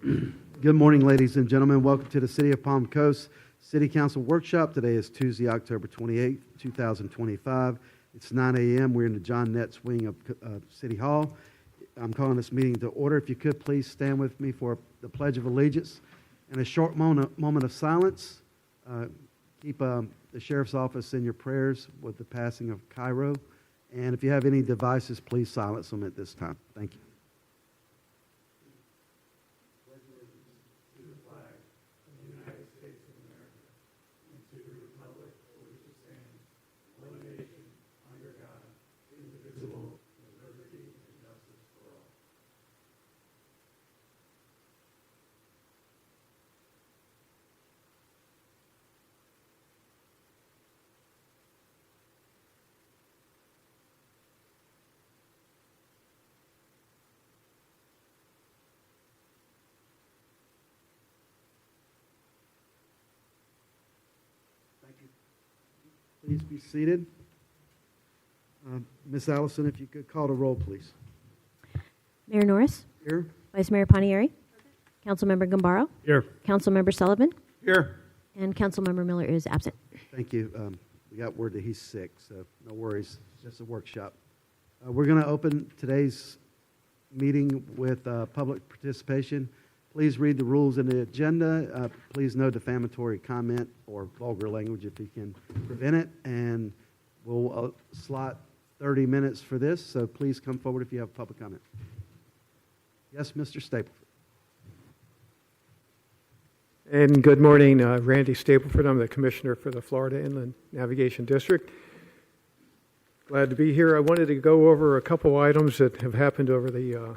Good morning, ladies and gentlemen. Welcome to the City of Palm Coast City Council Workshop. Today is Tuesday, October 28th, 2025. It's 9 a.m. We're in the John Netz wing of City Hall. I'm calling this meeting to order. If you could, please stand with me for the Pledge of Allegiance and a short moment of silence. Keep the Sheriff's Office in your prayers with the passing of Cairo. And if you have any devices, please silence them at this time. Thank you. Please be seated. Ms. Allison, if you could call the roll, please. Mayor Norris. Here. Vice Mayor Panieri. Councilmember Gambaro. Here. Councilmember Sullivan. Here. And Councilmember Miller is absent. Thank you. We got word that he's sick, so no worries. It's just a workshop. We're going to open today's meeting with public participation. Please read the rules in the agenda. Please no defamatory comment or vulgar language if you can prevent it. And we'll slot 30 minutes for this, so please come forward if you have public comment. Yes, Mr. Stapleford. And good morning, Randy Stapleford. I'm the Commissioner for the Florida Inland Navigation District. Glad to be here. I wanted to go over a couple items that have happened over the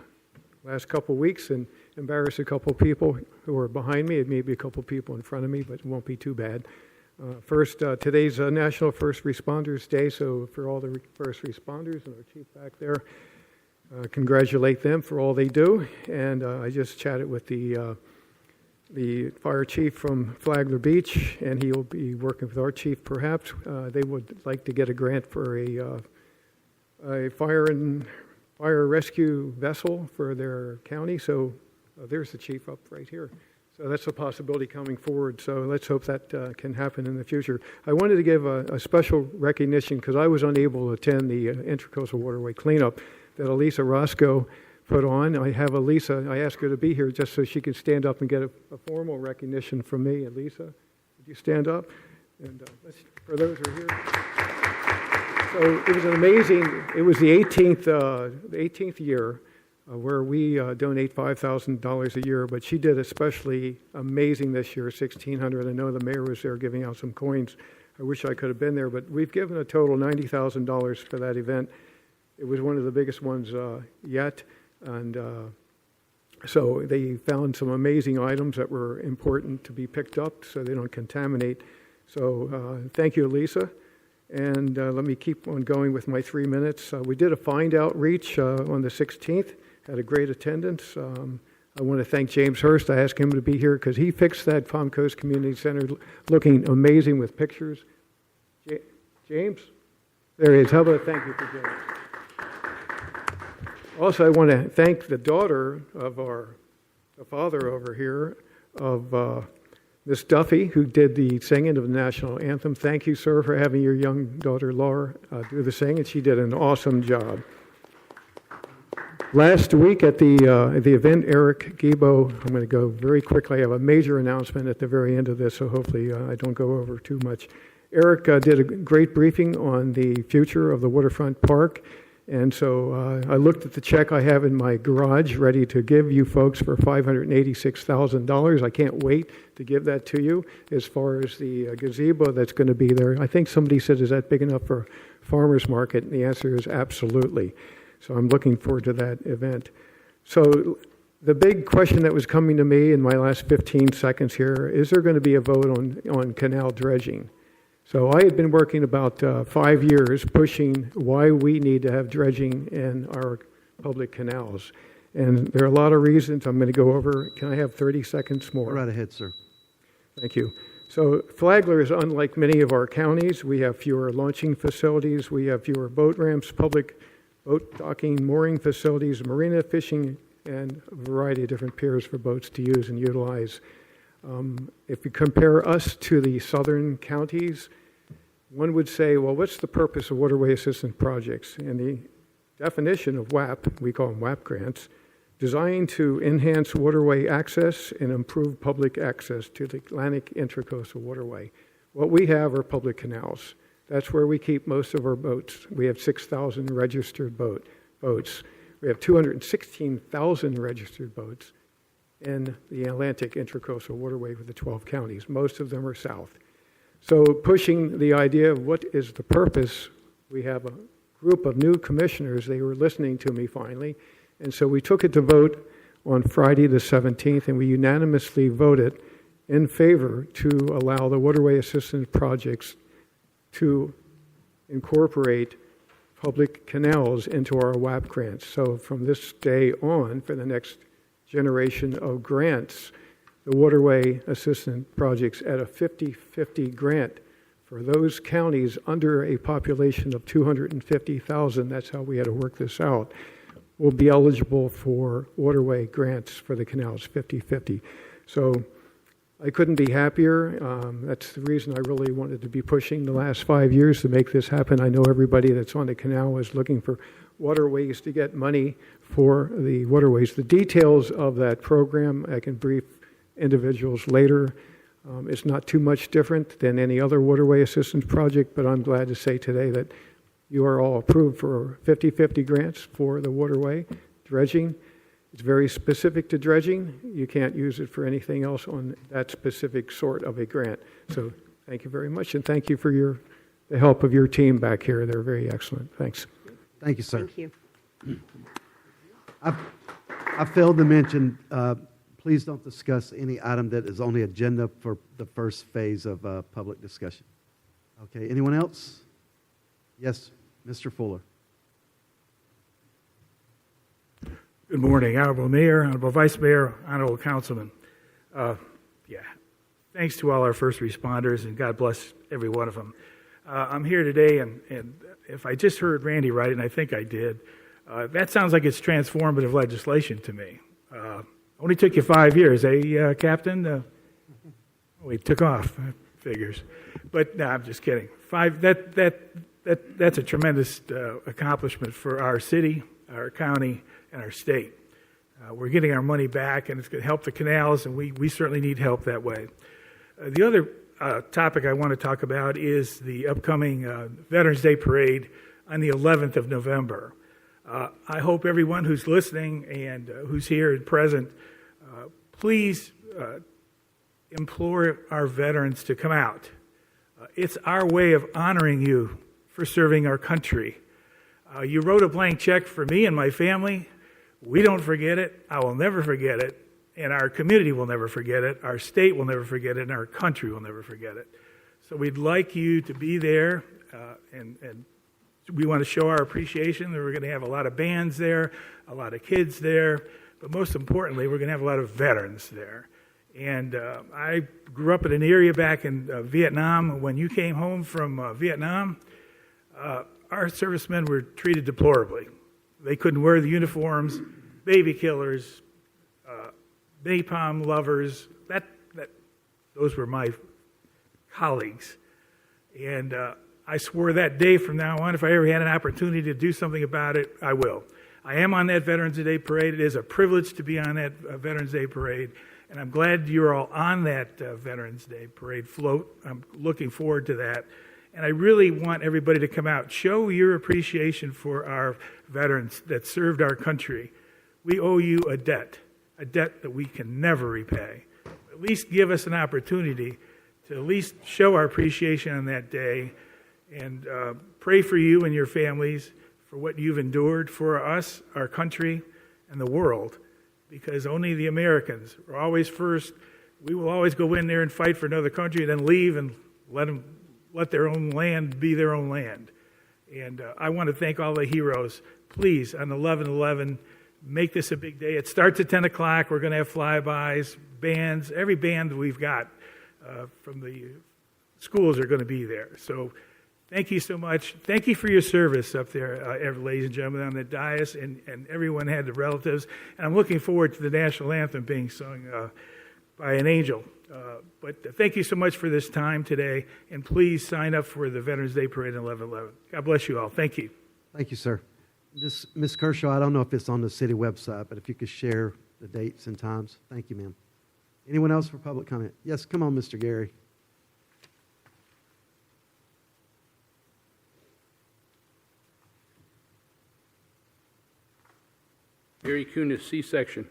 last couple weeks and embarrass a couple people who are behind me. It may be a couple people in front of me, but it won't be too bad. First, today's National First Responders Day, so for all the first responders and our chief back there, congratulate them for all they do. And I just chatted with the fire chief from Flagler Beach, and he will be working with our chief perhaps. They would like to get a grant for a fire rescue vessel for their county, so there's the chief up right here. So that's a possibility coming forward, so let's hope that can happen in the future. I wanted to give a special recognition, because I was unable to attend the Intracoastal Waterway cleanup that Elisa Roscoe put on. I have Elisa, I asked her to be here just so she could stand up and get a formal recognition from me. Elisa, would you stand up? And for those who are here. So it was an amazing, it was the 18th year where we donate $5,000 a year, but she did especially amazing this year, $1,600. I know the mayor was there giving out some coins. I wish I could have been there, but we've given a total $90,000 for that event. It was one of the biggest ones yet, and so they found some amazing items that were important to be picked up so they don't contaminate. So thank you, Lisa. And let me keep on going with my 3 minutes. We did a find outreach on the 16th, had a great attendance. I want to thank James Hurst. I asked him to be here because he fixed that Palm Coast Community Center looking amazing with pictures. James? There he is. How about a thank you for James? Also, I want to thank the daughter of the father over here of Miss Duffy, who did the singing of the national anthem. Thank you, sir, for having your young daughter, Laura, do the singing. She did an awesome job. Last week at the event, Eric Gibo, I'm going to go very quickly. I have a major announcement at the very end of this, so hopefully I don't go over too much. Eric did a great briefing on the future of the waterfront park. And so I looked at the check I have in my garage ready to give you folks for $586,000. I can't wait to give that to you. As far as the gazebo that's going to be there, I think somebody said, is that big enough for farmer's market? And the answer is absolutely. So I'm looking forward to that event. So the big question that was coming to me in my last 15 seconds here, is there going to be a vote on canal dredging? So I had been working about 5 years pushing why we need to have dredging in our public canals. And there are a lot of reasons I'm going to go over. Can I have 30 seconds more? Go right ahead, sir. Thank you. So Flagler is unlike many of our counties. We have fewer launching facilities. We have fewer boat ramps, public boat docking, mooring facilities, marina fishing and a variety of different piers for boats to use and utilize. If you compare us to the southern counties, one would say, well, what's the purpose of waterway assistance projects? And the definition of WAP, we call them WAP grants, designed to enhance waterway access and improve public access to the Atlantic Intracoastal Waterway. What we have are public canals. That's where we keep most of our boats. We have 6,000 registered boats. We have 216,000 registered boats in the Atlantic Intracoastal Waterway for the 12 counties. Most of them are south. So pushing the idea of what is the purpose, we have a group of new commissioners. They were listening to me finally. And so we took it to vote on Friday the 17th, and we unanimously voted in favor to allow the waterway assistance projects to incorporate public canals into our WAP grants. So from this day on, for the next generation of grants, the waterway assistance projects at a 50-50 grant for those counties under a population of 250,000, that's how we had to work this out, will be eligible for waterway grants for the canals, 50-50. So I couldn't be happier. That's the reason I really wanted to be pushing the last 5 years to make this happen. I know everybody that's on the canal is looking for waterways to get money for the waterways. The details of that program, I can brief individuals later. It's not too much different than any other waterway assistance project, but I'm glad to say today that you are all approved for 50-50 grants for the waterway dredging. It's very specific to dredging. You can't use it for anything else on that specific sort of a grant. So thank you very much, and thank you for the help of your team back here. They're very excellent. Thanks. Thank you, sir. Thank you. I failed to mention, please don't discuss any item that is on the agenda for the first phase of public discussion. Okay, anyone else? Yes, Mr. Fuller. Good morning, Honorable Mayor, Honorable Vice Mayor, Honorable Councilman. Thanks to all our first responders, and God bless every one of them. I'm here today, and if I just heard Randy right, and I think I did, that sounds like it's transformative legislation to me. Only took you 5 years, eh, Captain? We took off, figures. But no, I'm just kidding. That's a tremendous accomplishment for our city, our county, and our state. We're getting our money back, and it's going to help the canals, and we certainly need help that way. The other topic I want to talk about is the upcoming Veterans Day Parade on the 11th of November. I hope everyone who's listening and who's here and present, please implore our veterans to come out. It's our way of honoring you for serving our country. You wrote a blank check for me and my family. We don't forget it. I will never forget it. And our community will never forget it. Our state will never forget it. And our country will never forget it. So we'd like you to be there. And we want to show our appreciation. We're going to have a lot of bands there, a lot of kids there. But most importantly, we're going to have a lot of veterans there. And I grew up in an area back in Vietnam. When you came home from Vietnam, our servicemen were treated deplorably. They couldn't wear the uniforms, baby killers, napalm lovers. Those were my colleagues. And I swore that day from now on, if I ever had an opportunity to do something about it, I will. I am on that Veterans Day Parade. It is a privilege to be on that Veterans Day Parade. And I'm glad you're all on that Veterans Day Parade float. I'm looking forward to that. And I really want everybody to come out. Show your appreciation for our veterans that served our country. We owe you a debt that we can never repay. At least give us an opportunity to at least show our appreciation on that day, and pray for you and your families for what you've endured for us, our country, and the world, because only the Americans are always first. We will always go in there and fight for another country and then leave and let their own land be their own land. And I want to thank all the heroes. Please, on 11/11, make this a big day. It starts at 10 o'clock. We're going to have flybys, bands. Every band we've got from the schools are going to be there. So Thank you so much. Thank you for your service up there, ladies and gentlemen, on the dais, and everyone had the relatives. And I'm looking forward to the national anthem being sung by an angel. But thank you so much for this time today, and please sign up for the Veterans Day Parade on 11/11. God bless you all. Thank you. Thank you, sir. Ms. Kershaw, I don't know if it's on the city website, but if you could share the dates and times. Thank you, ma'am. Anyone else for public comment? Yes, come on, Mr. Gary. Gary Kunis, C-section.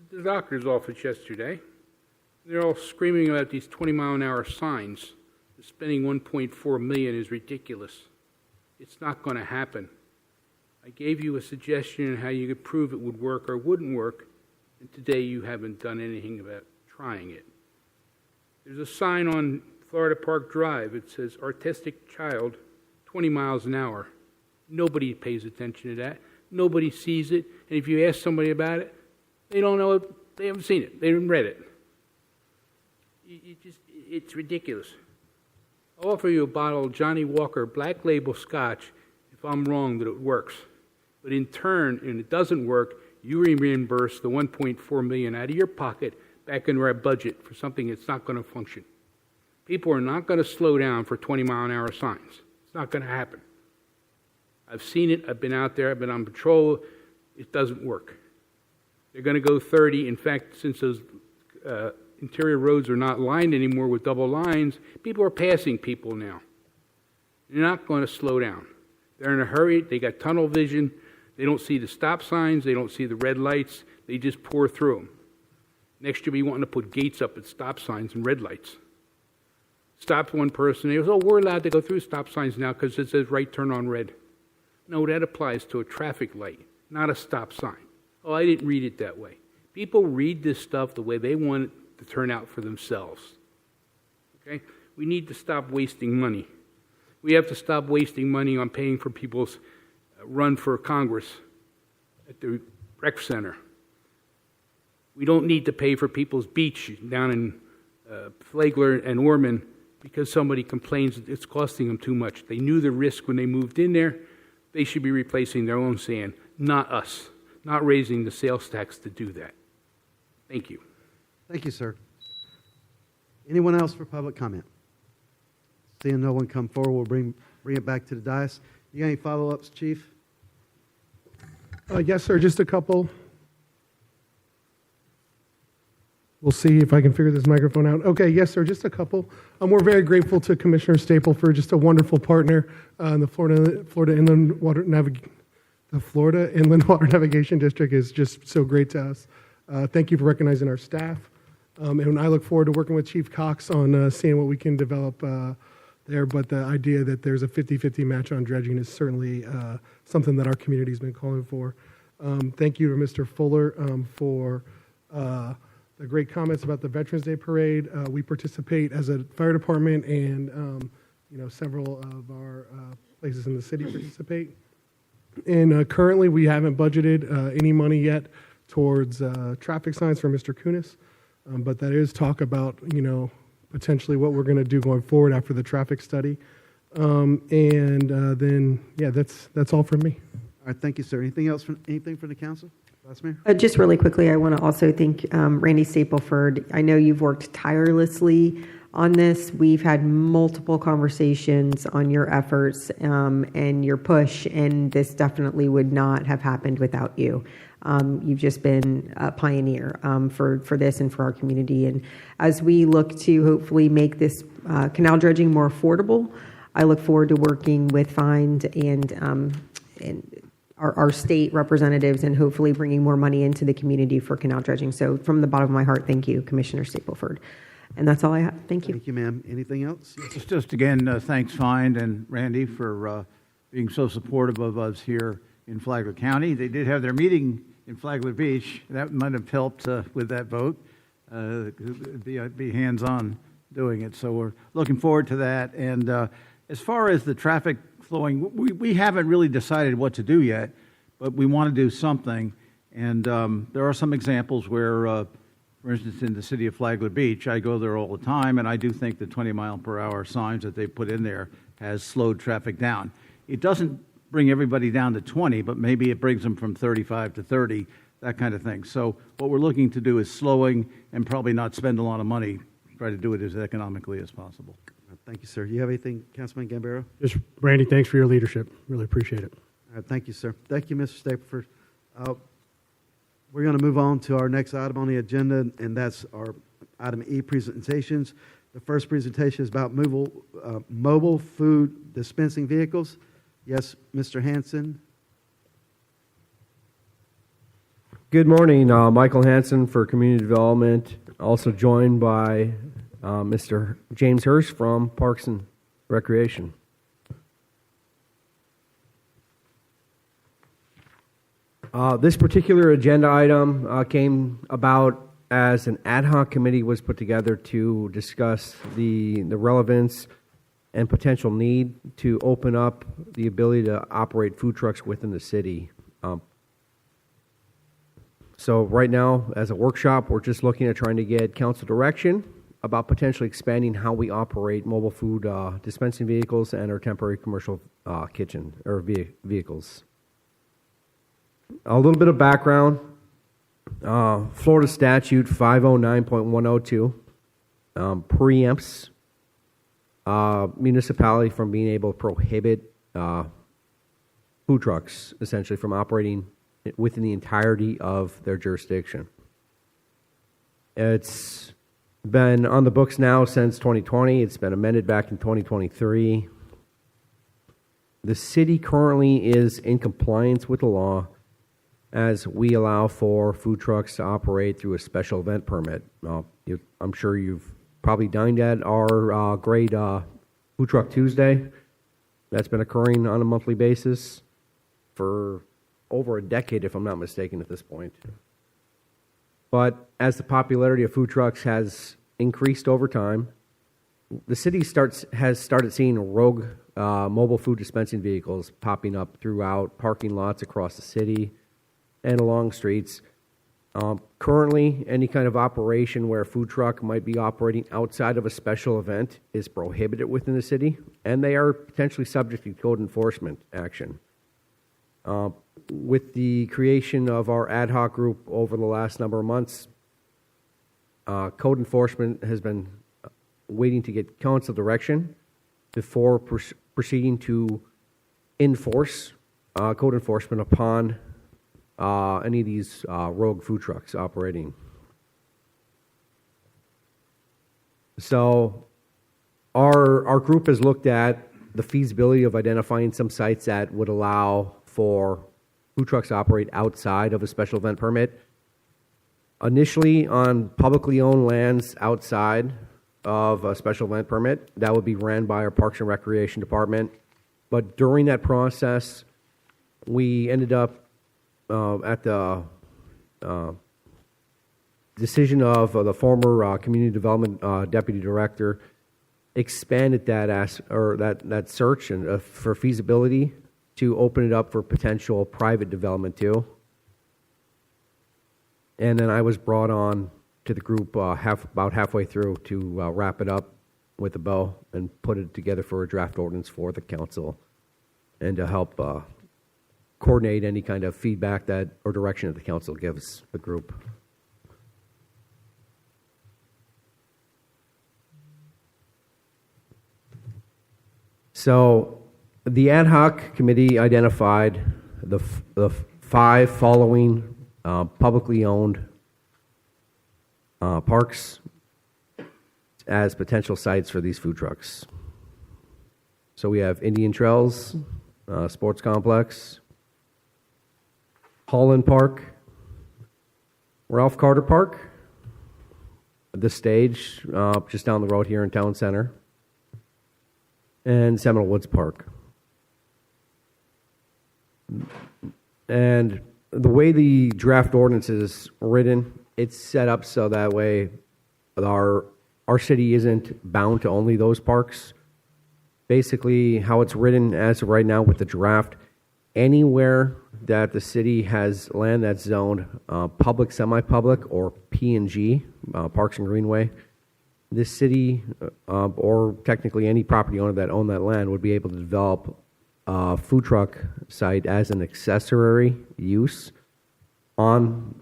The doctor's office yesterday. They're all screaming about these 20-mile-an-hour signs. Spending $1.4 million is ridiculous. It's not going to happen. I gave you a suggestion on how you could prove it would work or wouldn't work, and today you haven't done anything about trying it. There's a sign on Florida Park Drive. It says, "Artistic child, 20 miles an hour." Nobody pays attention to that. Nobody sees it. And if you ask somebody about it, they don't know it. They haven't seen it. They haven't read it. It's ridiculous. I'll offer you a bottle of Johnny Walker Black Label Scotch if I'm wrong that it works. But in turn, and it doesn't work, you reimburse the $1.4 million out of your pocket back into our budget for something that's not going to function. People are not going to slow down for 20-mile-an-hour signs. It's not going to happen. I've seen it. I've been out there. I've been on patrol. It doesn't work. They're going to go 30. In fact, since those interior roads are not lined anymore with double lines, people are passing people now. They're not going to slow down. They're in a hurry. They got tunnel vision. They don't see the stop signs. They don't see the red lights. They just pour through them. Next, you'll be wanting to put gates up at stop signs and red lights. Stopped one person. They goes, "Oh, we're allowed to go through stop signs now because it says right turn on red." No, that applies to a traffic light, not a stop sign. Oh, I didn't read it that way. People read this stuff the way they want it to turn out for themselves. Okay? We need to stop wasting money. We have to stop wasting money on paying for people's run for Congress at the rec center. We don't need to pay for people's beach down in Flagler and Ormond because somebody complains that it's costing them too much. They knew the risk when they moved in there. They should be replacing their own sand, not us, not raising the sales tax to do that. Thank you. Thank you, sir. Anyone else for public comment? Seeing no one come forward, we'll bring it back to the dais. You got any follow-ups, Chief? Yes, sir, just a couple. We'll see if I can figure this microphone out. Okay, yes, sir, just a couple. We're very grateful to Commissioner Staple for just a wonderful partner in the Florida Inland Water Navigation District is just so great to us. Thank you for recognizing our staff. And I look forward to working with Chief Cox on seeing what we can develop there. But the idea that there's a 50-50 match on dredging is certainly something that our community's been calling for. Thank you to Mr. Fuller for the great comments about the Veterans Day Parade. We participate as a fire department, and several of our places in the city participate. And currently, we haven't budgeted any money yet towards traffic signs for Mr. Kunis, but that is talk about potentially what we're going to do going forward after the traffic study. Then that's all from me. All right, thank you, sir. Anything from the council? Vice Mayor? Just really quickly, I want to also thank Randy Stapleford. I know you've worked tirelessly on this. We've had multiple conversations on your efforts and your push, and this definitely would not have happened without you. You've just been a pioneer for this and for our community. And as we look to hopefully make this canal dredging more affordable, I look forward to working with FIND and our state representatives and hopefully bringing more money into the community for canal dredging. So from the bottom of my heart, thank you, Commissioner Stapleford. And that's all I have. Thank you. Thank you, ma'am. Anything else? Just again, thanks, FIND and Randy, for being so supportive of us here in Flagler County. They did have their meeting in Flagler Beach. That might have helped with that vote, be hands-on doing it. So we're looking forward to that. And as far as the traffic flowing, we haven't really decided what to do yet, but we want to do something. And there are some examples where, for instance, in the city of Flagler Beach, I go there all the time, and I do think the 20-mile-per-hour signs that they put in there has slowed traffic down. It doesn't bring everybody down to 20, but maybe it brings them from 35 to 30, that kind of thing. So what we're looking to do is slowing and probably not spend a lot of money, try to do it as economically as possible. Thank you, sir. You have anything, Councilman Gambaro? Just, Randy, thanks for your leadership. Really appreciate it. All right, thank you, sir. Thank you, Mr. Stapleford. We're going to move on to our next item on the agenda, and that's our item E, presentations. The first presentation is about mobile food dispensing vehicles. Yes, Mr. Hanson. Good morning, Michael Hanson for Community Development, also joined by Mr. James Hirsch from Parks and Recreation. This particular agenda item came about as an ad hoc committee was put together to discuss the relevance and potential need to open up the ability to operate food trucks within the city. So right now, as a workshop, we're just looking at trying to get council direction about potentially expanding how we operate mobile food dispensing vehicles and our temporary commercial kitchen or vehicles. A little bit of background. Florida Statute 509.102 preempts municipality from being able to prohibit food trucks, essentially, from operating within the entirety of their jurisdiction. It's been on the books now since 2020. It's been amended back in 2023. The city currently is in compliance with the law as we allow for food trucks to operate through a special event permit. I'm sure you've probably dined at our great Food Truck Tuesday. That's been occurring on a monthly basis for over a decade, if I'm not mistaken, at this point. But as the popularity of food trucks has increased over time, the city has started seeing rogue mobile food dispensing vehicles popping up throughout parking lots across the city and along streets. Currently, any kind of operation where a food truck might be operating outside of a special event is prohibited within the city, and they are potentially subject to code enforcement action. With the creation of our ad hoc group over the last number of months, code enforcement has been waiting to get council direction before proceeding to enforce code enforcement upon any of these rogue food trucks operating. So our group has looked at the feasibility of identifying some sites that would allow for food trucks to operate outside of a special event permit. Initially on publicly owned lands outside of a special event permit, that would be ran by our Parks and Recreation Department. But during that process, we ended up at the decision of the former Community Development Deputy Director, expanded that search and for feasibility to open it up for potential private development too. And then I was brought on to the group about halfway through to wrap it up with a bow and put it together for a draft ordinance for the council and to help coordinate any kind of feedback that or direction that the council gives the group. So the ad hoc committee identified the 5 following publicly owned parks as potential sites for these food trucks. So we have Indian Trails Sports Complex, Holland Park, Ralph Carter Park, the Stage just down the road here in Town Center, and Seminole Woods Park. And the way the draft ordinance is written, it's set up so that way our city isn't bound to only those parks. Basically, how it's written as of right now with the draft, anywhere that the city has land that's zoned public, semi-public, or P&G, Parks and Greenway, this city, or technically any property owner that owned that land, would be able to develop a food truck site as an accessory use on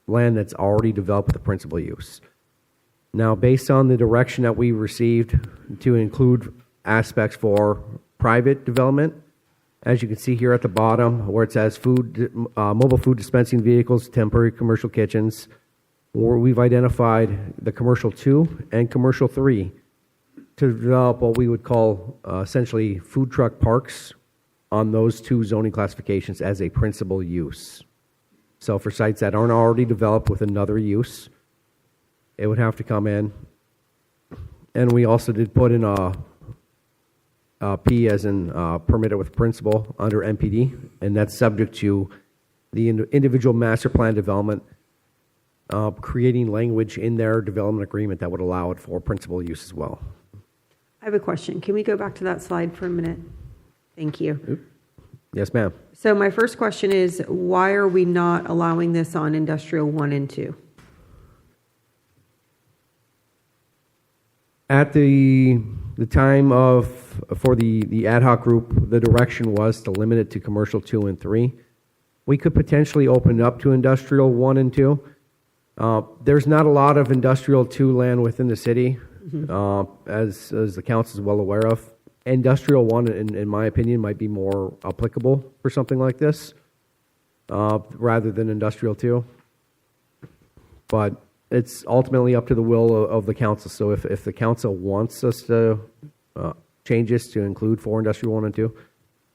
land that's already developed with the principal use. Now, based on the direction that we received to include aspects for private development, as you can see here at the bottom, where it says mobile food dispensing vehicles, temporary commercial kitchens, where we've identified the commercial 2 and commercial 3 to develop what we would call essentially food truck parks on those 2 zoning classifications as a principal use. So for sites that aren't already developed with another use, it would have to come in. And we also did put in a P as in permitted with principal under MPD, and that's subject to the individual master plan development creating language in their development agreement that would allow it for principal use as well. I have a question. Can we go back to that slide for a minute? Thank you. Yes, ma'am. So my first question is, why are we not allowing this on industrial 1 and 2? At the time for the ad hoc group, the direction was to limit it to commercial 2 and 3. We could potentially open it up to industrial 1 and 2. There's not a lot of industrial 2 land within the city, as the council is well aware of. Industrial 1, in my opinion, might be more applicable for something like this, rather than industrial 2. But it's ultimately up to the will of the council. So if the council wants us to change this to include for industrial 1 and 2,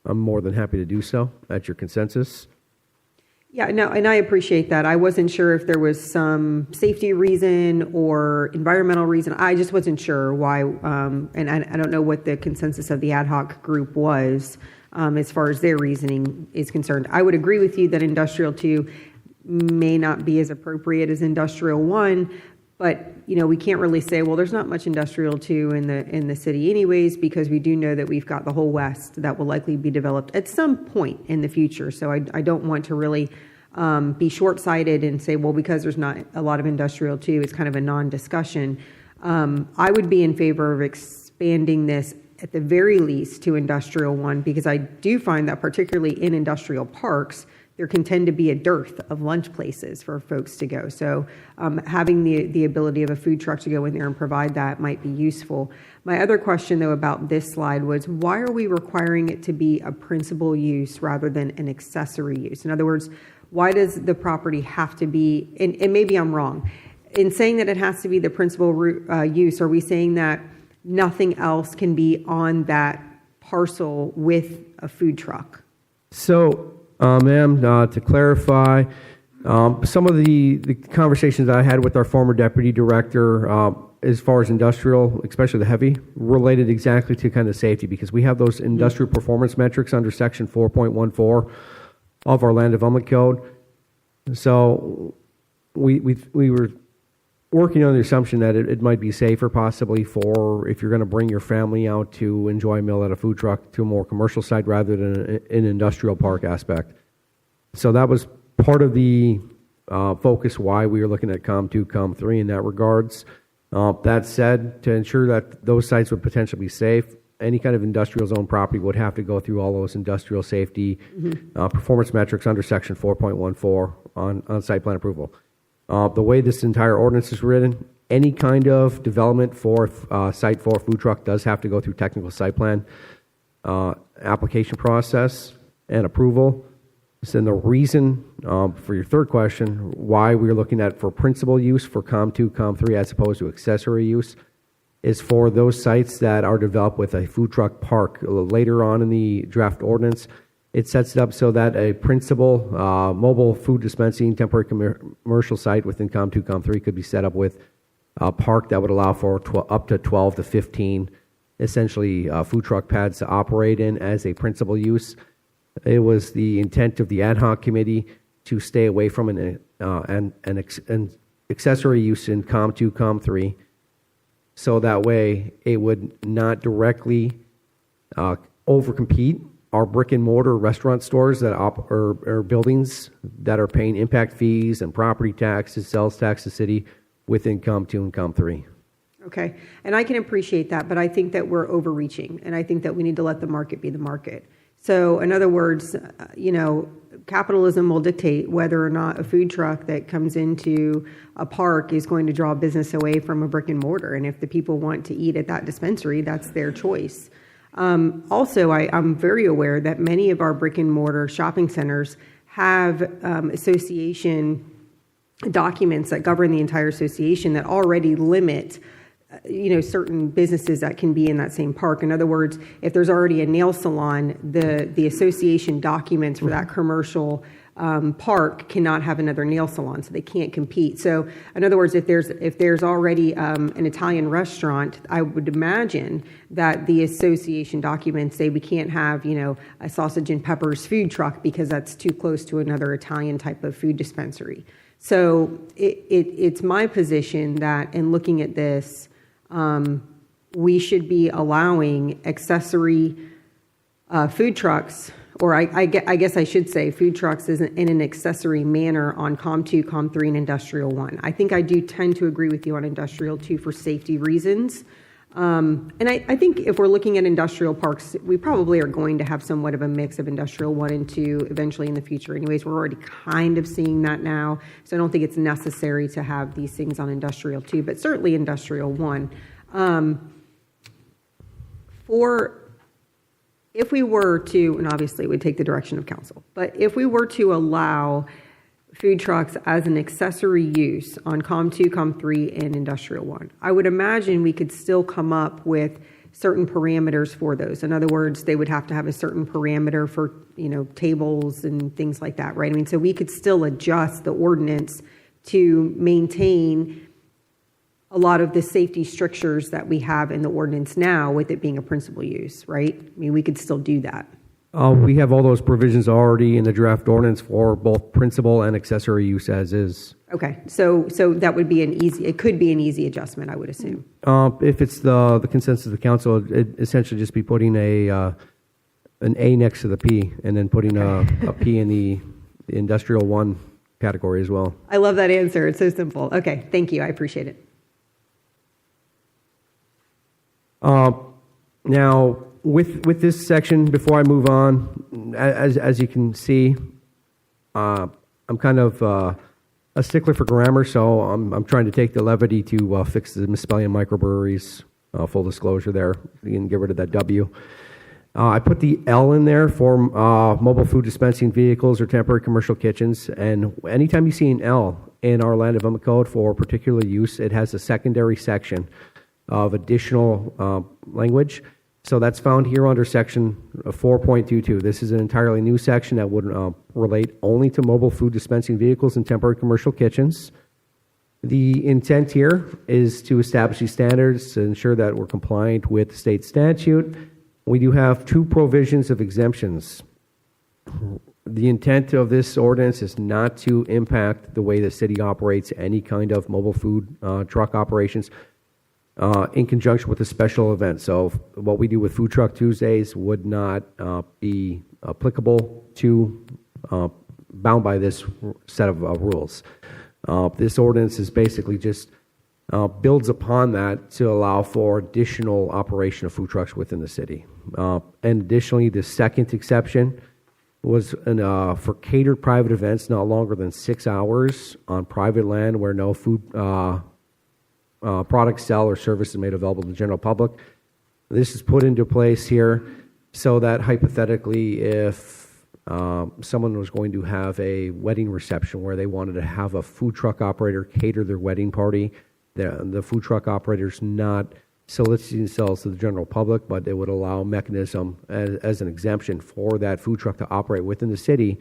I'm more than happy to do so at your consensus. Yeah, no, and I appreciate that. I wasn't sure if there was some safety reason or environmental reason. I just wasn't sure why, and I don't know what the consensus of the ad hoc group was as far as their reasoning is concerned. I would agree with you that industrial 2 may not be as appropriate as industrial 1, but we can't really say, well, there's not much industrial 2 in the city anyways, because we do know that we've got the whole west that will likely be developed at some point in the future. So I don't want to really be short-sighted and say, well, because there's not a lot of industrial 2, it's kind of a non-discussion. I would be in favor of expanding this at the very least to industrial 1, because I do find that particularly in industrial parks, there can tend to be a dearth of lunch places for folks to go. So having the ability of a food truck to go in there and provide that might be useful. My other question, though, about this slide was, why are we requiring it to be a principal use rather than an accessory use? In other words, why does the property have to be, and maybe I'm wrong, in saying that it has to be the principal use, are we saying that nothing else can be on that parcel with a food truck? So, ma'am, to clarify, some of the conversations I had with our former deputy director, as far as industrial, especially the heavy, related exactly to kind of safety, because we have those industrial performance metrics under section 4.14 of our land development code. So we were working on the assumption that it might be safer possibly for if you're going to bring your family out to enjoy a meal at a food truck to a more commercial site rather than an industrial park aspect. So that was part of the focus why we were looking at COM2, COM3 in that regards. That said, to ensure that those sites would potentially be safe, any kind of industrial zone property would have to go through all those industrial safety performance metrics under section 4.14 on site plan approval. The way this entire ordinance is written, any kind of development for site for a food truck does have to go through technical site plan application process and approval. So the reason for your third question, why we're looking at for principal use for COM2, COM3 as opposed to accessory use, is for those sites that are developed with a food truck park. Later on in the draft ordinance, it sets it up so that a principal mobile food dispensing temporary commercial site within COM2, COM3 could be set up with a park that would allow for up to 12 to 15 essentially food truck pads to operate in as a principal use. It was the intent of the ad hoc committee to stay away from an accessory use in COM2, COM3, so that way it would not directly overcompete our brick and mortar restaurant stores that or buildings that are paying impact fees and property taxes, sales tax to city within COM2 and COM3. Okay, and I can appreciate that, but I think that we're overreaching, and I think that we need to let the market be the market. So, in other words, capitalism will dictate whether or not a food truck that comes into a park is going to draw business away from a brick and mortar. And if the people want to eat at that dispensary, that's their choice. Also, I'm very aware that many of our brick and mortar shopping centers have association documents that govern the entire association that already limit certain businesses that can be in that same park. In other words, if there's already a nail salon, the association documents for that commercial park cannot have another nail salon, so they can't compete. So, in other words, if there's already an Italian restaurant, I would imagine that the association documents say we can't have, a sausage and peppers food truck because that's too close to another Italian type of food dispensary. So, it's my position that in looking at this, we should be allowing accessory food trucks, or I guess I should say food trucks in an accessory manner on COM2, COM3, and Industrial 1. I think I do tend to agree with you on Industrial 2 for safety reasons. And I think if we're looking at industrial parks, we probably are going to have somewhat of a mix of Industrial 1 and 2 eventually in the future. Anyways, we're already kind of seeing that now, so I don't think it's necessary to have these things on Industrial 2, but certainly Industrial 1. If we were to, and obviously it would take the direction of council, but if we were to allow food trucks as an accessory use on COM2, COM3, and Industrial 1, I would imagine we could still come up with certain parameters for those. In other words, they would have to have a certain parameter for, tables and things like that, right? I mean, so we could still adjust the ordinance to maintain a lot of the safety strictures that we have in the ordinance now with it being a principal use, right? I mean, we could still do that. We have all those provisions already in the draft ordinance for both principal and accessory use as is. Okay, so that would be it could be an easy adjustment, I would assume. If it's the consensus of the council, it essentially just be putting an A next to the P and then putting a P in the Industrial 1 category as well. I love that answer. It's so simple. Okay, thank you. I appreciate it. Now, with this section, before I move on, as you can see, I'm kind of a stickler for grammar, so I'm trying to take the levity to fix the misspelling of microbreweries. Full disclosure there, you can get rid of that W. I put the L in there for mobile food dispensing vehicles or temporary commercial kitchens, and anytime you see an L in our land development code for particular use, it has a secondary section of additional language. So that's found here under section 4.22. This is an entirely new section that would relate only to mobile food dispensing vehicles and temporary commercial kitchens. The intent here is to establish these standards to ensure that we're compliant with state statute. We do have two provisions of exemptions. The intent of this ordinance is not to impact the way the city operates any kind of mobile food truck operations in conjunction with a special event. So what we do with Food Truck Tuesdays would not be applicable to, bound by this set of rules. This ordinance is basically just builds upon that to allow for additional operation of food trucks within the city. And additionally, the second exception was for catered private events not longer than 6 hours on private land where no food products, sell, or services made available to the general public. This is put into place here so that hypothetically, if someone was going to have a wedding reception where they wanted to have a food truck operator cater their wedding party, the food truck operator's not soliciting themselves to the general public, but it would allow a mechanism as an exemption for that food truck to operate within the city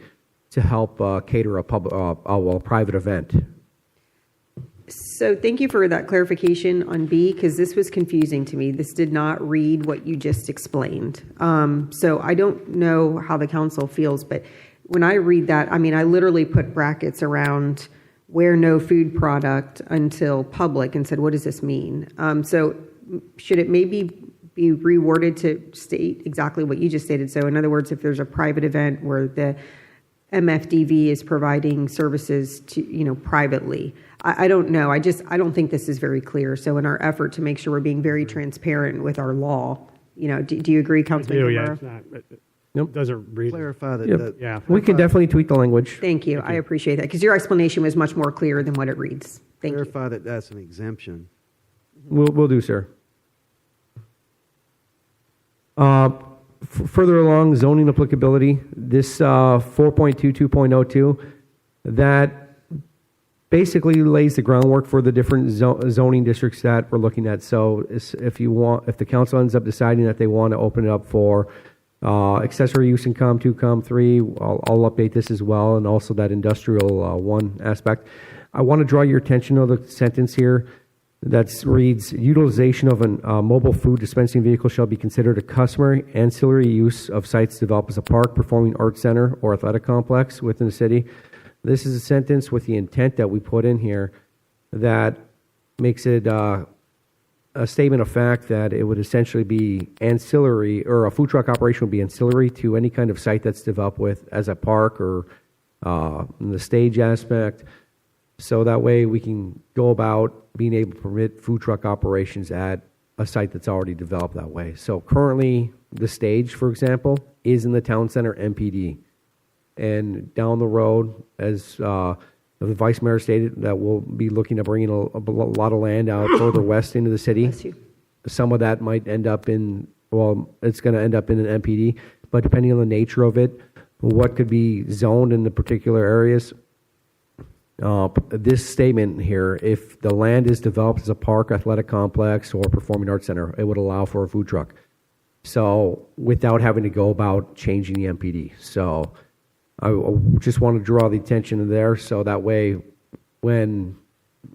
to help cater a private event. So thank you for that clarification on B, because this was confusing to me. This did not read what you just explained. So I don't know how the council feels, but when I read that, I mean, I literally put brackets around where no food product until public and said, what does this mean? So should it maybe be reworded to state exactly what you just stated? So in other words, if there's a private event where the MFDV is providing services to, privately. I don't know. I don't think this is very clear. So in our effort to make sure we're being very transparent with our law, do you agree, Councilman Yeah, Guevara? it's not, it Nope. doesn't read. Clarify that, Yep. that Yeah. We can definitely tweak the language. Thank you. I appreciate that because your explanation was much more clear than what it reads. Thank you. clarify that that's an exemption. We'll do, sir. Further along, zoning applicability, this 4.22.02, that basically lays the groundwork for the different zoning districts that we're looking at. So if the council ends up deciding that they want to open it up for accessory use in COM 2, COM 3, I'll update this as well, and also that industrial 1 aspect. I want to draw your attention to the sentence here that reads, utilization of a mobile food dispensing vehicle shall be considered a customary ancillary use of sites developed as a park, performing arts center, or athletic complex within the city. This is a sentence with the intent that we put in here that makes it a statement of fact that it would essentially be ancillary, or a food truck operation would be ancillary to any kind of site that's developed with as a park or in the stage aspect. So that way we can go about being able to permit food truck operations at a site that's already developed that way. So currently, the stage, for example, is in the town center MPD. And down the road, as the vice mayor stated, that we'll be looking to bringing a lot of land out further west into the city. Bless you. Some of that might end up in, it's going to end up in an MPD, but depending on the nature of it, what could be zoned in the particular areas. This statement here, if the land is developed as a park, athletic complex, or performing arts center, it would allow for a food truck. So without having to go about changing the MPD. So I just want to draw the attention there, so that way when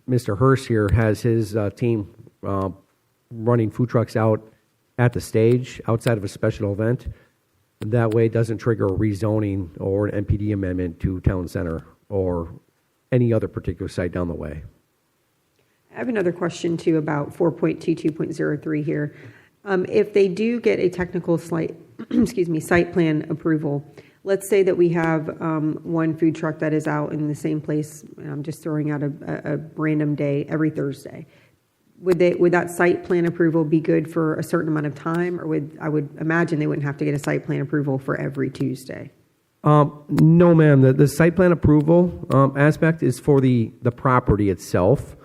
Mr. Hurst here has his team running food trucks out at the stage outside of a special event, that way it doesn't trigger a rezoning or an MPD amendment to town center or any other particular site down the way. I have another question too about 4.22.03 here. If they do get a technical site plan approval, let's say that we have one food truck that is out in the same place. I'm just throwing out a random day every Thursday. Would that site plan approval be good for a certain amount of time, or I would imagine they wouldn't have to get a site plan approval for every Tuesday? No, ma'am. The site plan approval aspect is for the property itself,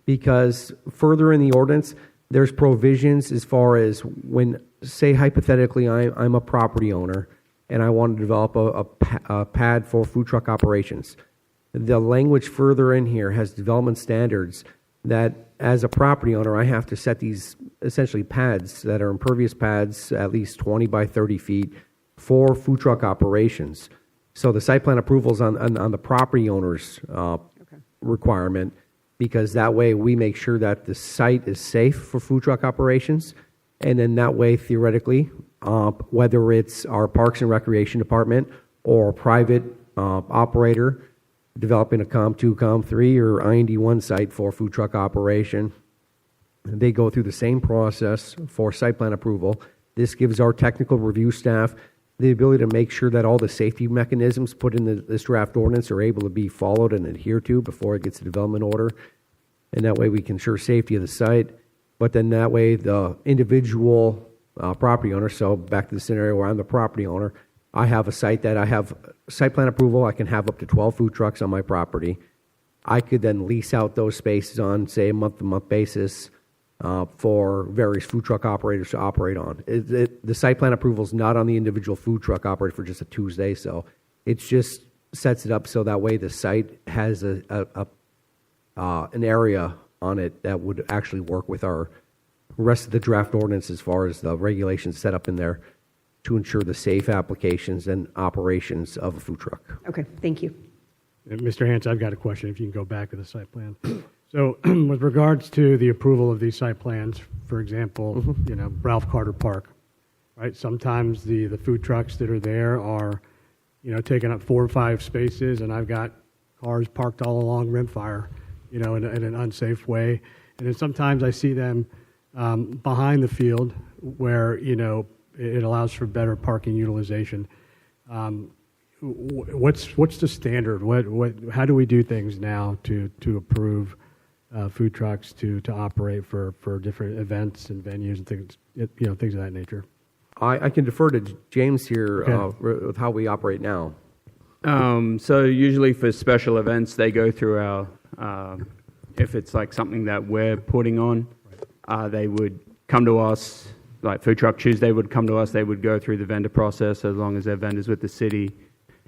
because further in the ordinance, there's provisions as far as when, say hypothetically, I'm a property owner and I want to develop a pad for food truck operations. The language further in here has development standards that as a property owner, I have to set these essentially pads that are impervious pads, at least 20 by 30 feet, for food truck operations. So the site plan approval is on the property owner's requirement, because that way we make sure that the site is safe for food truck operations. And then that way, theoretically, whether it's our Parks and Recreation Department or a private operator developing a COM 2, COM 3, or IND 1 site for food truck operation, they go through the same process for site plan approval. This gives our technical review staff the ability to make sure that all the safety mechanisms put in this draft ordinance are able to be followed and adhered to before it gets a development order. And that way we can ensure safety of the site. But then that way the individual property owner, so back to the scenario where I'm the property owner, I have a site that I have site plan approval. I can have up to 12 food trucks on my property. I could then lease out those spaces on, say, a month-to-month basis for various food truck operators to operate on. The site plan approval is not on the individual food truck operator for just a Tuesday, so it just sets it up so that way the site has an area on it that would actually work with our rest of the draft ordinance as far as the regulations set up in there to ensure the safe applications and operations of a food truck. Okay, thank you. Mr. Hance, I've got a question, if you can go back to the site plan. So with regards to the approval of these site plans, for example, Ralph Carter Park, right? Sometimes the food trucks that are there are, taking up 4 or 5 spaces, and I've got cars parked all along Rimfire, in an unsafe way. And then sometimes I see them behind the field where, it allows for better parking utilization. what's the standard? How do we do things now to approve food trucks to operate for different events and venues and things, things of that nature? I can defer to James here Okay. with how we operate now. So usually for special events, they go through our, if it's like something that we're putting on, they would come to us, like Food Truck Tuesday would come to us, they would go through the vendor process as long as they're vendors with the city,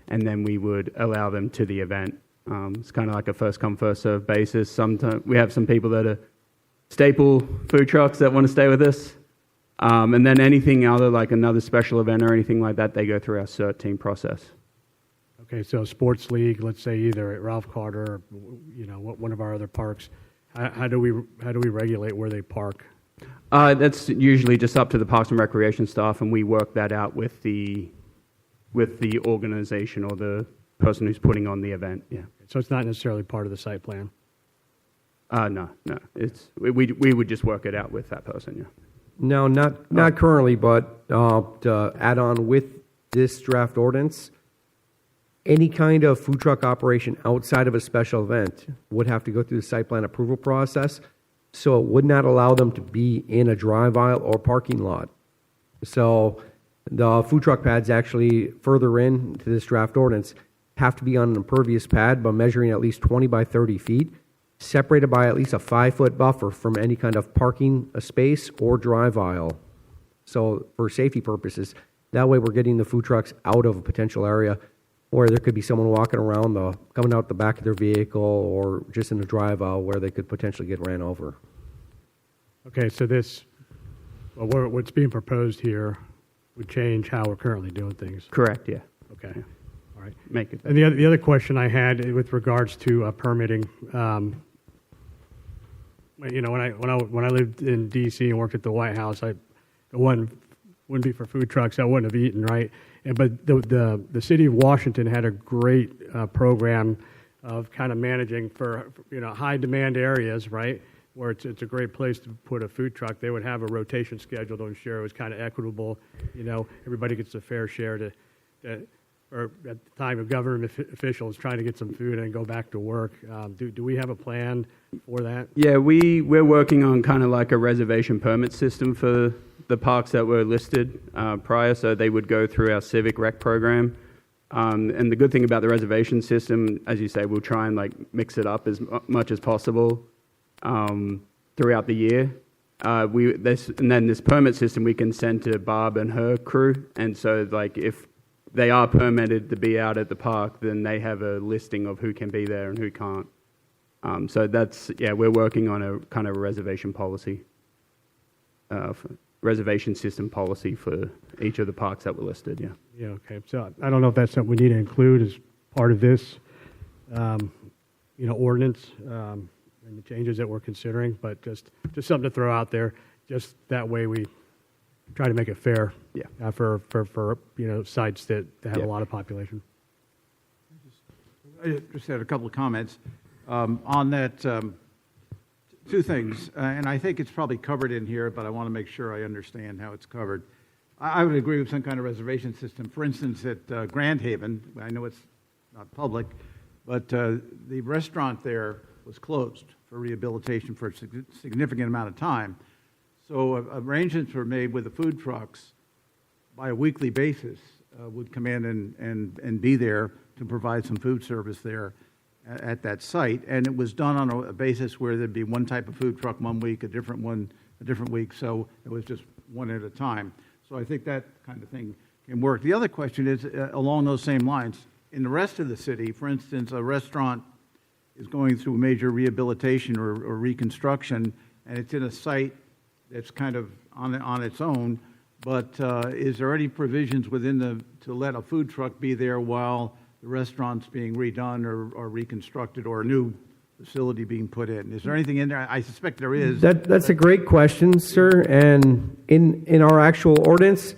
and then we would allow them to the event. It's kind of like a first come, first served basis. Sometimes we have some people that are staple food trucks that want to stay with us. And then anything other, like another special event or anything like that, they go through our CERT team process. Okay, so sports league, let's say either at Ralph Carter or one of our other parks. How do we regulate where they park? That's usually just up to the Parks and Recreation staff, and we work that out with the organization or the person who's putting on the event. Yeah. So it's not necessarily part of the site plan. No. It's we would just work it out with that person. Yeah. No, not currently, but to add on with this draft ordinance, any kind of food truck operation outside of a special event would have to go through the site plan approval process, so it would not allow them to be in a drive aisle or parking lot. So the food truck pads actually further into this draft ordinance have to be on an impervious pad by measuring at least 20 by 30 feet, separated by at least a 5-foot buffer from any kind of parking space or drive aisle. So for safety purposes, that way we're getting the food trucks out of a potential area where there could be someone walking around coming out the back of their vehicle or just in the drive aisle where they could potentially get ran over. Okay, so what's being proposed here would change how we're currently doing things. Correct. Yeah. Okay. All right. Make it. And the other question I had with regards to permitting, when I lived in D.C. and worked at the White House, wouldn't be for food trucks. I wouldn't have eaten, right? But the city of Washington had a great program of kind of managing for high demand areas, right, where it's a great place to put a food truck. They would have a rotation schedule to ensure it was kind of equitable. Everybody gets a fair share or at the time of government officials trying to get some food and go back to work. Do we have a plan for that? Yeah, we're working on kind of like a reservation permit system for the parks that were listed prior, so they would go through our civic rec program. And the good thing about the reservation system, as you say, we'll try and like mix it up as much as possible throughout the year. And then this permit system we can send to Barb and her crew, and so like if they are permitted to be out at the park, then they have a listing of who can be there and who can't. So we're working on a kind of a reservation policy, reservation system policy for each of the parks that were listed. Yeah. Yeah. Okay. So I don't know if that's something we need to include as part of this, ordinance and the changes that we're considering, but just something to throw out there. Just that way we try to make it fair. Yeah. For sites that have a lot of population. I just had a couple of comments on that. Two things, and I think it's probably covered in here, but I want to make sure I understand how it's covered. I would agree with some kind of reservation system. For instance, at Grand Haven, I know it's not public, but the restaurant there was closed for rehabilitation for a significant amount of time. So arrangements were made with the food trucks by a weekly basis, would come in and be there to provide some food service there at that site. And it was done on a basis where there'd be one type of food truck one week, a different one a different week. So it was just one at a time. So I think that kind of thing can work. The other question is along those same lines. In the rest of the city, for instance, a restaurant is going through major rehabilitation or reconstruction, and it's in a site that's kind of on its own, but is there any provisions within to let a food truck be there while the restaurant's being redone or reconstructed or a new facility being put in? Is there anything in there? I suspect there is. That's a great question, sir. And in our actual ordinance,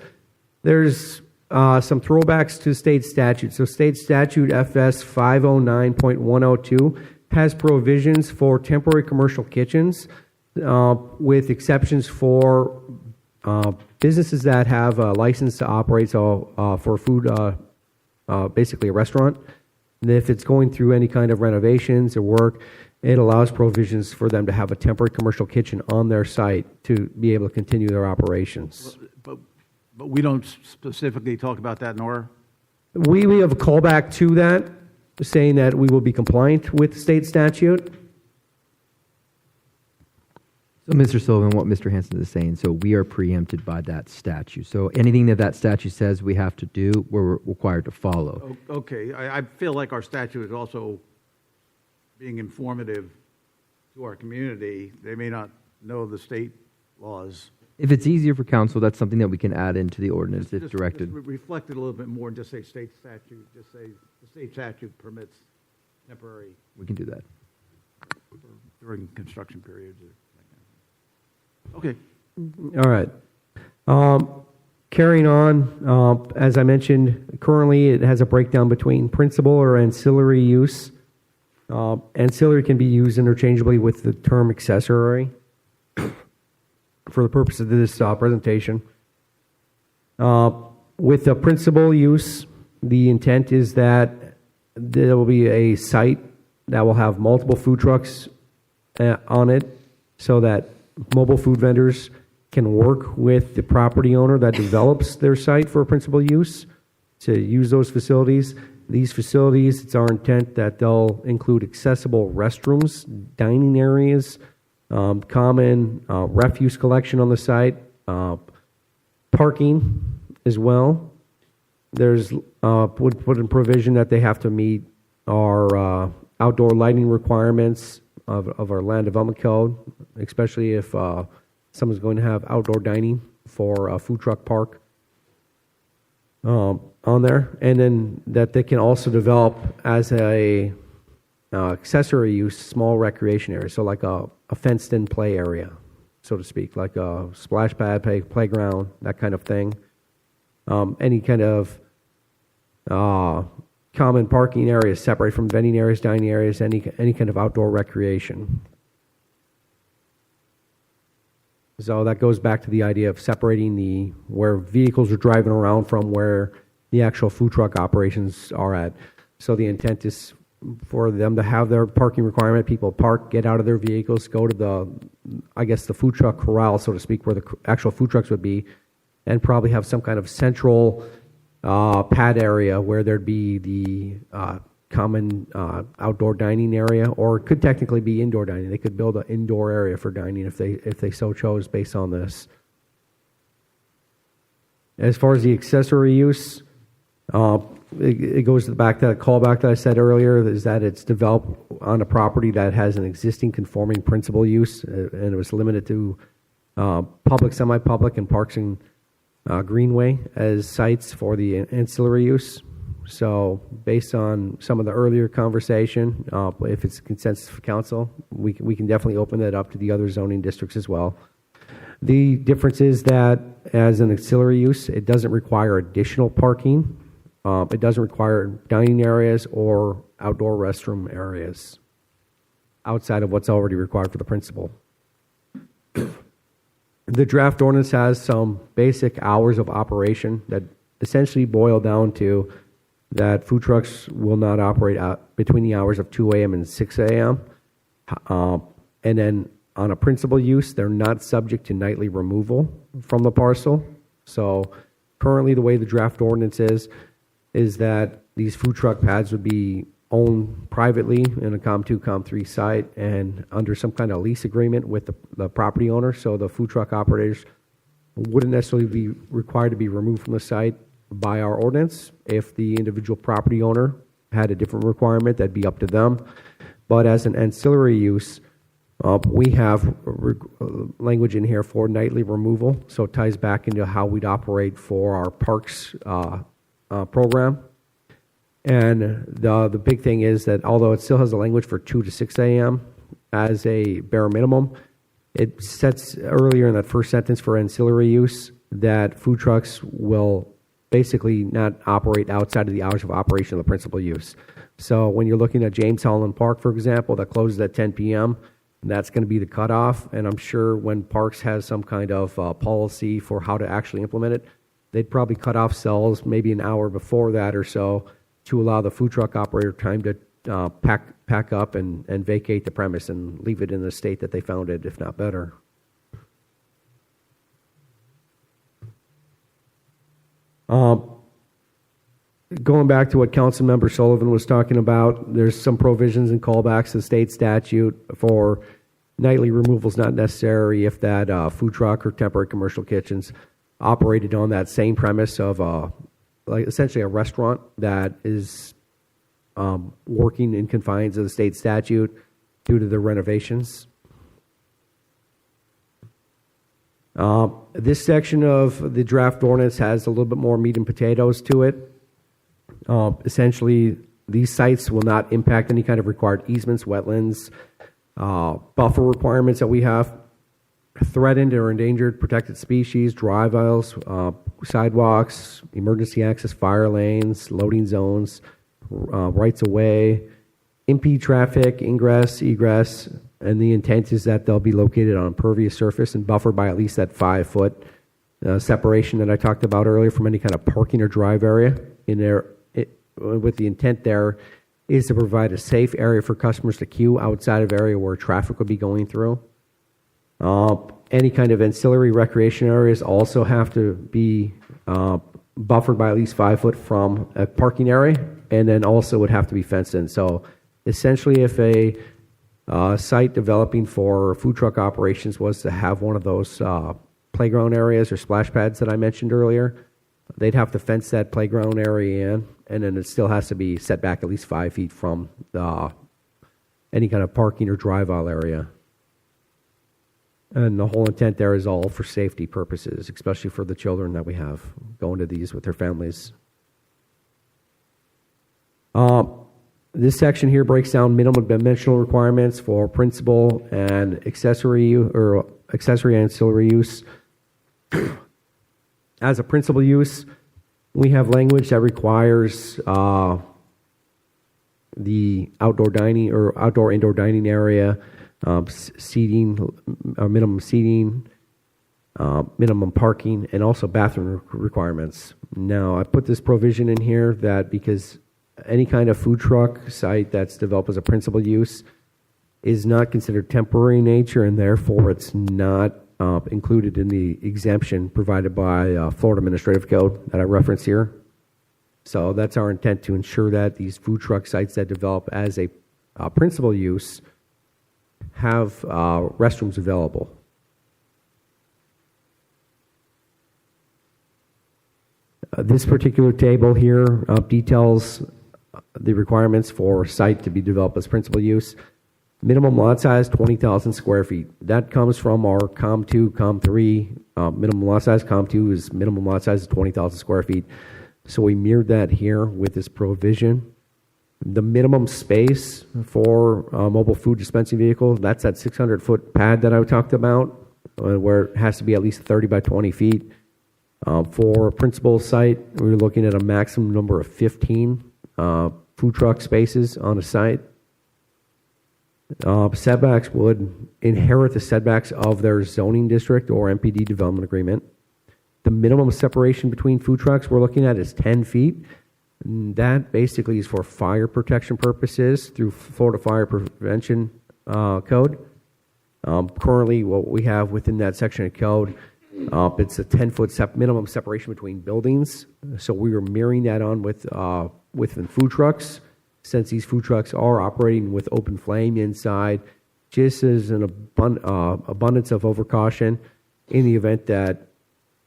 there's some throwbacks to state statute. So state statute FS 509.102 has provisions for temporary commercial kitchens with exceptions for businesses that have a license to operate for food basically a restaurant. And if it's going through any kind of renovations or work, it allows provisions for them to have a temporary commercial kitchen on their site to be able to continue their operations. But we don't specifically talk about that, nor? We have a callback to that, saying that we will be compliant with state statute. So, Mr. Sullivan, what Mr. Hanson is saying, so we are preempted by that statute. So anything that statute says we have to do, we're required to follow. Okay, I feel like our statute is also being informative to our community. They may not know the state laws. If it's easier for council, that's something that we can add into the ordinance if directed. Just reflect it a little bit more and just say state statute, just say the state statute permits temporary We can do that. during construction periods. Okay. All right. Carrying on, as I mentioned, currently it has a breakdown between principal or ancillary use. Ancillary can be used interchangeably with the term accessory for the purpose of this presentation. With the principal use, the intent is that there will be a site that will have multiple food trucks on it so that mobile food vendors can work with the property owner that develops their site for principal use to use those facilities. These facilities, it's our intent that they'll include accessible restrooms, dining areas, common refuse collection on the site, parking as well. There's put in provision that they have to meet our outdoor lighting requirements of our land development code, especially if someone's going to have outdoor dining for a food truck park on there, and then that they can also develop as a accessory use small recreation area, so like a fenced-in play area, so to speak, like a splash pad, playground, that kind of thing. Any kind of common parking areas separate from vending areas, dining areas, any kind of outdoor recreation. So that goes back to the idea of separating where vehicles are driving around from where the actual food truck operations are at. So the intent is for them to have their parking requirement. People park, get out of their vehicles, go to the food truck corral, so to speak, where the actual food trucks would be, and probably have some kind of central pad area where there'd be the common outdoor dining area, or it could technically be indoor dining. They could build an indoor area for dining if they so chose based on this. As far as the accessory use, it goes back to that callback that I said earlier, is that it's developed on a property that has an existing conforming principal use, and it was limited to public, semi-public, and parks and greenway as sites for the ancillary use. So based on some of the earlier conversation, if it's consensus for council, we can definitely open that up to the other zoning districts as well. The difference is that as an auxiliary use, it doesn't require additional parking. It doesn't require dining areas or outdoor restroom areas outside of what's already required for the principal. The draft ordinance has some basic hours of operation that essentially boil down to that food trucks will not operate between the hours of 2 a.m. and 6 a.m. And then on a principal use, they're not subject to nightly removal from the parcel. So currently the way the draft ordinance is that these food truck pads would be owned privately in a COM2, COM3 site and under some kind of lease agreement with the property owner. So the food truck operators wouldn't necessarily be required to be removed from the site by our ordinance. If the individual property owner had a different requirement, that'd be up to them. But as an ancillary use, we have language in here for nightly removal, so it ties back into how we'd operate for our parks program. And the big thing is that although it still has a language for 2 to 6 a.m. as a bare minimum, it sets earlier in that first sentence for ancillary use that food trucks will basically not operate outside of the hours of operation of the principal use. So when you're looking at James Holland Park, for example, that closes at 10 p.m., that's going to be the cutoff. And I'm sure when Parks has some kind of policy for how to actually implement it, they'd probably cut off cells maybe an hour before that or so to allow the food truck operator time to pack up and vacate the premise and leave it in the state that they found it, if not better. Going back to what Councilmember Sullivan was talking about, there's some provisions and callbacks to the state statute for nightly removals not necessary if that food truck or temporary commercial kitchens operated on that same premise of like essentially a restaurant that is working in confines of the state statute due to the renovations. This section of the draft ordinance has a little bit more meat and potatoes to it. Essentially, these sites will not impact any kind of required easements, wetlands, buffer requirements that we have, threatened or endangered protected species, drive aisles, sidewalks, emergency access fire lanes, loading zones, rights of way, impede traffic, ingress, egress, and the intent is that they'll be located on impervious surface and buffered by at least that 5-foot separation that I talked about earlier from any kind of parking or drive area in there. With the intent there is to provide a safe area for customers to queue outside of area where traffic would be going through. Any kind of ancillary recreation areas also have to be buffered by at least 5 foot from a parking area, and then also would have to be fenced in. So essentially, if a site developing for food truck operations was to have one of those playground areas or splash pads that I mentioned earlier, they'd have to fence that playground area in, and then it still has to be set back at least 5 feet from any kind of parking or drive aisle area. And the whole intent there is all for safety purposes, especially for the children that we have going to these with their families. This section here breaks down minimum dimensional requirements for principal and accessory or accessory ancillary use. As a principal use, we have language that requires the outdoor dining or outdoor-indoor dining area, seating, minimum seating, minimum parking, and also bathroom requirements. Now, I put this provision in here that because any kind of food truck site that's developed as a principal use is not considered temporary in nature, and therefore it's not included in the exemption provided by Florida Administrative Code that I reference here. So that's our intent, to ensure that these food truck sites that develop as a principal use have restrooms available. This particular table here details the requirements for a site to be developed as principal use. Minimum lot size, 20,000 square feet. That comes from our COM2, COM3. Minimum lot size, COM2 is minimum lot size is 20,000 square feet. So we mirrored that here with this provision. The minimum space for a mobile food dispensing vehicle, that's that 600-foot pad that I talked about, where it has to be at least 30 by 20 feet. For a principal site, we're looking at a maximum number of 15 food truck spaces on a site. Setbacks would inherit the setbacks of their zoning district or MPD development agreement. The minimum separation between food trucks we're looking at is 10 feet. And that basically is for fire protection purposes through Florida Fire Prevention Code. Currently, what we have within that section of code, it's a 10-foot minimum separation between buildings. So we are mirroring that on within food trucks, since these food trucks are operating with open flame inside, just as an abundance of overcaution. In the event that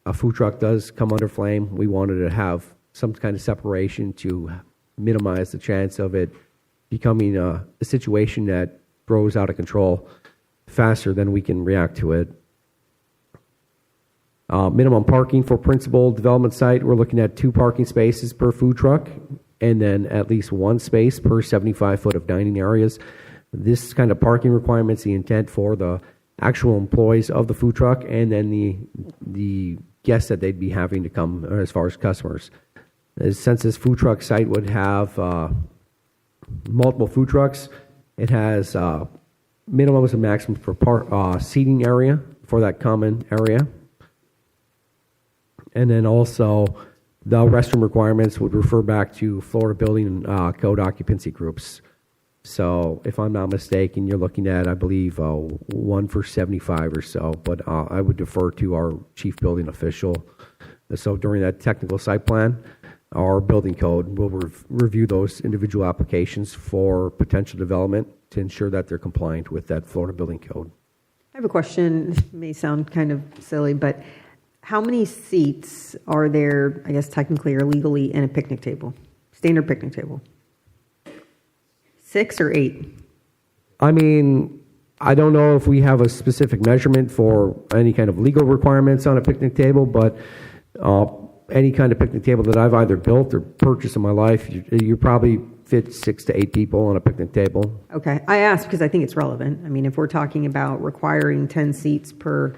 a food truck does come under flame, we wanted to have some kind of separation to minimize the chance of it becoming a situation that grows out of control faster than we can react to it. Minimum parking for principal development site, we're looking at 2 parking spaces per food truck, and then at least 1 space per 75 foot of dining areas. This kind of parking requirements, the intent for the actual employees of the food truck, and then the guests that they'd be having to come as far as customers. Since this food truck site would have multiple food trucks, it has minimums and maximums for seating area for that common area. And then also, the restroom requirements would refer back to Florida Building Code occupancy groups. So if I'm not mistaken, you're looking at, I believe, 1 for 75 or so, but I would defer to our chief building official. So during that technical site plan, our building code will review those individual applications for potential development to ensure that they're compliant with that Florida Building Code. I have a question. This may sound kind of silly, but how many seats are there, I guess technically or legally, in a picnic table, standard picnic table? 6 or 8? I mean, I don't know if we have a specific measurement for any kind of legal requirements on a picnic table, but any kind of picnic table that I've either built or purchased in my life, you probably fit 6 to 8 people on a picnic table. Okay. I asked because I think it's relevant. I mean, if we're talking about requiring 10 seats per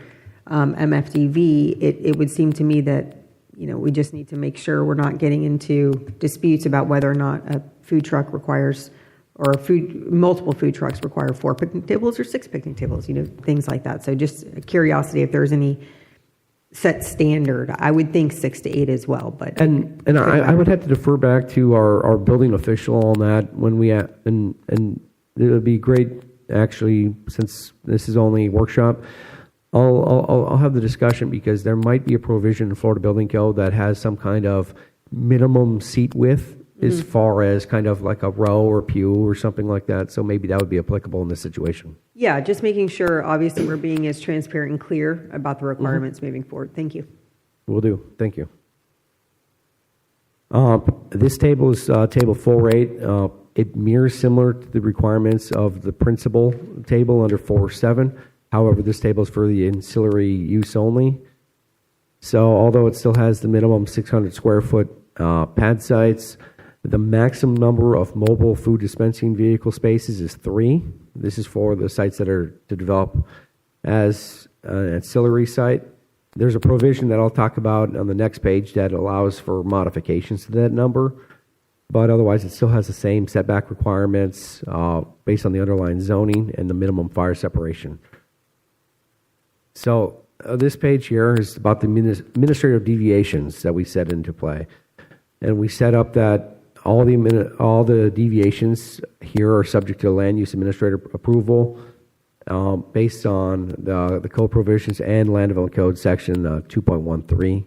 MFDV, it would seem to me that, we just need to make sure we're not getting into disputes about whether or not a food truck requires, or multiple food trucks require 4 picnic tables or 6 picnic tables, things like that. So just a curiosity if there's any set standard. I would think 6 to 8 as well, but and I would have to defer back to our building official on that when we and it would be great actually, since this is only a workshop. I'll have the discussion because there might be a provision in Florida Building Code that has some kind of minimum seat width as far as kind of like a row or pew or something like that. So maybe that would be applicable in this situation. Yeah, just making sure, obviously, we're being as transparent and clear about the requirements moving forward. Thank you. Will do. Thank you. This table is table 4.8. It mirrors similar to the requirements of the principal table under 4.7. However, this table is for the ancillary use only. So although it still has the minimum 600 square foot pad sites, the maximum number of mobile food dispensing vehicle spaces is 3. This is for the sites that are to develop as an ancillary site. There's a provision that I'll talk about on the next page that allows for modifications to that number, but otherwise it still has the same setback requirements based on the underlying zoning and the minimum fire separation. So this page here is about the administrative deviations that we set into play. And we set up that all the deviations here are subject to land use administrator approval based on the code provisions and land development code section 2.13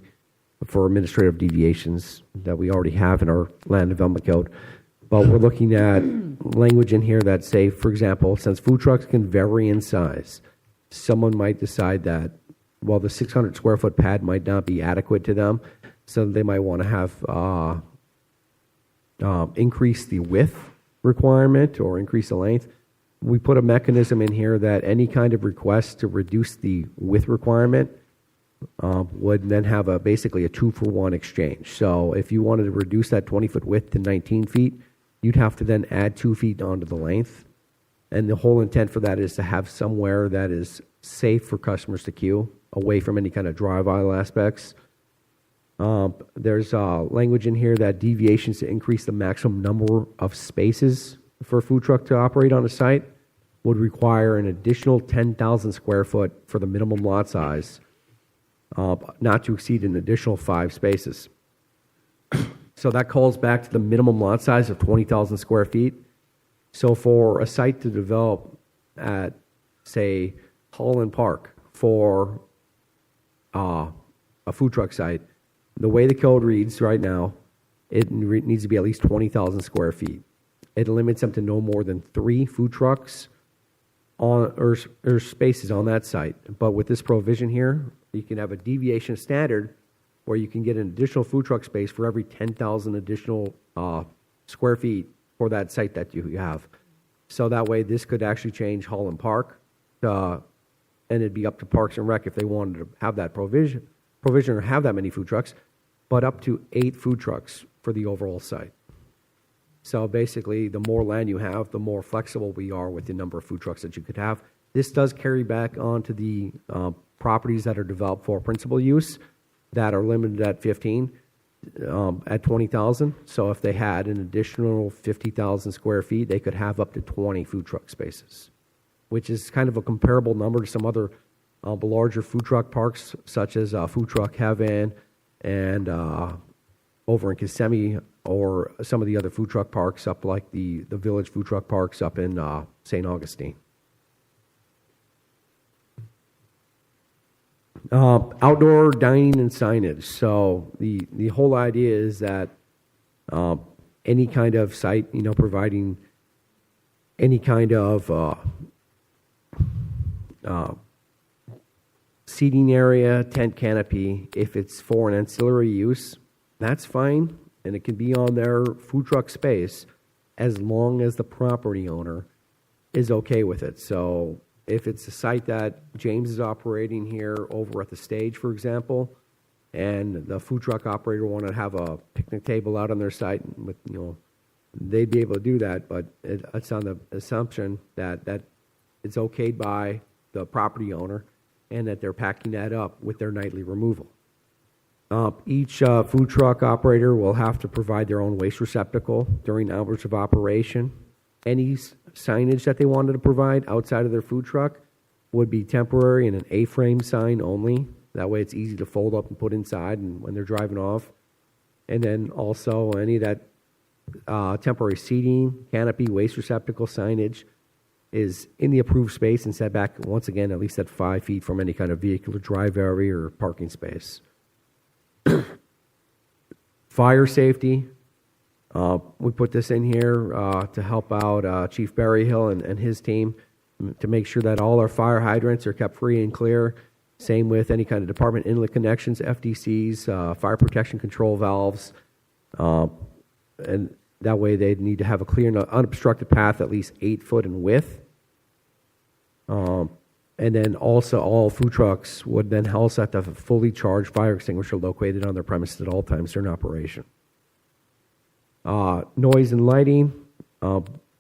for administrative deviations that we already have in our land development code. But we're looking at language in here that say, for example, since food trucks can vary in size, someone might decide that, well, the 600 square food pad might not be adequate to them, so they might want to have increase the width requirement or increase the length. We put a mechanism in here that any kind of request to reduce the width requirement would then have basically a 2-for-1 exchange. So if you wanted to reduce that 20-foot width to 19 feet, you'd have to then add 2 feet onto the length. And the whole intent for that is to have somewhere that is safe for customers to queue, away from any kind of drive aisle aspects. There's language in here that deviations to increase the maximum number of spaces for a food truck to operate on a site would require an additional 10,000 square foot for the minimum lot size, not to exceed an additional 5 spaces. So that calls back to the minimum lot size of 20,000 square feet. So for a site to develop at, say, Holland Park for a food truck site, the way the code reads right now, it needs to be at least 20,000 square feet. It limits them to no more than 3 food trucks or spaces on that site. But with this provision here, you can have a deviation standard where you can get an additional food truck space for every 10,000 additional square feet for that site that you have. So that way this could actually change Holland Park, and it'd be up to Parks and Rec if they wanted to have that provision or have that many food trucks, but up to 8 food trucks for the overall site. So basically, the more land you have, the more flexible we are with the number of food trucks that you could have. This does carry back onto the properties that are developed for principal use that are limited at 15, at 20,000. So if they had an additional 50,000 square feet, they could have up to 20 food truck spaces, which is kind of a comparable number to some other larger food truck parks, such as Food Truck Heaven and over in Kissimmee, or some of the other food truck parks up like the Village food truck parks up in St. Augustine. Outdoor dining and signage. So the whole idea is that any kind of site, providing any kind of seating area, tent canopy, if it's for an ancillary use, that's fine, and it can be on their food truck space as long as the property owner is okay with it. So if it's a site that James is operating here over at the stage, for example, and the food truck operator wanted to have a picnic table out on their site, with they'd be able to do that, but it's on the assumption that it's okayed by the property owner and that they're packing that up with their nightly removal. Each food truck operator will have to provide their own waste receptacle during hours of operation. Any signage that they wanted to provide outside of their food truck would be temporary and an A-frame sign only. That way it's easy to fold up and put inside and when they're driving off. And then also any of that temporary seating, canopy, waste receptacle signage is in the approved space and set back, once again, at least at 5 feet from any kind of vehicular drive area or parking space. Fire safety. We put this in here to help out Chief Berryhill and his team to make sure that all our fire hydrants are kept free and clear. Same with any kind of department inlet connections, FDCs, fire protection control valves. And that way they need to have a clear and unobstructed path at least 8 foot in width. And then also all food trucks would then house at the fully charged fire extinguisher located on their premises at all times during operation. Noise and lighting.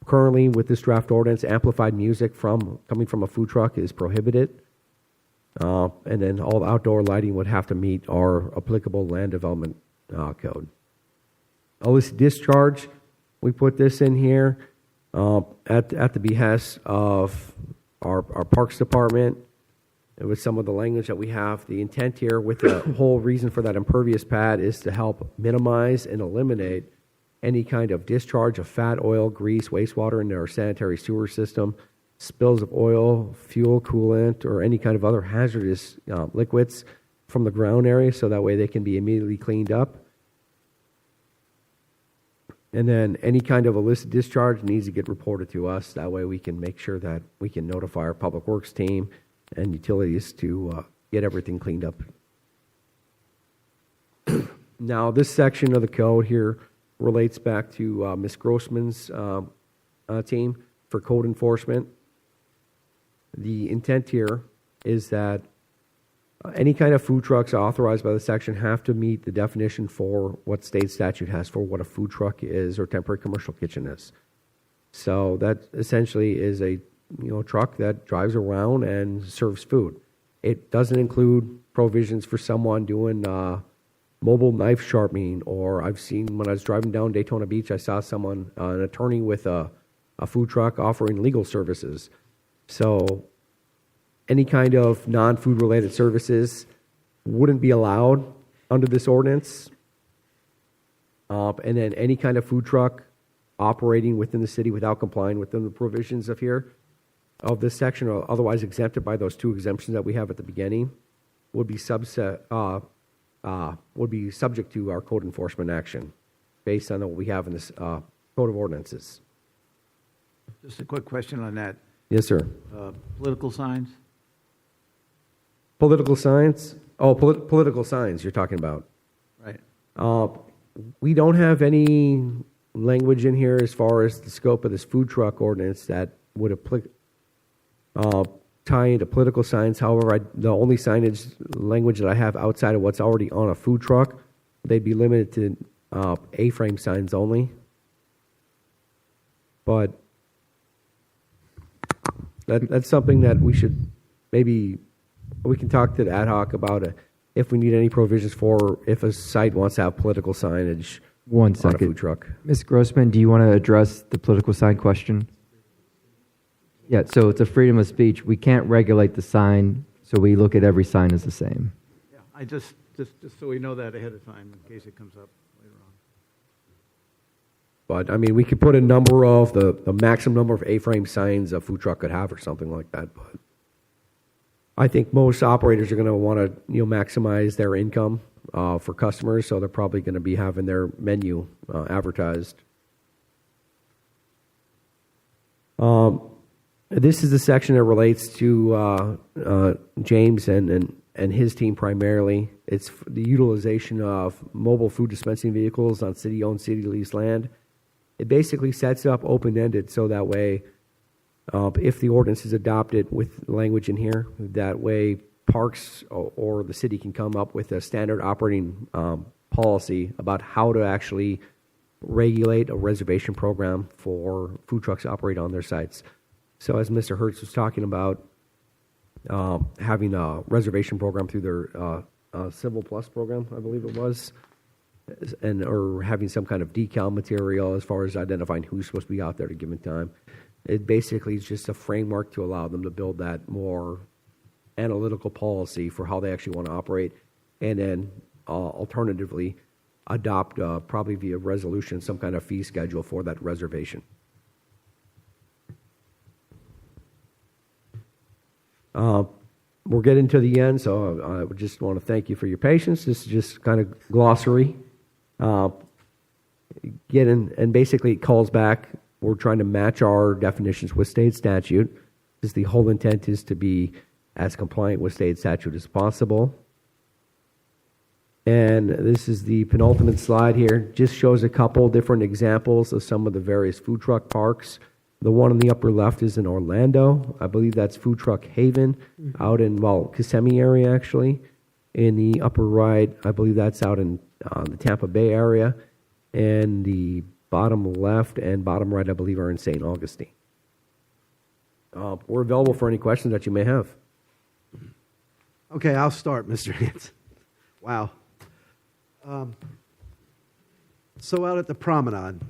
Currently, with this draft ordinance, amplified music coming from a food truck is prohibited. And then all outdoor lighting would have to meet our applicable land development code. Illicit discharge. We put this in here at the behest of our Parks Department. With some of the language that we have, the intent here with the whole reason for that impervious pad is to help minimize and eliminate any kind of discharge of fat, oil, grease, wastewater into our sanitary sewer system, spills of oil, fuel, coolant, or any kind of other hazardous liquids from the ground area, so that way they can be immediately cleaned up. And then any kind of illicit discharge needs to get reported to us. That way we can make sure that we can notify our public works team and utilities to get everything cleaned up. Now, this section of the code here relates back to Ms. Grossman's team for code enforcement. The intent here is that any kind of food trucks authorized by the section have to meet the definition for what state statute has for what a food truck is or temporary commercial kitchen is. So that essentially is a truck that drives around and serves food. It doesn't include provisions for someone doing mobile knife sharpening, or I've seen when I was driving down Daytona Beach, I saw someone, an attorney with a food truck offering legal services. So any kind of non-food related services wouldn't be allowed under this ordinance. And then any kind of food truck operating within the city without complying within the provisions of this section, or otherwise exempted by those 2 exemptions that we have at the beginning, would be subject to our code enforcement action based on what we have in this code of ordinances. Just a quick question on that. Yes, sir. Political signs? Political signs? Oh, political signs you're talking about. Right. We don't have any language in here as far as the scope of this food truck ordinance that would tie into political signs. However, the only signage language that I have outside of what's already on a food truck, they'd be limited to A-frame signs only. But that's something that we can talk to the ad hoc about if we need any provisions for if a site wants to have political signage One on a second. food truck. Ms. Grossman, do you want to address the political sign question? Yeah, so it's a freedom of speech. We can't regulate the sign, so we look at every sign as the same. Yeah, I just just so we know that ahead of time in case it comes up later on. But, I mean, we could put a number of, the maximum number of A-frame signs a food truck could have or something like that. But I think most operators are going to want to, maximize their income for customers, so they're probably going to be having their menu advertised. This is the section that relates to James and his team primarily. It's the utilization of mobile food dispensing vehicles on city-owned, city-leased land. It basically sets up open-ended so that way, if the ordinance is adopted with language in here, that way parks or the city can come up with a standard operating policy about how to actually regulate a reservation program for food trucks to operate on their sites. So as Mr. Hertz was talking about, having a reservation program through their Civil Plus program, I believe it was, or having some kind of decal material as far as identifying who's supposed to be out there at a given time. It basically is just a framework to allow them to build that more analytical policy for how they actually want to operate, and then alternatively adopt probably via resolution some kind of fee schedule for that reservation. We're getting to the end, so I would just want to thank you for your patience. This is just kind of glossary. And basically it calls back, we're trying to match our definitions with state statute, because the whole intent is to be as compliant with state statute as possible. And this is the penultimate slide here. Just shows a couple different examples of some of the various food truck parks. The one on the upper left is in Orlando. I believe that's Food Truck Haven, out in, Kissimmee area, actually. In the upper right, I believe that's out in the Tampa Bay area. And the bottom left and bottom right, I believe, are in St. Augustine. We're available for any questions that you may have. Okay, I'll start, Mr. Hanson. Wow. So out at the promenade,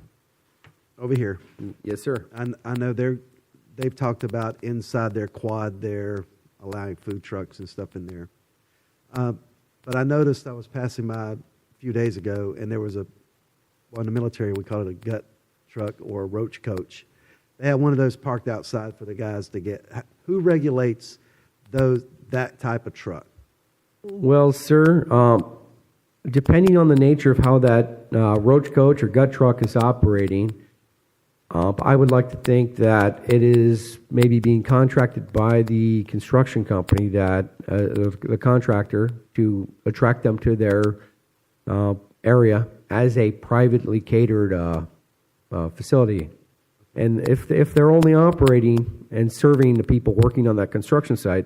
over here. Yes, sir. I know they've talked about inside their quad there, allowing food trucks and stuff in there. But I noticed I was passing by a few days ago, and there was in the military, we call it a gut truck or a roach coach. They had one of those parked outside for the guys to get. Who regulates that type of truck? Well, sir, depending on the nature of how that roach coach or gut truck is operating, I would like to think that it is maybe being contracted by the construction company, that the contractor, to attract them to their area as a privately catered facility. And if they're only operating and serving the people working on that construction site,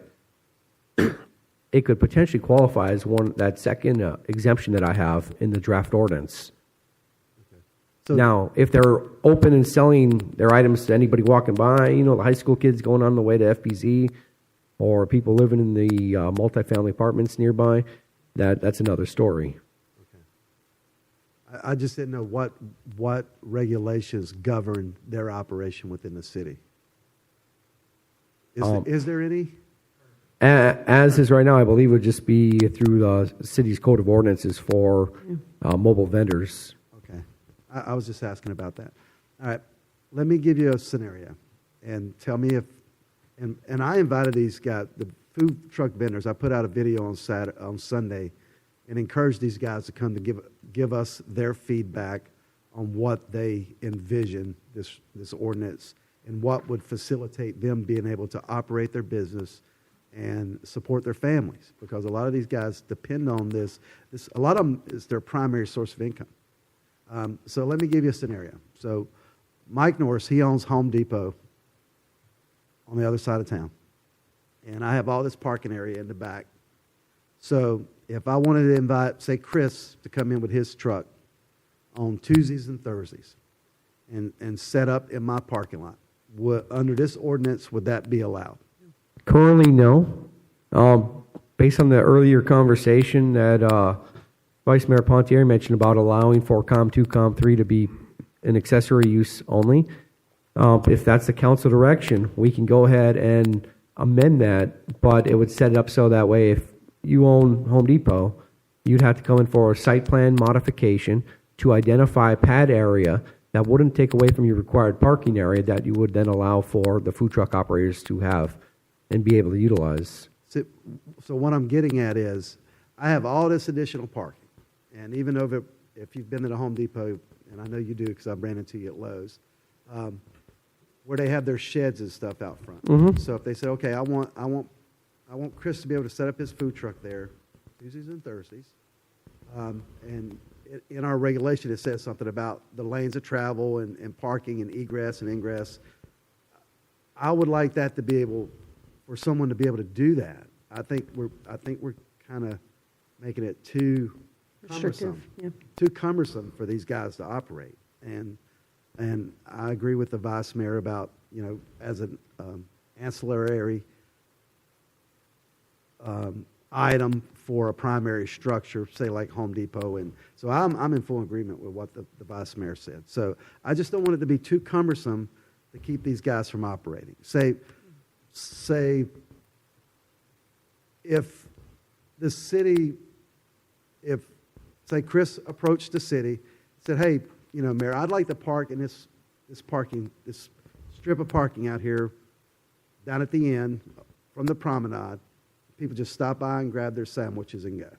it could potentially qualify as that second exemption that I have in the draft ordinance. So now, if they're open and selling their items to anybody walking by, the high school kids going on the way to FPZ, or people living in the multifamily apartments nearby, that's another story. Okay. I just didn't know what regulations govern their operation within the city. Is there any? As is right now, I believe it would just be through the city's code of ordinances for mobile vendors. Okay. I was just asking about that. All right. Let me give you a scenario and tell me if, and I invited these guys, the food truck vendors. I put out a video on Sunday and encouraged these guys to come to give us their feedback on what they envision this ordinance and what would facilitate them being able to operate their business and support their families, because a lot of these guys depend on this. A lot of them is their primary source of income. So let me give you a scenario. So Mike Norris, he owns Home Depot on the other side of town. And I have all this parking area in the back. So if I wanted to invite, say, Chris to come in with his truck on Tuesdays and Thursdays and set up in my parking lot, under this ordinance, would that be allowed? Currently, no. Based on the earlier conversation that Vice Mayor Pontieri mentioned about allowing for COM2, COM3 to be an accessory use only, if that's the council direction, we can go ahead and amend that, but it would set it up so that way if you own Home Depot, you'd have to come in for a site plan modification to identify a pad area that wouldn't take away from your required parking area that you would then allow for the food truck operators to have and be able to utilize. So what I'm getting at is, I have all this additional parking, and even though if you've been to the Home Depot, and I know you do because I ran into you at Lowe's, where they have their sheds and stuff out front. Mhm. So if they say, okay, I want Chris to be able to set up his food truck there Tuesdays and Thursdays, and in our regulation it says something about the lanes of travel and parking and egress and ingress. I would like that to be able, for someone to be able to do that. I think we're kind of making it too cumbersome, too cumbersome for these guys to operate. And I agree with the vice mayor about, as an ancillary item for a primary structure, say like Home Depot. And so I'm in full agreement with what the vice mayor said. So I just don't want it to be too cumbersome to keep these guys from operating. Say if the city, say Chris approached the city, said, hey, Mayor, I'd like to park in this strip of parking out here down at the end from the promenade. People just stop by and grab their sandwiches and go.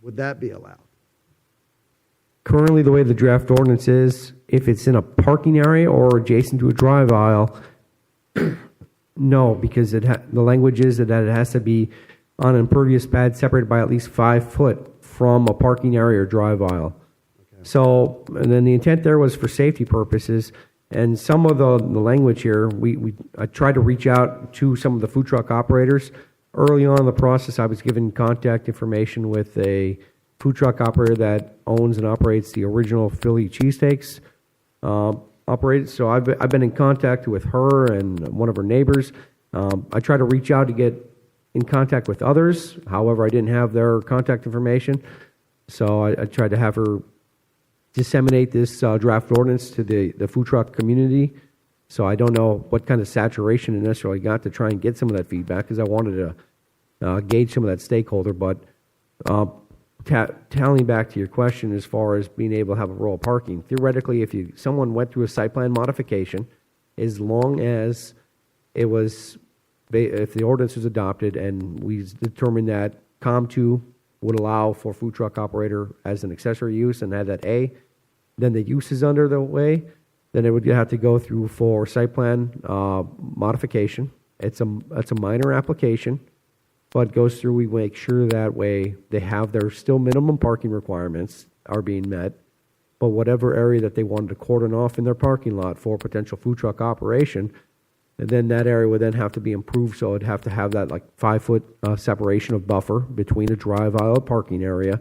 Would that be allowed? Currently, the way the draft ordinance is, if it's in a parking area or adjacent to a drive aisle, no, because the language is that it has to be on an impervious pad separated by at least 5 foot from a parking area or drive aisle. Okay. So, and then the intent there was for safety purposes, and some of the language here, I tried to reach out to some of the food truck operators. Early on in the process, I was given contact information with a food truck operator that owns and operates the original Philly cheesesteaks operated. So I've been in contact with her and one of her neighbors. I tried to reach out to get in contact with others. However, I didn't have their contact information. So I tried to have her disseminate this draft ordinance to the food truck community. So I don't know what kind of saturation it necessarily got to try and get some of that feedback, because I wanted to gauge some of that stakeholder. But tallying back to your question as far as being able to have a row of parking, theoretically, if someone went through a site plan modification, as long as if the ordinance was adopted and we determined that COM2 would allow for food truck operator as an accessory use and had that A, then the use is under the way, then it would have to go through for site plan modification. It's a minor application, but goes through. We make sure that way they have their still minimum parking requirements are being met, but whatever area that they wanted to cordon off in their parking lot for potential food truck operation, and then that area would then have to be improved, so it'd have to have that 5 foot separation of buffer between a drive aisle parking area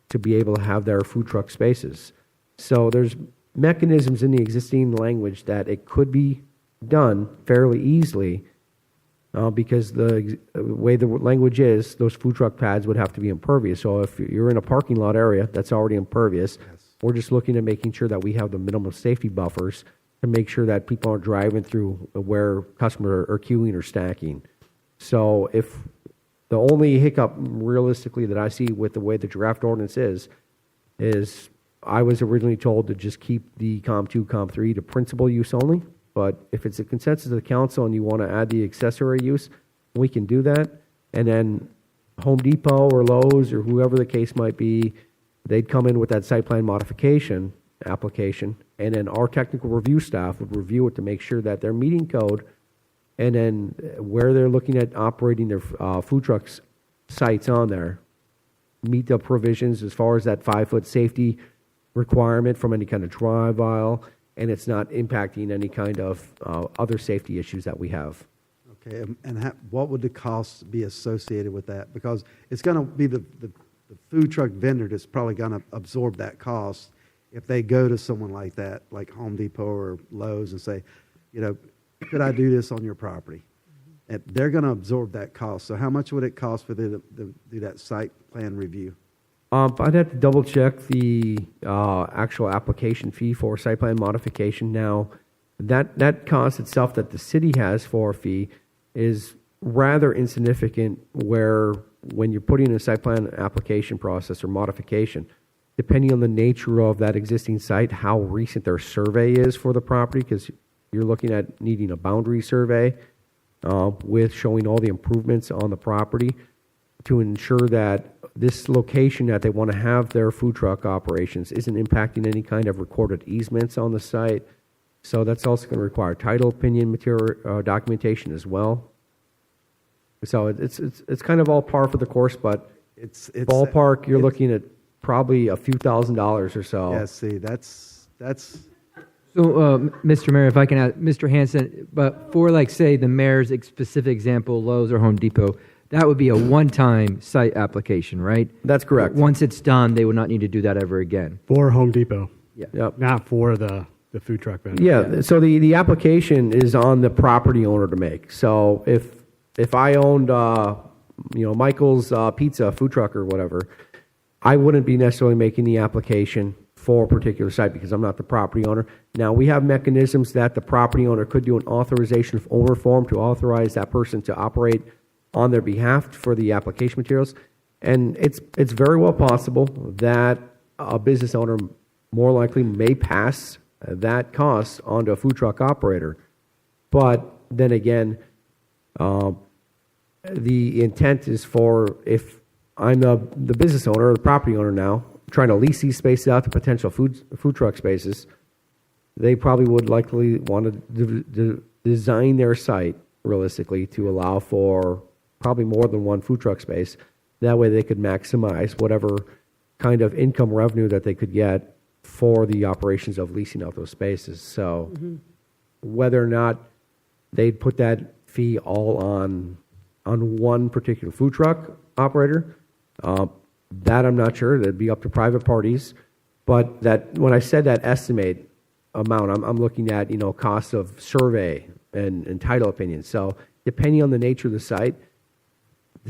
to be able to have their food truck spaces. So there's mechanisms in the existing language that it could be done fairly easily, because the way the language is, those food truck pads would have to be impervious. So if you're in a parking lot area that's already impervious, we're just looking at making sure that we have the minimum safety buffers to make sure that people aren't driving through where customers are queuing or stacking. So if the only hiccup realistically that I see with the way the draft ordinance is I was originally told to just keep the COM2, COM3 to principal use only. But if it's a consensus of the council and you want to add the accessory use, we can do that. And then Home Depot or Lowe's or whoever the case might be, they'd come in with that site plan modification application, and then our technical review staff would review it to make sure that they're meeting code, and then where they're looking at operating their food trucks sites on there, meet the provisions as far as that 5 foot safety requirement from any kind of drive aisle, and it's not impacting any kind of other safety issues that we have. Okay, and what would the costs be associated with that? Because it's going to be the food truck vendor that's probably going to absorb that cost if they go to someone like that, like Home Depot or Lowe's, and say, could I do this on your property? And they're going to absorb that cost. So how much would it cost for them to do that site plan review? I'd have to double check the actual application fee for site plan modification. Now, that cost itself that the city has for a fee is rather insignificant, where when you're putting in a site plan application process or modification, depending on the nature of that existing site, how recent their survey is for the property, because you're looking at needing a boundary survey with showing all the improvements on the property to ensure that this location that they want to have their food truck operations isn't impacting any kind of recorded easements on the site. So that's also going to require title opinion material documentation as well. So it's kind of all par for the course, but It's ballpark, you're it's- looking at probably a few $1,000s or so. Yeah, see, that's So, Mr. Mayor, if I can add, Mr. Hanson, but for like, say, the mayor's specific example, Lowe's or Home Depot, that would be a one-time site application, right? That's correct. Once it's done, they would not need to do that ever again. For Home Depot, Yeah. Yep. not for the food truck vendor. Yeah, so the application is on the property owner to make. So if I owned, Michael's Pizza food truck or whatever, I wouldn't be necessarily making the application for a particular site because I'm not the property owner. Now, we have mechanisms that the property owner could do an authorization of owner form to authorize that person to operate on their behalf for the application materials. And it's very well possible that a business owner more likely may pass that cost onto a food truck operator. But then again, the intent is for, if I'm the business owner or the property owner now, trying to lease these spaces out to potential food truck spaces, they probably would likely want to design their site realistically to allow for probably more than one food truck space. That way they could maximize whatever kind of income revenue that they could get for the operations of leasing out those spaces. So whether or not they'd put that fee all on one particular food truck operator, that I'm not sure. That'd be up to private parties. But that when I said that estimate amount, I'm looking at cost of survey and title opinion. So depending on the nature of the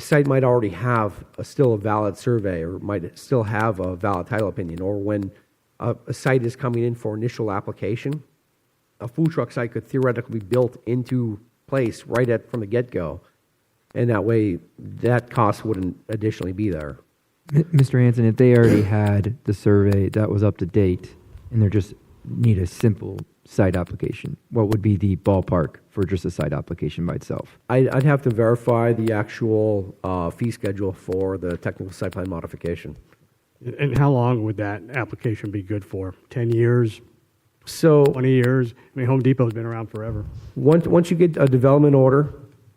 site might already have still a valid survey or might still have a valid title opinion. Or when a site is coming in for initial application, a food truck site could theoretically be built into place right from the get-go. And that way, that cost wouldn't additionally be there. Mr. Hanson, if they already had the survey that was up to date and they just need a simple site application, what would be the ballpark for just a site application by itself? I'd have to verify the actual fee schedule for the technical site plan modification. And how long would that application be good for? 10 years, So 20 years? I mean, Home Depot's been around forever. once you get a development order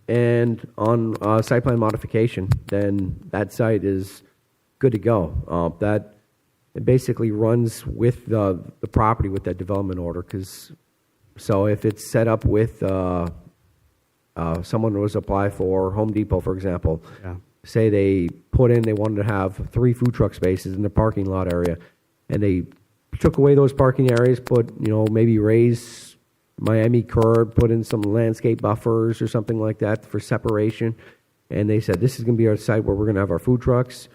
and on site plan modification, then that site is good to go. That it basically runs with the property with that development order. So if it's set up with someone who was apply for Home Depot, for example, Yeah. say they wanted to have 3 food truck spaces in the parking lot area, and they took away those parking areas, maybe raise Miami curb, put in some landscape buffers or something like that for separation, and they said, this is going to be our site where we're going to have our food trucks.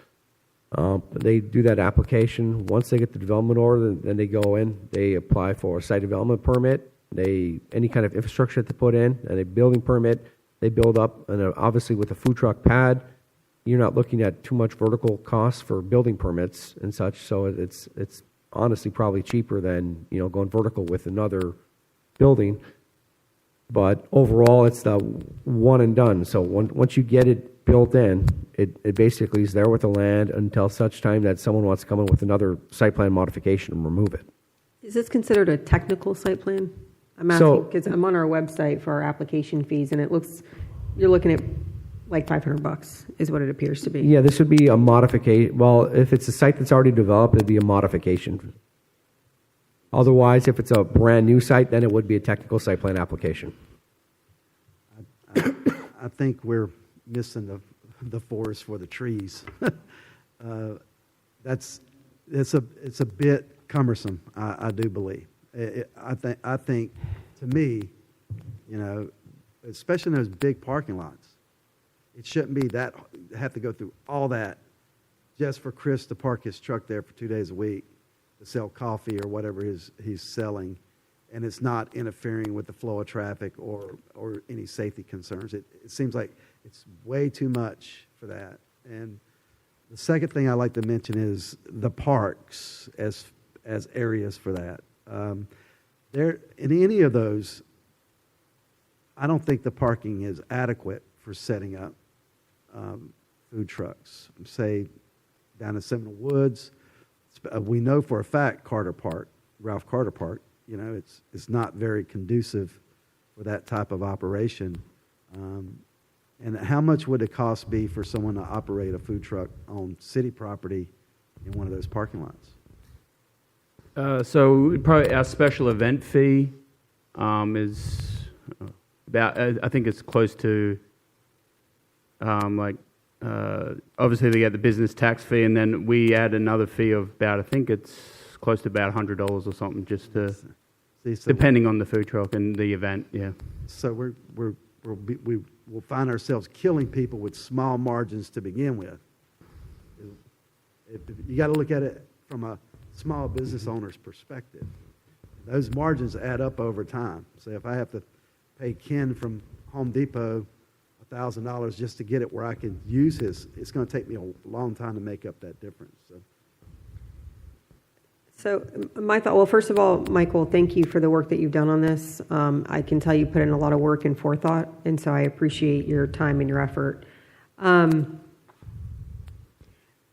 They do that application. Once they get the development order, then they go in, they apply for a site development permit, any kind of infrastructure that they put in, and a building permit, they build up, and obviously with a food truck pad, you're not looking at too much vertical costs for building permits and such, so it's honestly probably cheaper than going vertical with another building. But overall, it's the one and done. So once you get it built in, it basically is there with the land until such time that someone wants to come in with another site plan modification and remove it. Is this considered a technical site plan? I'm So- asking because I'm on our website for our application fees, and you're looking at like $500 is what it appears to be. Yeah, this would be a modification. Well, if it's a site that's already developed, it'd be a modification. Otherwise, if it's a brand new site, then it would be a technical site plan application. I think we're missing the forest for the trees. It's a bit cumbersome. I do believe. I think to me, especially in those big parking lots, it shouldn't be that have to go through all that just for Chris to park his truck there for 2 days a week to sell coffee or whatever he's selling, and it's not interfering with the flow of traffic or any safety concerns. It seems like it's way too much for that, And the second thing I like to mention is the parks as areas for that. There, in any of those, I don't think the parking is adequate for setting up food trucks. Say down in Seminole Woods, we know for a fact Ralph Carter Park, it's not very conducive for that type of operation. And how much would the cost be for someone to operate a food truck on city property in one of those parking lots? So probably our special event fee is about, I think it's close to, obviously they get the business tax fee, and then we add another fee of about, I think it's close to about $100 or something, just to, depending on the food truck and the event, yeah. So we'll find ourselves killing people with small margins to begin with. You got to look at it from a small business owner's perspective. Those margins add up over time. So if I have to pay Ken from Home Depot $1,000 just to get it where I can use it's going to take me a long time to make up that difference. So my thought, well, first of all, Michael, thank you for the work that you've done on this. I can tell you put in a lot of work and forethought, and so I appreciate your time and your effort.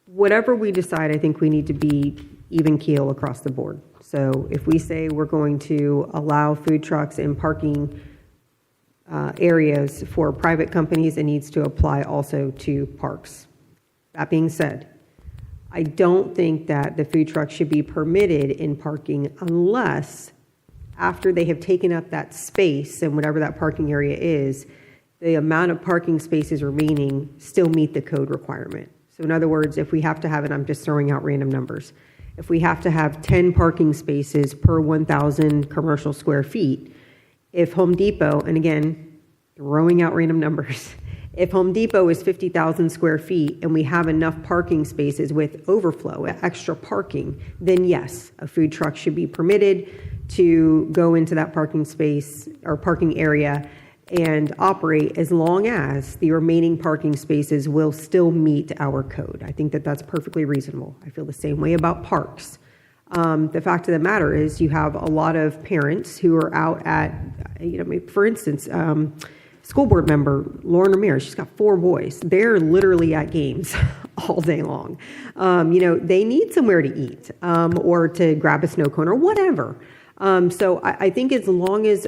Whatever we decide, I think we need to be even keel across the board. So if we say we're going to allow food trucks in parking areas for private companies, it needs to apply also to parks. That being said, I don't think that the food truck should be permitted in parking unless after they have taken up that space and whatever that parking area is, the amount of parking spaces remaining still meet the code requirement. So in other words, if we have to have, and I'm just throwing out random numbers, if we have to have 10 parking spaces per 1,000 commercial square feet, if Home Depot, and again, throwing out random numbers, if Home Depot is 50,000 square feet and we have enough parking spaces with overflow, extra parking, then yes, a food truck should be permitted to go into that parking space or parking area and operate as long as the remaining parking spaces will still meet our code. I think that that's perfectly reasonable. I feel the same way about parks. The fact of the matter is you have a lot of parents who are out at, for instance, school board member Lauren Ramirez, she's got 4 boys. They're literally at games all day long. They need somewhere to eat or to grab a snow cone or whatever. So I think as long as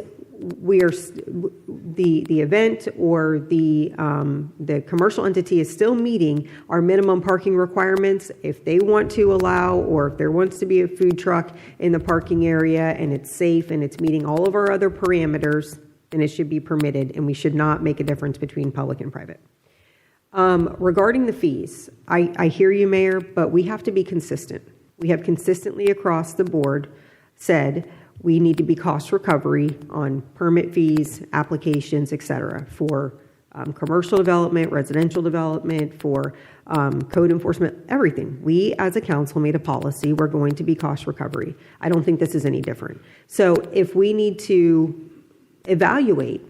we are the event or the commercial entity is still meeting our minimum parking requirements, if they want to allow or if there wants to be a food truck in the parking area and it's safe and it's meeting all of our other parameters, then it should be permitted, and we should not make a difference between public and private. Regarding the fees, I hear you, Mayor, but we have to be consistent. We have consistently across the board said we need to be cost recovery on permit fees, applications, et cetera, for commercial development, residential development, for code enforcement, everything. We, as a council, made a policy. We're going to be cost recovery. I don't think this is any different. So if we need to evaluate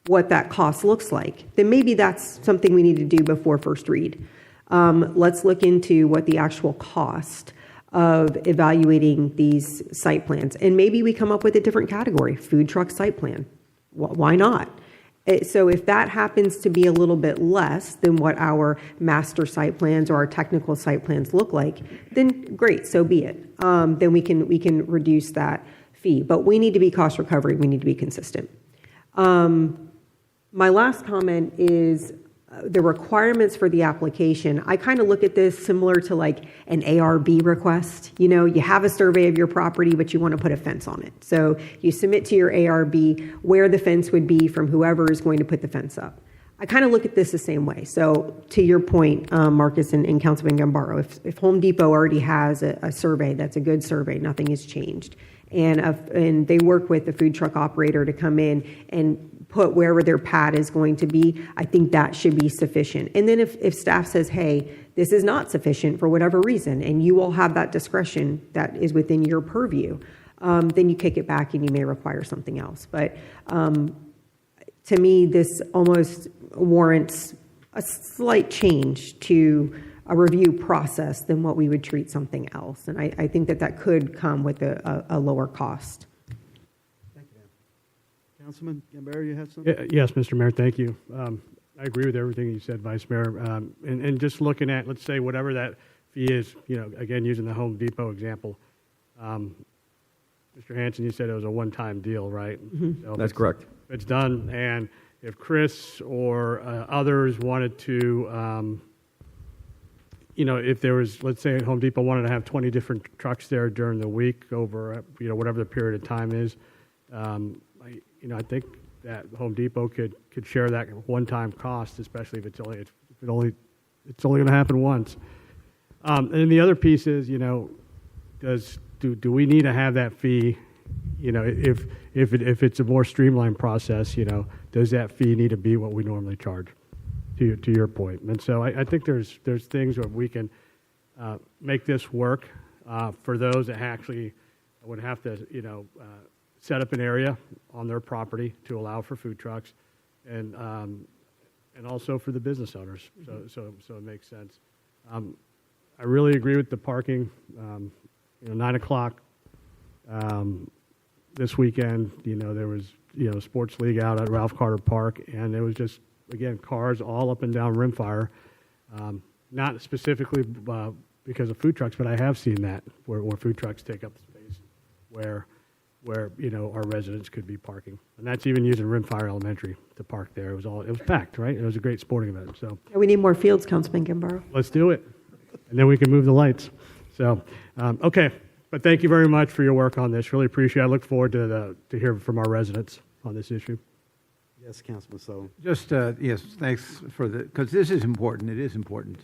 what that cost looks like, then maybe that's something we need to do before first read. Let's look into what the actual cost of evaluating these site plans. And maybe we come up with a different category, food truck site plan. Why not? So if that happens to be a little bit less than what our master site plans or our technical site plans look like, then great, so be it. Then we can reduce that fee. But we need to be cost recovery. We need to be consistent. My last comment is the requirements for the application. I kind of look at this similar to like an ARB request. You have a survey of your property, but you want to put a fence on it. So you submit to your ARB where the fence would be from whoever is going to put the fence up. I kind of look at this the same way. So to your point, Marcus and Councilman Gambaro, if Home Depot already has a survey, that's a good survey, nothing has changed. And they work with the food truck operator to come in and put wherever their pad is going to be, I think that should be sufficient. And then if staff says, hey, this is not sufficient for whatever reason, and you will have that discretion that is within your purview, then you kick it back and you may require something else. But to me, this almost warrants a slight change to a review process than what we would treat something else. And I think that that could come with a lower cost. Thank you, ma'am. Councilman Gambaro, you have something? Yes, Mr. Mayor, thank you. I agree with everything you said, Vice Mayor. And just looking at, let's say, whatever that fee is, again, using the Home Depot example, Mr. Hanson, you said it was a one-time deal, right? Mm-hmm. So That's correct. If it's done, and if Chris or others wanted to, if there was, let's say, Home Depot wanted to have 20 different trucks there during the week over, whatever the period of time is, I think that Home Depot could share that one-time cost, especially if it's only going to happen once. And then the other piece is, do we need to have that fee? If it's a more streamlined process, does that fee need to be what we normally charge? To your point, and so I think there's things where we can make this work for those that actually would have to set up an area on their property to allow for food trucks, and also for the business owners. So it makes sense. I really agree with the parking. 9 o'clock this weekend. There was sports league out at Ralph Carter Park, and it was just, again, cars all up and down Rimfire. Not specifically because of food trucks, but I have seen that where food trucks take up the space where our residents could be parking, and that's even using Rimfire Elementary to park there. It was packed, right? It was a great sporting event. So We need more fields, Councilman Gambaro. let's do it, and then we can move the lights. So okay, but thank you very much for your work on this. Really appreciate it. I look forward to hear from our residents on this issue. Yes, Councilman Sullivan. Just, yes, thanks for because this is important. It is important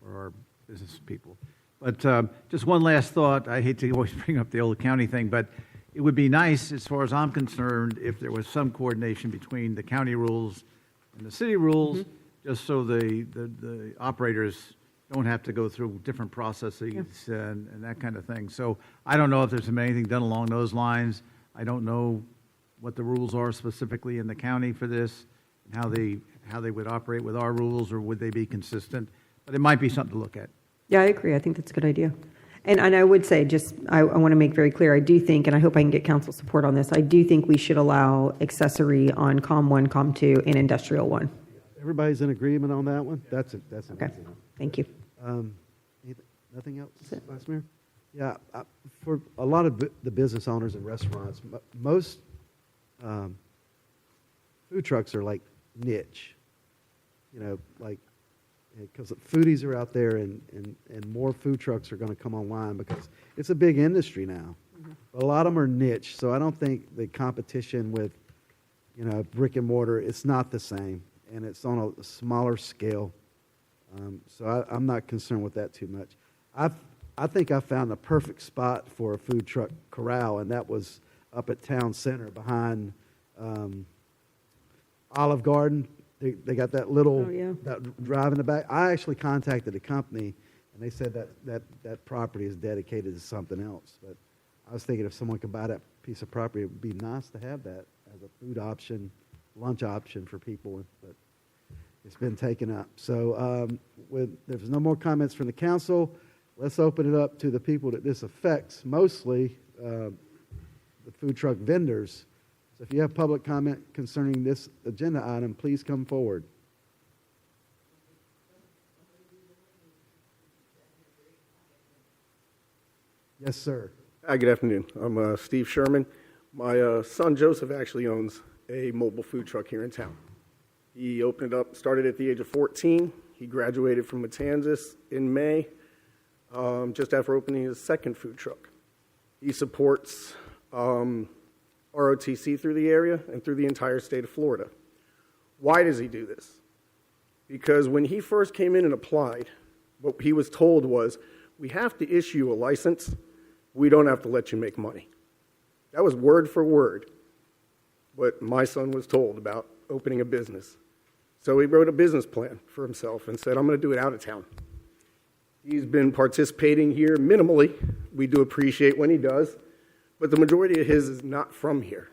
for our business people. But just one last thought. I hate to always bring up the old county thing, but it would be nice, as far as I'm concerned, if there was some coordination between the county rules and the city rules, just so the operators don't have to go through different processes and that kind of thing. So I don't know if there's been anything done along those lines. I don't know what the rules are specifically in the county for this, and how they would operate with our rules, or would they be consistent? But it might be something to look at. Yeah, I agree. I think that's a good idea. And I would say, I want to make very clear, I do think, and I hope I can get council support on this, I do think we should allow accessory on COM 1, COM 2, and Industrial 1. Everybody's in agreement on that one? That's an Okay. easy one. Thank you. Nothing else, Vice Mayor? Yeah, for a lot of the business owners and restaurants, most food trucks are like niche, because foodies are out there, and more food trucks are going to come online because it's a big industry now. But a lot of them are niche, so I don't think the competition with, brick and mortar, it's not the same, and it's on a smaller scale. So I'm not concerned with that too much. I think I found the perfect spot for a food truck corral, and that was up at Town Center behind Olive Garden. They got that little that drive in the back. I actually contacted the company, and they said that property is dedicated to something else. But I was thinking if someone could buy that piece of property, it would be nice to have that as a food option, lunch option for people. But it's been taken up. So there's no more comments from the council. Let's open it up to the people that this affects, mostly the food truck vendors. So if you have public comment concerning this agenda item, please come forward. Yes, sir. Hi, good afternoon. I'm Steve Sherman. My son Joseph actually owns a mobile food truck here in town. He opened it up, started at the age of 14. He graduated from Matanzas in May, just after opening his second food truck. He supports ROTC through the area and through the entire state of Florida. Why does he do this? Because when he first came in and applied, what he was told was, we have to issue a license. We don't have to let you make money. That was word for word what my son was told about opening a business. So he wrote a business plan for himself and said, I'm going to do it out of town. He's been participating here minimally. We do appreciate when he does, but the majority of his is not from here.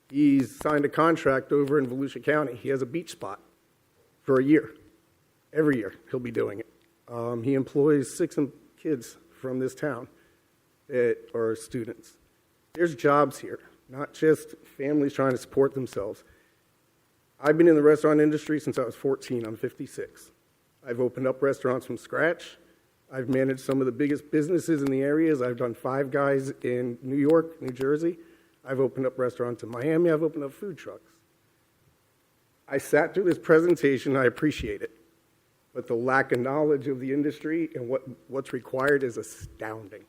He's signed a contract over in Volusia County. He has a beach spot for a year. Every year he'll be doing it. He employs 6 kids from this town that are students. There's jobs here, not just families trying to support themselves. I've been in the restaurant industry since I was 14. I'm 56. I've opened up restaurants from scratch. I've managed some of the biggest businesses in the areas. I've done Five Guys in New York, New Jersey. I've opened up restaurants in Miami. I've opened up food trucks. I sat through this presentation. I appreciate it. But the lack of knowledge of the industry and what's required is astounding.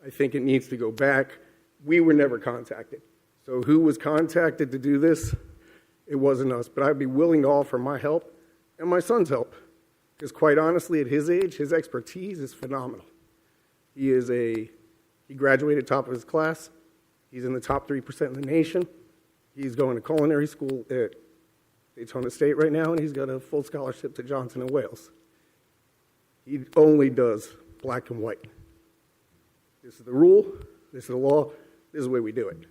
I think it needs to go back. We were never contacted. So who was contacted to do this? It wasn't us. But I'd be willing to offer my help and my son's help. Because quite honestly, at his age, his expertise is phenomenal. He graduated top of his class. He's in the top 3% in the nation. He's going to culinary school at Daytona State right now, and he's got a full scholarship to Johnson & Wales. He only does black and white. This is the rule. This is the law. This is the way we do it.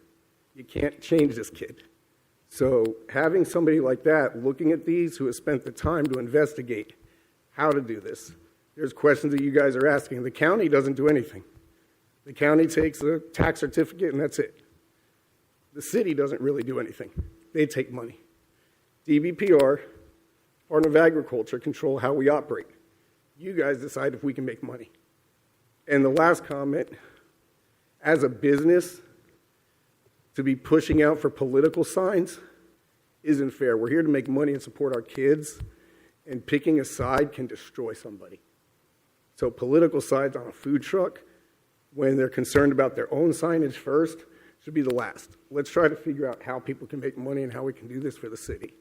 You can't change this kid. So having somebody like that looking at these who has spent the time to investigate how to do this, there's questions that you guys are asking. The county doesn't do anything. The county takes a tax certificate, and that's it. The city doesn't really do anything. They take money. DBPR, Department of Agriculture, control how we operate. You guys decide if we can make money. And the last comment, as a business, to be pushing out for political signs isn't fair. We're here to make money and support our kids, and picking a side can destroy somebody. So political sides on a food truck, when they're concerned about their own signage first, should be the last. Let's try to figure out how people can make money and how we can do this for the city.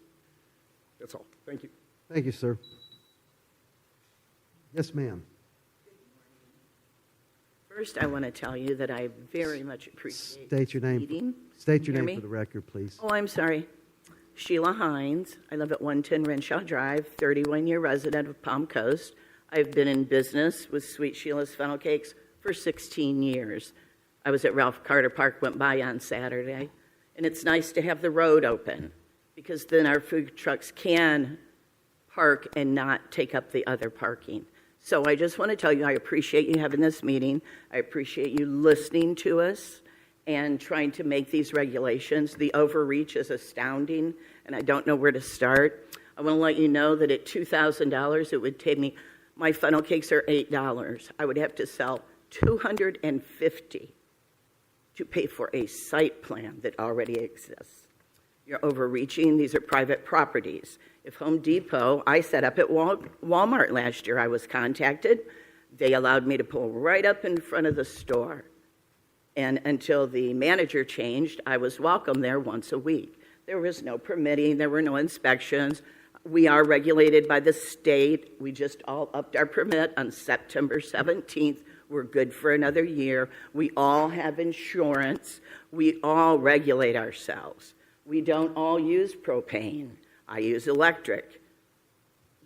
That's all. Thank you. Thank you, sir. Yes, ma'am. First, I want to tell you that I very much appreciate State your name. meeting. State your Hear name me? for the record, please. Oh, I'm sorry. Sheila Hines. I live at 110 Renshaw Drive, 31-year resident of Palm Coast. I've been in business with Sweet Sheila's Funnel Cakes for 16 years. I was at Ralph Carter Park, went by on Saturday, and it's nice to have the road open because then our food trucks can park and not take up the other parking. So I just want to tell you I appreciate you having this meeting. I appreciate you listening to us and trying to make these regulations. The overreach is astounding, and I don't know where to start. I want to let you know that at $2,000, it would take me, my funnel cakes are $8. I would have to sell 250 to pay for a site plan that already exists. You're overreaching. These are private properties. If Home Depot, I set up at Walmart last year. I was contacted. They allowed me to pull right up in front of the store. And until the manager changed, I was welcome there once a week. There was no permitting. There were no inspections. We are regulated by the state. We just all upped our permit on September 17th. We're good for another year. We all have insurance. We all regulate ourselves. We don't all use propane. I use electric.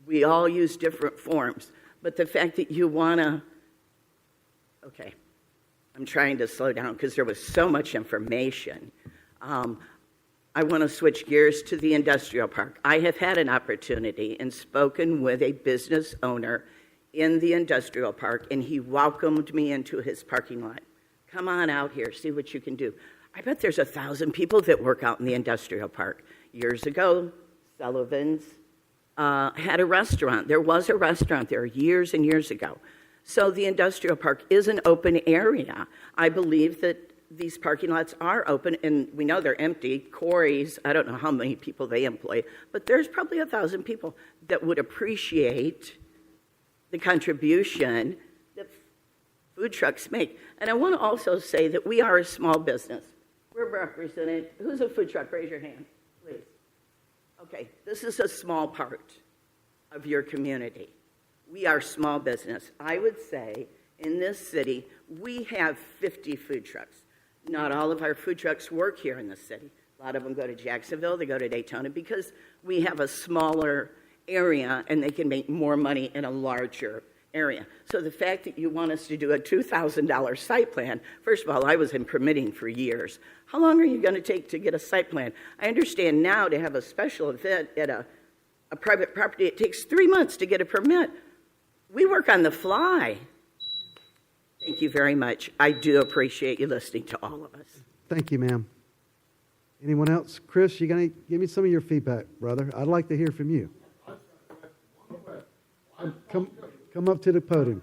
We all use different forms. But the fact that you want to, okay, I'm trying to slow down because there was so much information. I want to switch gears to the industrial park. I have had an opportunity and spoken with a business owner in the industrial park, and he welcomed me into his parking lot. Come on out here, see what you can do. I bet there's 1,000 people that work out in the industrial park. Years ago, Sullivan's had a restaurant. There was a restaurant there years and years ago. So the industrial park is an open area. I believe that these parking lots are open, and we know they're empty. Corey's, I don't know how many people they employ, but there's probably 1,000 people that would appreciate the contribution that food trucks make. And I want to also say that we are a small business. We're represented. Who's a food truck? Raise your hand, please. Okay, this is a small part of your community. We are small business. I would say in this city, we have 50 food trucks. Not all of our food trucks work here in the city. A lot of them go to Jacksonville, they go to Daytona, because we have a smaller area and they can make more money in a larger area. So the fact that you want us to do a $2,000 site plan, first of all, I was in permitting for years. How long are you going to take to get a site plan? I understand now to have a special event at a a private property, it takes 3 months to get a permit. We work on the fly. Thank you very much. I do appreciate you listening to all of us. Thank you, ma'am. Anyone else? Chris, you gonna give me some of your feedback, brother? I'd like to hear from you. Come up to the podium.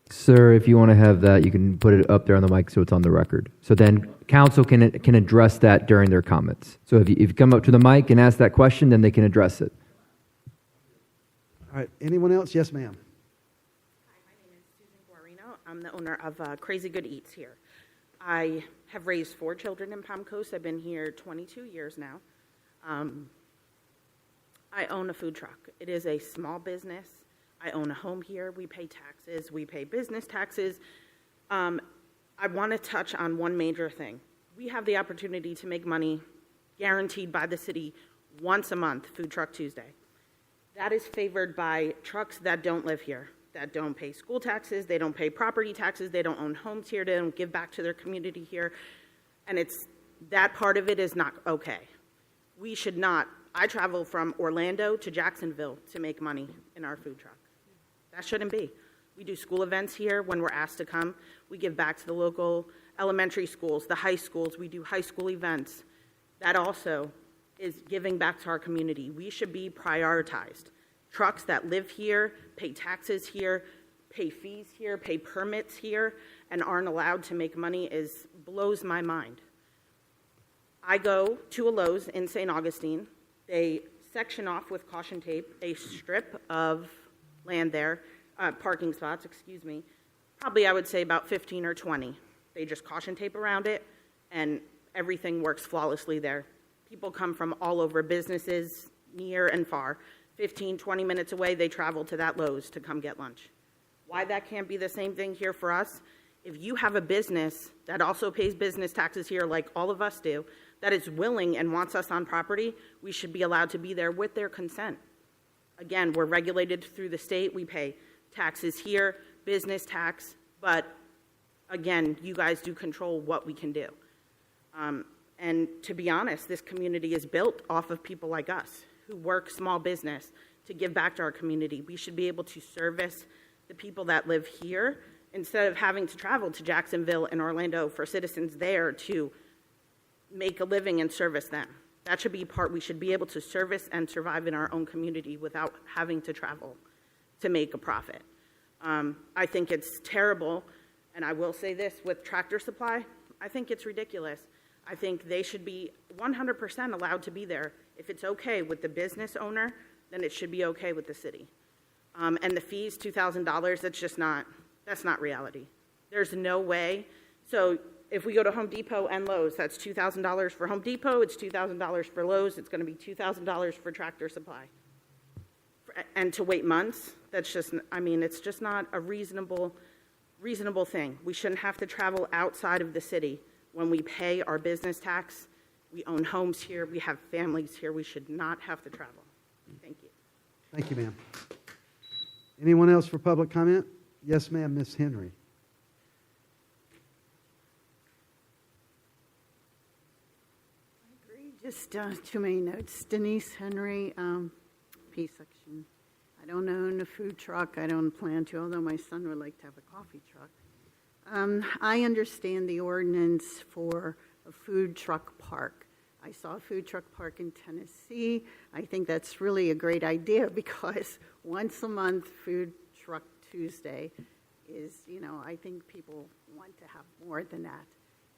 Sir, if you want to have that, you can put it up there on the mic so it's on the record. So then council can address that during their comments. So if you come up to the mic and ask that question, then they can address it. All right. Anyone else? Yes, ma'am. Hi, my name is Susan Guarino. I'm the owner of Crazy Good Eats here. I have raised 4 children in Palm Coast. I've been here 22 years now. I own a food truck. It is a small business. I own a home here. We pay taxes. We pay business taxes. I want to touch on one major thing. We have the opportunity to make money guaranteed by the city once a month, Food Truck Tuesday. That is favored by trucks that don't live here, that don't pay school taxes, they don't pay property taxes, they don't own homes here, they don't give back to their community here. And that part of it is not okay. We should not. I travel from Orlando to Jacksonville to make money in our food truck. That shouldn't be. We do school events here when we're asked to come. We give back to the local elementary schools, the high schools. We do high school events. That also is giving back to our community. We should be prioritized. Trucks that live here, pay taxes here, pay fees here, pay permits here, and aren't allowed to make money blows my mind. I go to a Lowe's in St. Augustine. They section off with caution tape a strip of land there, parking spots, excuse me, probably I would say about 15 or 20. They just caution tape around it, and everything works flawlessly there. People come from all over, businesses near and far. 15, 20 minutes away, they travel to that Lowe's to come get lunch. Why that can't be the same thing here for us? If you have a business that also pays business taxes here like all of us do, that is willing and wants us on property, we should be allowed to be there with their consent. Again, we're regulated through the state. We pay taxes here, business tax, but again, you guys do control what we can do. And to be honest, this community is built off of people like us who work small business to give back to our community. We should be able to service the people that live here instead of having to travel to Jacksonville and Orlando for citizens there to make a living and service them. That should be we should be able to service and survive in our own community without having to travel to make a profit. I think it's terrible, and I will say this with Tractor Supply, I think it's ridiculous. I think they should be 100% allowed to be there. If it's okay with the business owner, then it should be okay with the city. And the fees, $2,000, that's not reality. There's no way. So if we go to Home Depot and Lowe's, that's $2,000 for Home Depot, it's $2,000 for Lowe's, it's going to be $2,000 for Tractor Supply. And to wait months, it's just not a reasonable thing. We shouldn't have to travel outside of the city when we pay our business tax. We own homes here, we have families here, we should not have to travel. Thank you. Thank you, ma'am. Anyone else for public comment? Yes, ma'am, Ms. Henry. Just too many notes. Denise Henry, P section. I don't own a food truck. I don't plan to, although my son would like to have a coffee truck. I understand the ordinance for a food truck park. I saw a food truck park in Tennessee. I think that's really a great idea because once a month, Food Truck Tuesday is, I think people want to have more than that.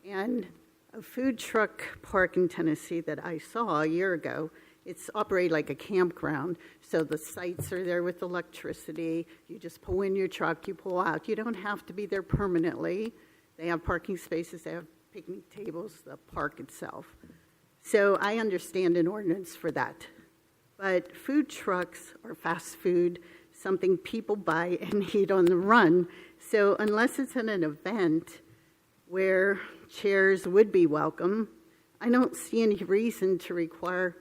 And a food truck park in Tennessee that I saw a year ago, it's operated like a campground. So the sites are there with electricity. You just pull in your truck, you pull out. You don't have to be there permanently. They have parking spaces, they have picnic tables, the park itself. So I understand an ordinance for that. But food trucks are fast food, something people buy and eat on the run. So unless it's at an event where chairs would be welcome, I don't see any reason to require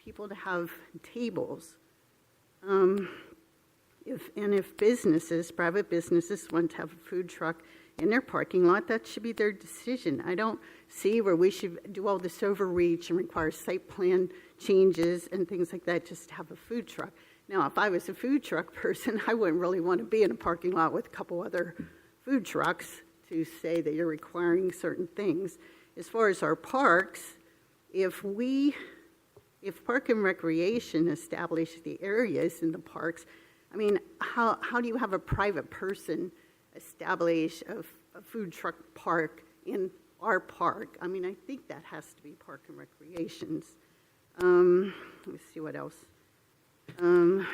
people to have tables. If businesses, private businesses want to have a food truck in their parking lot, that should be their decision. I don't see where we should do all this overreach and require site plan changes and things like that just to have a food truck. Now, if I was a food truck person, I wouldn't really want to be in a parking lot with a couple other food trucks to say that you're requiring certain things. As far as our parks, if Park and Recreation establish the areas in the parks, I mean, how do you have a private person establish a food truck park in our park? I mean, I think that has to be Park and Recreation's. Let me see what else. And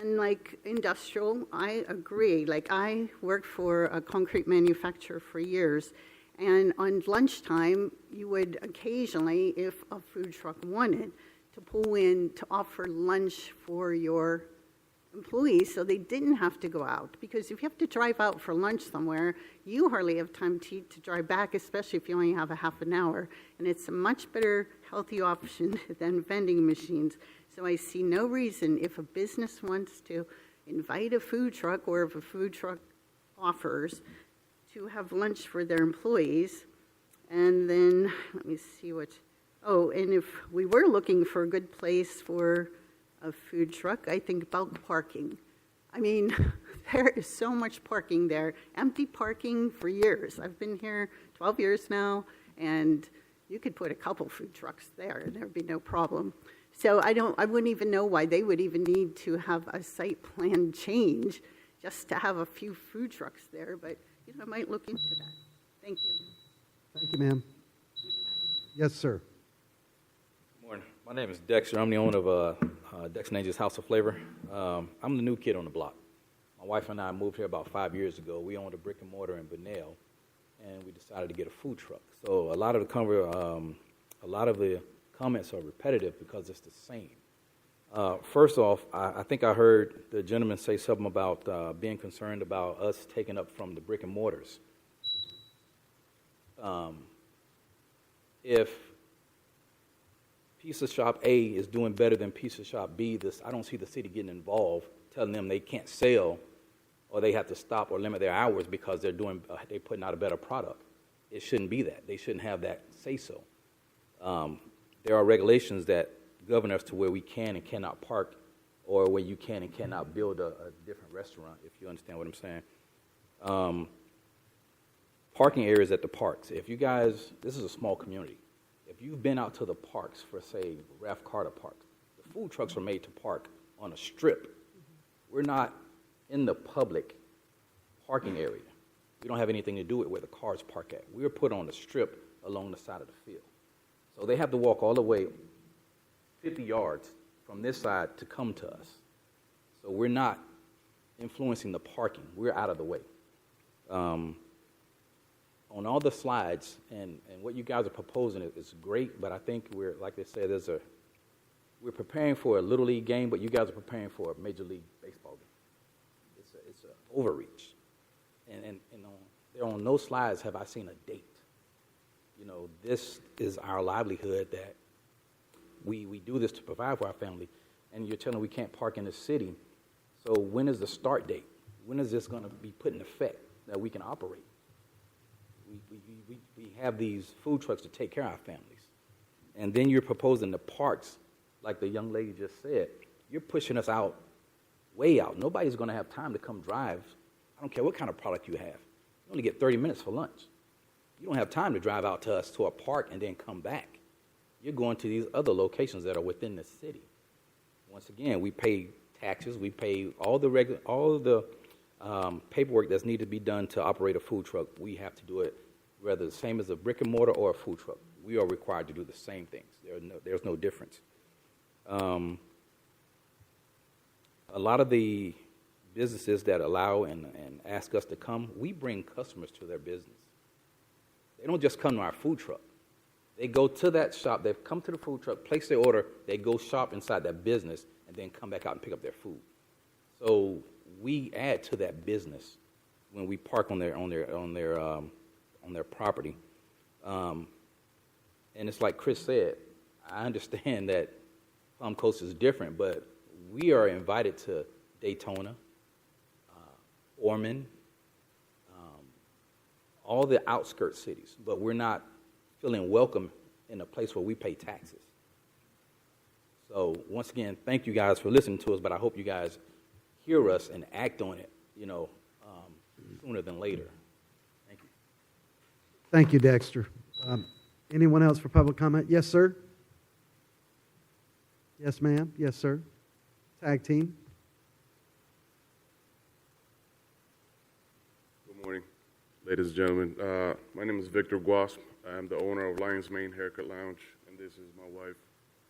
like industrial, I agree. Like I worked for a concrete manufacturer for years, and on lunchtime, you would occasionally, if a food truck wanted, to pull in to offer lunch for your employees so they didn't have to go out. Because if you have to drive out for lunch somewhere, you hardly have time to drive back, especially if you only have a half an hour. And it's a much better, healthy option than vending machines. So I see no reason if a business wants to invite a food truck or if a food truck offers to have lunch for their employees. And then, let me see what, and if we were looking for a good place for a food truck, I think about parking. I mean, there is so much parking there, empty parking for years. I've been here 12 years now, and you could put a couple food trucks there, and there would be no problem. So I wouldn't even know why they would even need to have a site plan change just to have a few food trucks there, but I might look into that. Thank you. Thank you, ma'am. Yes, sir. Good morning. My name is Dexter. I'm the owner of Dexter Angel's House of Flavor. I'm the new kid on the block. My wife and I moved here about 5 years ago. We owned a brick and mortar in Bunnell, and we decided to get a food truck. So a lot of the comments are repetitive because it's the same. First off, I think I heard the gentleman say something about being concerned about us taking up from the brick and mortars. If Pizza Shop A is doing better than Pizza Shop B, I don't see the city getting involved, telling them they can't sell or they have to stop or limit their hours because they're putting out a better product. It shouldn't be that. They shouldn't have that say-so. There are regulations that govern us to where we can and cannot park or where you can and cannot build a different restaurant, if you understand what I'm saying. Parking areas at the parks. If you guys, this is a small community. If you've been out to the parks for, say, Ralph Carter Park, the food trucks are made to park on a strip. We're not in the public parking area. We don't have anything to do with where the cars park at. We're put on the strip along the side of the field. So they have to walk all the way 50 yards from this side to come to us. So we're not influencing the parking. We're out of the way. On all the slides, and what you guys are proposing is great, but I think we're, like they said, we're preparing for a Little League game, but you guys are preparing for a Major League Baseball game. It's an overreach. And on no slides have I seen a date. This is our livelihood that we do this to provide for our family, and you're telling we can't park in the city. So when is the start date? When is this going to be put in effect that we can operate? We have these food trucks to take care of our families. And then you're proposing the parks, like the young lady just said. You're pushing us out, way out. Nobody's going to have time to come drive. I don't care what kind of product you have. You only get 30 minutes for lunch. You don't have time to drive out to us to a park and then come back. You're going to these other locations that are within the city. Once again, we pay taxes. We pay all the paperwork that's needed to be done to operate a food truck. We have to do it whether the same as a brick and mortar or a food truck. We are required to do the same things. There's no difference. A lot of the businesses that allow and ask us to come, we bring customers to their business. They don't just come to our food truck. They go to that shop, they come to the food truck, place their order, they go shop inside that business, and then come back out and pick up their food. So we add to that business when we park on their property. And it's like Chris said, I understand that Palm Coast is different, but we are invited to Daytona, Ormond, all the outskirts cities, but we're not feeling welcome in a place where we pay taxes. So once again, thank you guys for listening to us, but I hope you guys hear us and act on it, sooner than later. Thank you. Thank you, Dexter. Anyone else for public comment? Yes, sir? Yes, ma'am? Yes, sir? Tag team? Good morning, ladies and gentlemen. My name is Victor Guasp. I'm the owner of Lion's Mane Haircut Lounge, and this is my wife,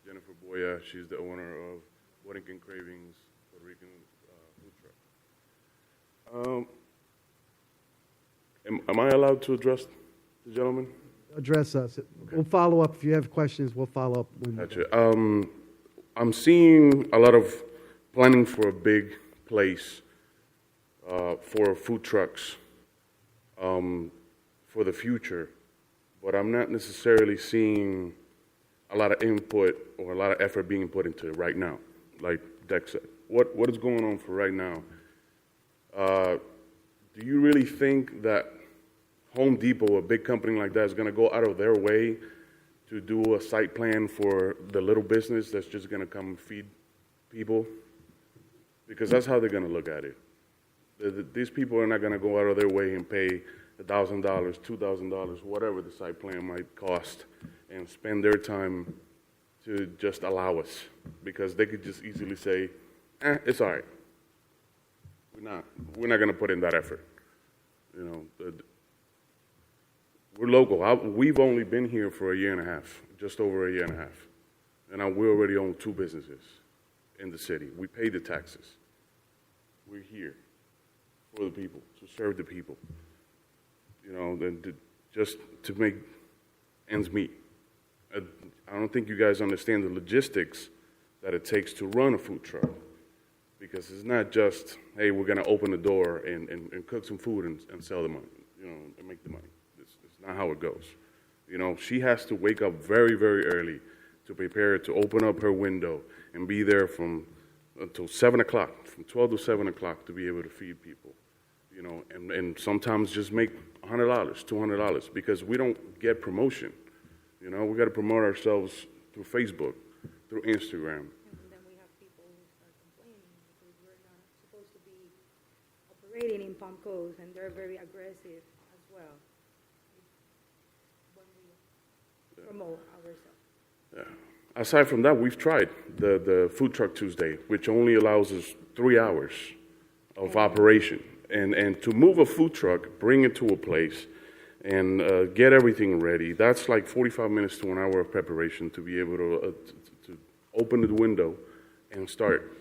Jennifer Boya. She's the owner of Borinquen Cravings Puerto Rican food truck. Am I allowed to address the gentleman? Address us. We'll follow up. If you have questions, we'll follow up. Gotcha. I'm seeing a lot of planning for a big place for food trucks for the future, but I'm not necessarily seeing a lot of input or a lot of effort being put into it right now, like Dex said. What is going on for right now? Do you really think that Home Depot, a big company like that, is going to go out of their way to do a site plan for the little business that's just going to come feed people? Because that's how they're going to look at it. These people are not going to go out of their way and pay $1,000, $2,000, whatever the site plan might cost, and spend their time to just allow us, because they could just easily say, it's all right. We're not going to put in that effort. We're local. We've only been here for a year and a half, just over a year and a half, and we already own 2 businesses in the city. We pay the taxes. We're here for the people, to serve the people, just to make ends meet. I don't think you guys understand the logistics that it takes to run a food truck, because it's not just, hey, we're going to open the door and cook some food and sell the money, and make the money. It's not how it goes. She has to wake up very, very early to prepare to open up her window and be there until 7 o'clock, from 12 to 7 o'clock, to be able to feed people, and sometimes just make $100, $200, because we don't get promotion. We got to promote ourselves through Facebook, through Instagram. And then we have people who start complaining because we're not supposed to be operating in Palm Coast, and they're very aggressive as well when we promote ourselves. Yeah. Aside from that, we've tried the Food Truck Tuesday, which only allows us 3 hours of operation. And to move a food truck, bring it to a place, and get everything ready, that's like 45 minutes to an hour of preparation to be able to open the window and start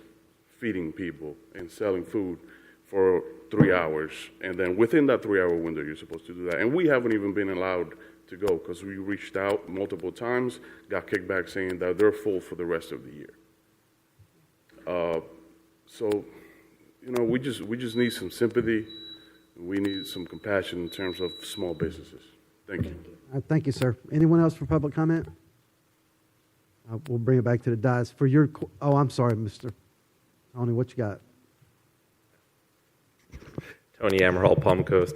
feeding people and selling food for 3 hours. And then within that 3-hour window, you're supposed to do that. And we haven't even been allowed to go, because we reached out multiple times, got kickback saying that they're full for the rest of the year. So, we just need some sympathy. We need some compassion in terms of small businesses. Thank you. Thank you, sir. Anyone else for public comment? We'll bring it back to the dais. I'm sorry, Mr. Tony, what you got? Tony Amaral, Palm Coast.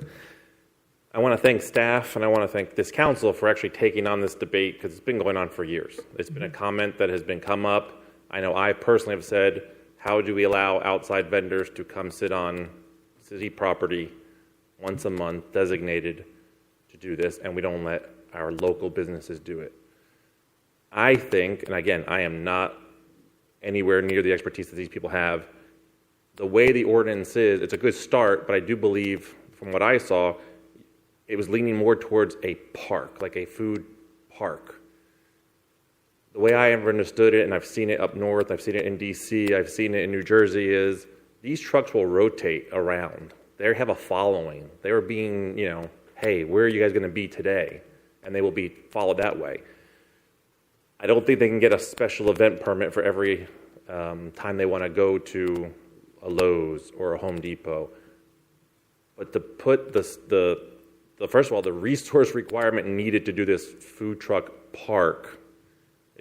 I want to thank staff, and I want to thank this council for actually taking on this debate, because it's been going on for years. It's been a comment that has been come up. I know I personally have said, how do we allow outside vendors to come sit on city property once a month, designated to do this, and we don't let our local businesses do it? I think, and again, I am not anywhere near the expertise that these people have. The way the ordinance is, it's a good start, but I do believe, from what I saw, it was leaning more towards a park, like a food park. The way I have understood it, and I've seen it up north, I've seen it in D.C., I've seen it in New Jersey, is these trucks will rotate around. They have a following. They are being, hey, where are you guys going to be today? And they will be followed that way. I don't think they can get a special event permit for every time they want to go to a Lowe's or a Home Depot. But to put first of all, the resource requirement needed to do this food truck park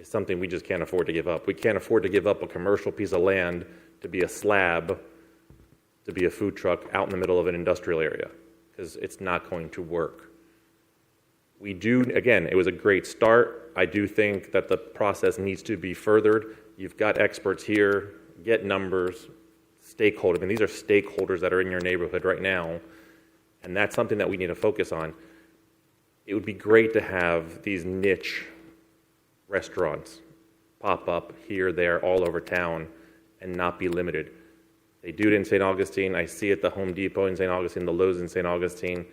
is something we just can't afford to give up. We can't afford to give up a commercial piece of land to be a slab, to be a food truck out in the middle of an industrial area, because it's not going to work. We do, again, it was a great start. I do think that the process needs to be furthered. You've got experts here, get numbers, stakeholders. I mean, these are stakeholders that are in your neighborhood right now, and that's something that we need to focus on. It would be great to have these niche restaurants pop up here, there, all over town, and not be limited. They do it in St. Augustine. I see it at the Home Depot in St. Augustine, the Lowe's in St. Augustine.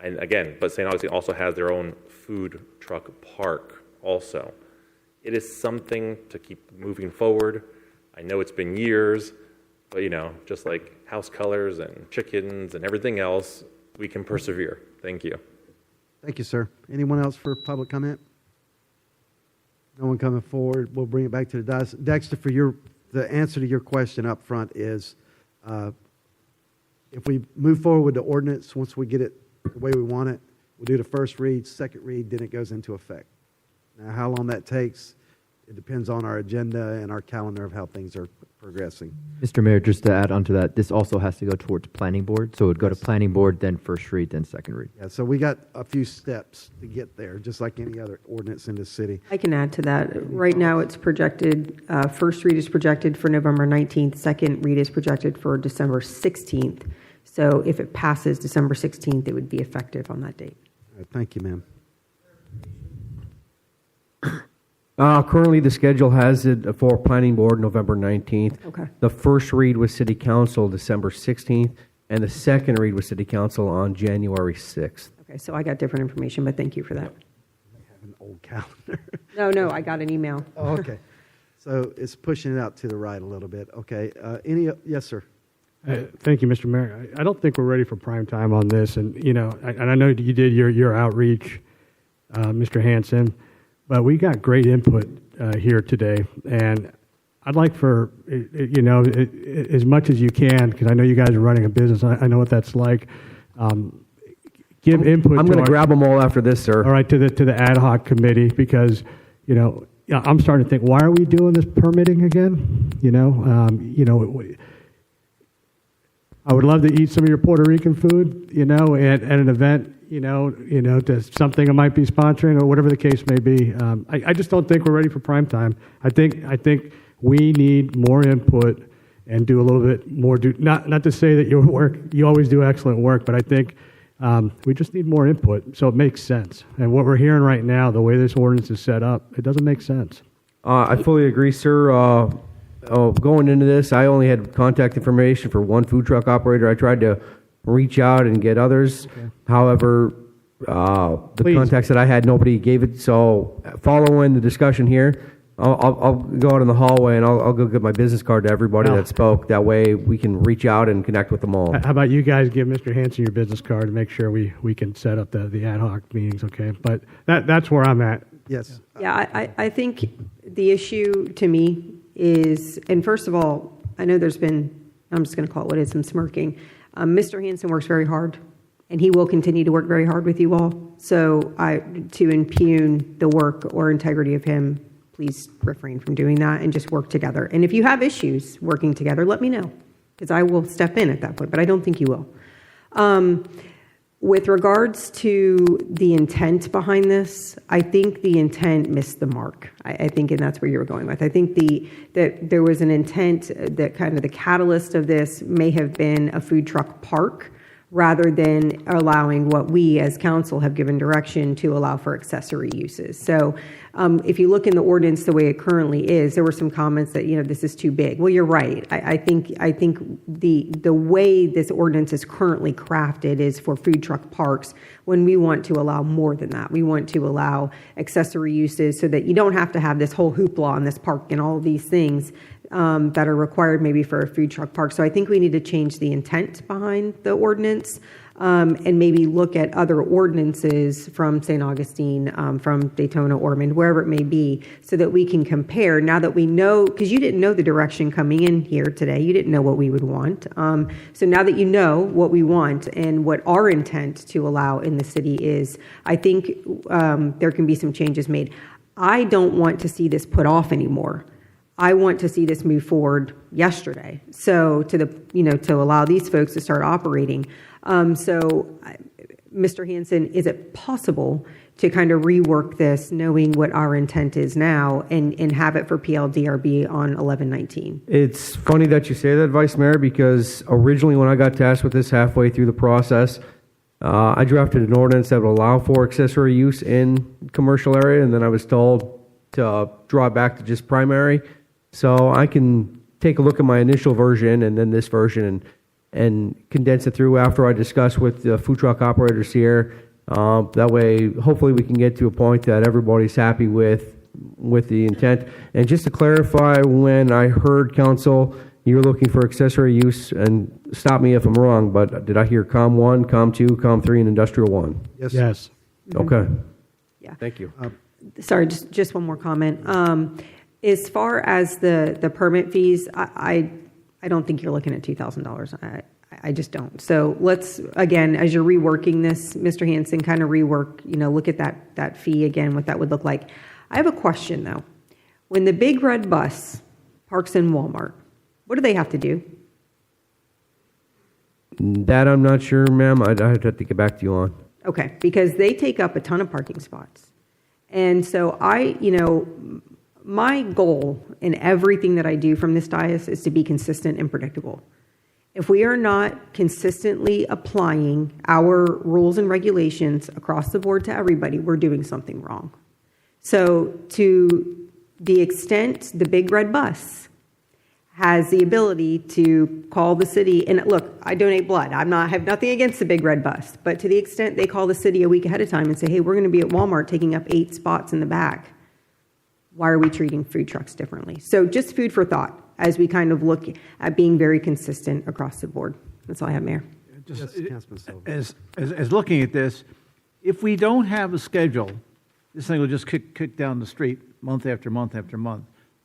And again, but St. Augustine also has their own food truck park also. It is something to keep moving forward. I know it's been years, but just like house colors and chickens and everything else, we can persevere. Thank you. Thank you, sir. Anyone else for public comment? No one coming forward. We'll bring it back to the dais. Dexter, the answer to your question up front is, if we move forward with the ordinance, once we get it the way we want it, we'll do the first read, second read, then it goes into effect. Now, how long that takes, it depends on our agenda and our calendar of how things are progressing. Mr. Mayor, just to add on to that, this also has to go towards planning board. So it would go to planning board, then first read, then second read. Yeah, so we got a few steps to get there, just like any other ordinance in the city. I can add to that. Right now, it's projected, first read is projected for November 19th, second read is projected for December 16th. So if it passes December 16th, it would be effective on that date. All right, thank you, ma'am. Currently, the schedule has it for planning board November 19th. Okay. The first read with city council December 16th, and the second read with city council on January 6th. Okay, so I got different information, but thank you for that. I have an old calendar. No, I got an email. Oh, okay. So it's pushing it out to the right a little bit. Okay. Yes, sir. Thank you, Mr. Mayor. I don't think we're ready for prime time on this, and I know you did your outreach, Mr. Hanson, but we got great input here today, and I'd like for as much as you can, because I know you guys are running a business. I know what that's like. Give input. I'm going to grab them all after this, sir. All right, to the ad hoc committee, because I'm starting to think, why are we doing this permitting again? I would love to eat some of your Puerto Rican food, at an event, to something I might be sponsoring or whatever the case may be. I just don't think we're ready for prime time. I think we need more input and do a little bit more. Not to say that you always do excellent work, but I think we just need more input so it makes sense. And what we're hearing right now, the way this ordinance is set up, it doesn't make sense. I fully agree, sir. Going into this, I only had contact information for one food truck operator. I tried to reach out and get others. Okay. However, the contacts that I had, nobody gave it. So following the discussion here, I'll go out in the hallway and I'll go get my business card to everybody that spoke. That way we can reach out and connect with them all. How about you guys give Mr. Hanson your business card to make sure we can set up the ad hoc meetings, okay? But that's where I'm at. Yes. Yeah, I think the issue to me is, and first of all, I know there's been, I'm just going to call it what it is, some smirking. Mr. Hanson works very hard, and he will continue to work very hard with you all. So to impugn the work or integrity of him, please refrain from doing that and just work together. And if you have issues working together, let me know, because I will step in at that point, but I don't think you will. With regards to the intent behind this, I think the intent missed the mark. I think, and that's where you were going with. I think that there was an intent that kind of the catalyst of this may have been a food truck park rather than allowing what we as council have given direction to allow for accessory uses. So if you look in the ordinance the way it currently is, there were some comments that, this is too big. Well, you're right. I think the way this ordinance is currently crafted is for food truck parks when we want to allow more than that. We want to allow accessory uses so that you don't have to have this whole hoopla on this park and all of these things that are required maybe for a food truck park. So I think we need to change the intent behind the ordinance and maybe look at other ordinances from St. Augustine, from Daytona, Ormond, wherever it may be, so that we can compare now that we know, because you didn't know the direction coming in here today. You didn't know what we would want. So now that you know what we want and what our intent to allow in the city is, I think there can be some changes made. I don't want to see this put off anymore. I want to see this move forward yesterday. So to allow these folks to start operating. Mr. Hanson, is it possible to kind of rework this, knowing what our intent is now, and have it for PLDRB on 11/19? It's funny that you say that, Vice Mayor, because originally when I got tasked with this halfway through the process, I drafted an ordinance that would allow for accessory use in commercial area, and then I was told to draw it back to just primary. So I can take a look at my initial version and then this version and condense it through after I discuss with the food truck operators here. That way, hopefully we can get to a point that everybody's happy with the intent. And just to clarify, when I heard council, you're looking for accessory use, and stop me if I'm wrong, but did I hear COM 1, COM 2, COM 3, and Industrial 1? Yes. Yes. Okay. Yeah. Thank you. Sorry, just one more comment. As far as the permit fees, I don't think you're looking at $2,000. I just don't. So let's, again, as you're reworking this, Mr. Hanson, kind of rework, look at that fee again, what that would look like. I have a question, though. When the big red bus parks in Walmart, what do they have to do? That I'm not sure, ma'am. I'd have to get back to you on. Okay, because they take up a ton of parking spots. And so my goal in everything that I do from this dais is to be consistent and predictable. If we are not consistently applying our rules and regulations across the board to everybody, we're doing something wrong. So to the extent the big red bus has the ability to call the city, and look, I donate blood. I have nothing against the big red bus, but to the extent they call the city a week ahead of time and say, hey, we're going to be at Walmart taking up 8 spots in the back, why are we treating food trucks differently? So just food for thought as we kind of look at being very consistent across the board. That's all I have, Mayor. As looking at this, if we don't have a schedule, this thing will just kick down the street month after month after month.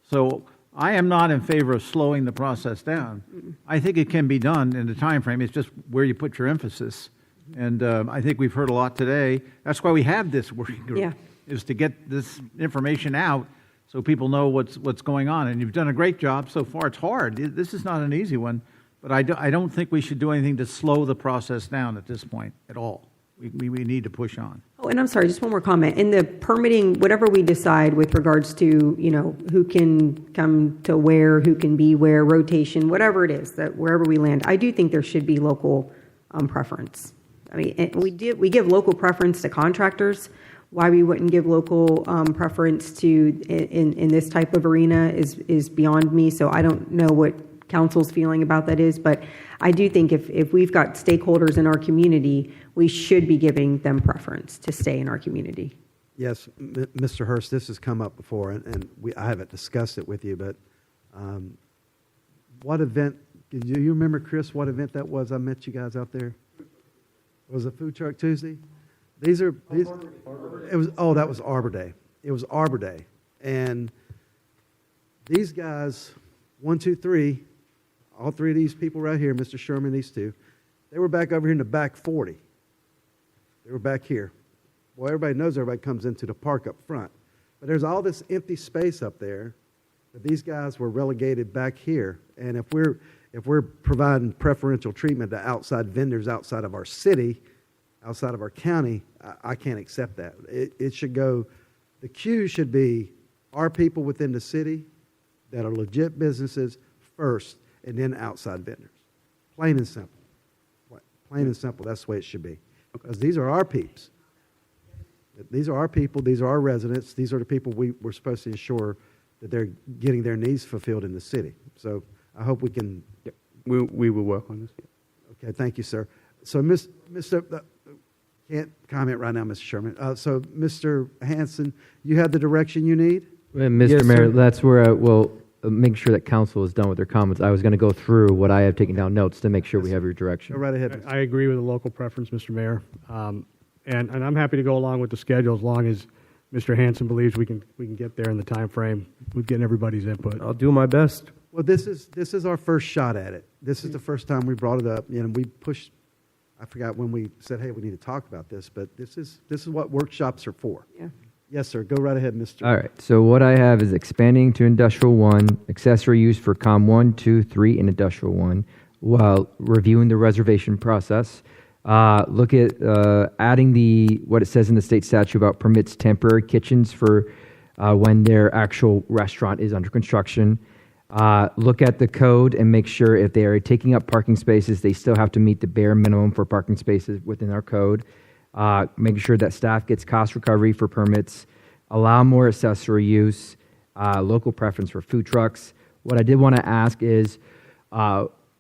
So I am not in favor of slowing the process down. I think it can be done in the time frame. It's just where you put your emphasis. And I think we've heard a lot today. That's why we have this working group, is to get this information out so people know what's going on. And you've done a great job so far. It's hard. This is not an easy one. But I don't think we should do anything to slow the process down at this point at all. We need to push on. Oh, and I'm sorry, just one more comment. In the permitting, whatever we decide with regards to, who can come to where, who can be where, rotation, whatever it is, that wherever we land, I do think there should be local preference. I mean, we give local preference to contractors. Why we wouldn't give local preference to in this type of arena is beyond me. So I don't know what council's feeling about that is, but I do think if we've got stakeholders in our community, we should be giving them preference to stay in our community. Yes, Mr. Hurst, this has come up before, and I haven't discussed it with you, but what event, do you remember, Chris, what event that was? I met you guys out there. Was it Food Truck Tuesday? That was Arbor Day. It was Arbor Day. And these guys, 1, 2, 3, all 3 of these people right here, Mr. Sherman, these 2, they were back over here in the back 40. They were back here. Well, everybody knows everybody comes into the park up front. But there's all this empty space up there that these guys were relegated back here. And if we're providing preferential treatment to outside vendors outside of our city, outside of our county, I can't accept that. It should go, the queue should be our people within the city that are legit businesses first, and then outside vendors. Plain and simple. Plain and simple, that's the way it should be. Because these are our peeps. These are our people, these are our residents, these are the people we're supposed to ensure that they're getting their needs fulfilled in the city. So I hope we can... We will work on this. Okay, thank you, sir. So, can't comment right now, Mr. Sherman. So, Mr. Hanson, you have the direction you need? Mr. Yes, Mayor, sir. that's where I will make sure that council is done with their comments. I was going to go through what I have taken down notes to make sure we have your direction. Go right ahead. I agree with the local preference, Mr. Mayor. And I'm happy to go along with the schedule as long as Mr. Hanson believes we can get there in the time frame with getting everybody's input. I'll do my best. Well, this is our first shot at it. This is the first time we brought it up. We pushed, I forgot when we said, hey, we need to talk about this, but this is what workshops are for. Yeah. Yes, sir. Go right ahead, Mr. All right. So what I have is expanding to industrial 1, accessory use for COM 1, 2, 3, and industrial 1, while reviewing the reservation process. Look at adding what it says in the state statute about permits temporary kitchens for when their actual restaurant is under construction. Look at the code and make sure if they are taking up parking spaces, they still have to meet the bare minimum for parking spaces within our code. Making sure that staff gets cost recovery for permits, allow more accessory use, local preference for food trucks. What I did want to ask is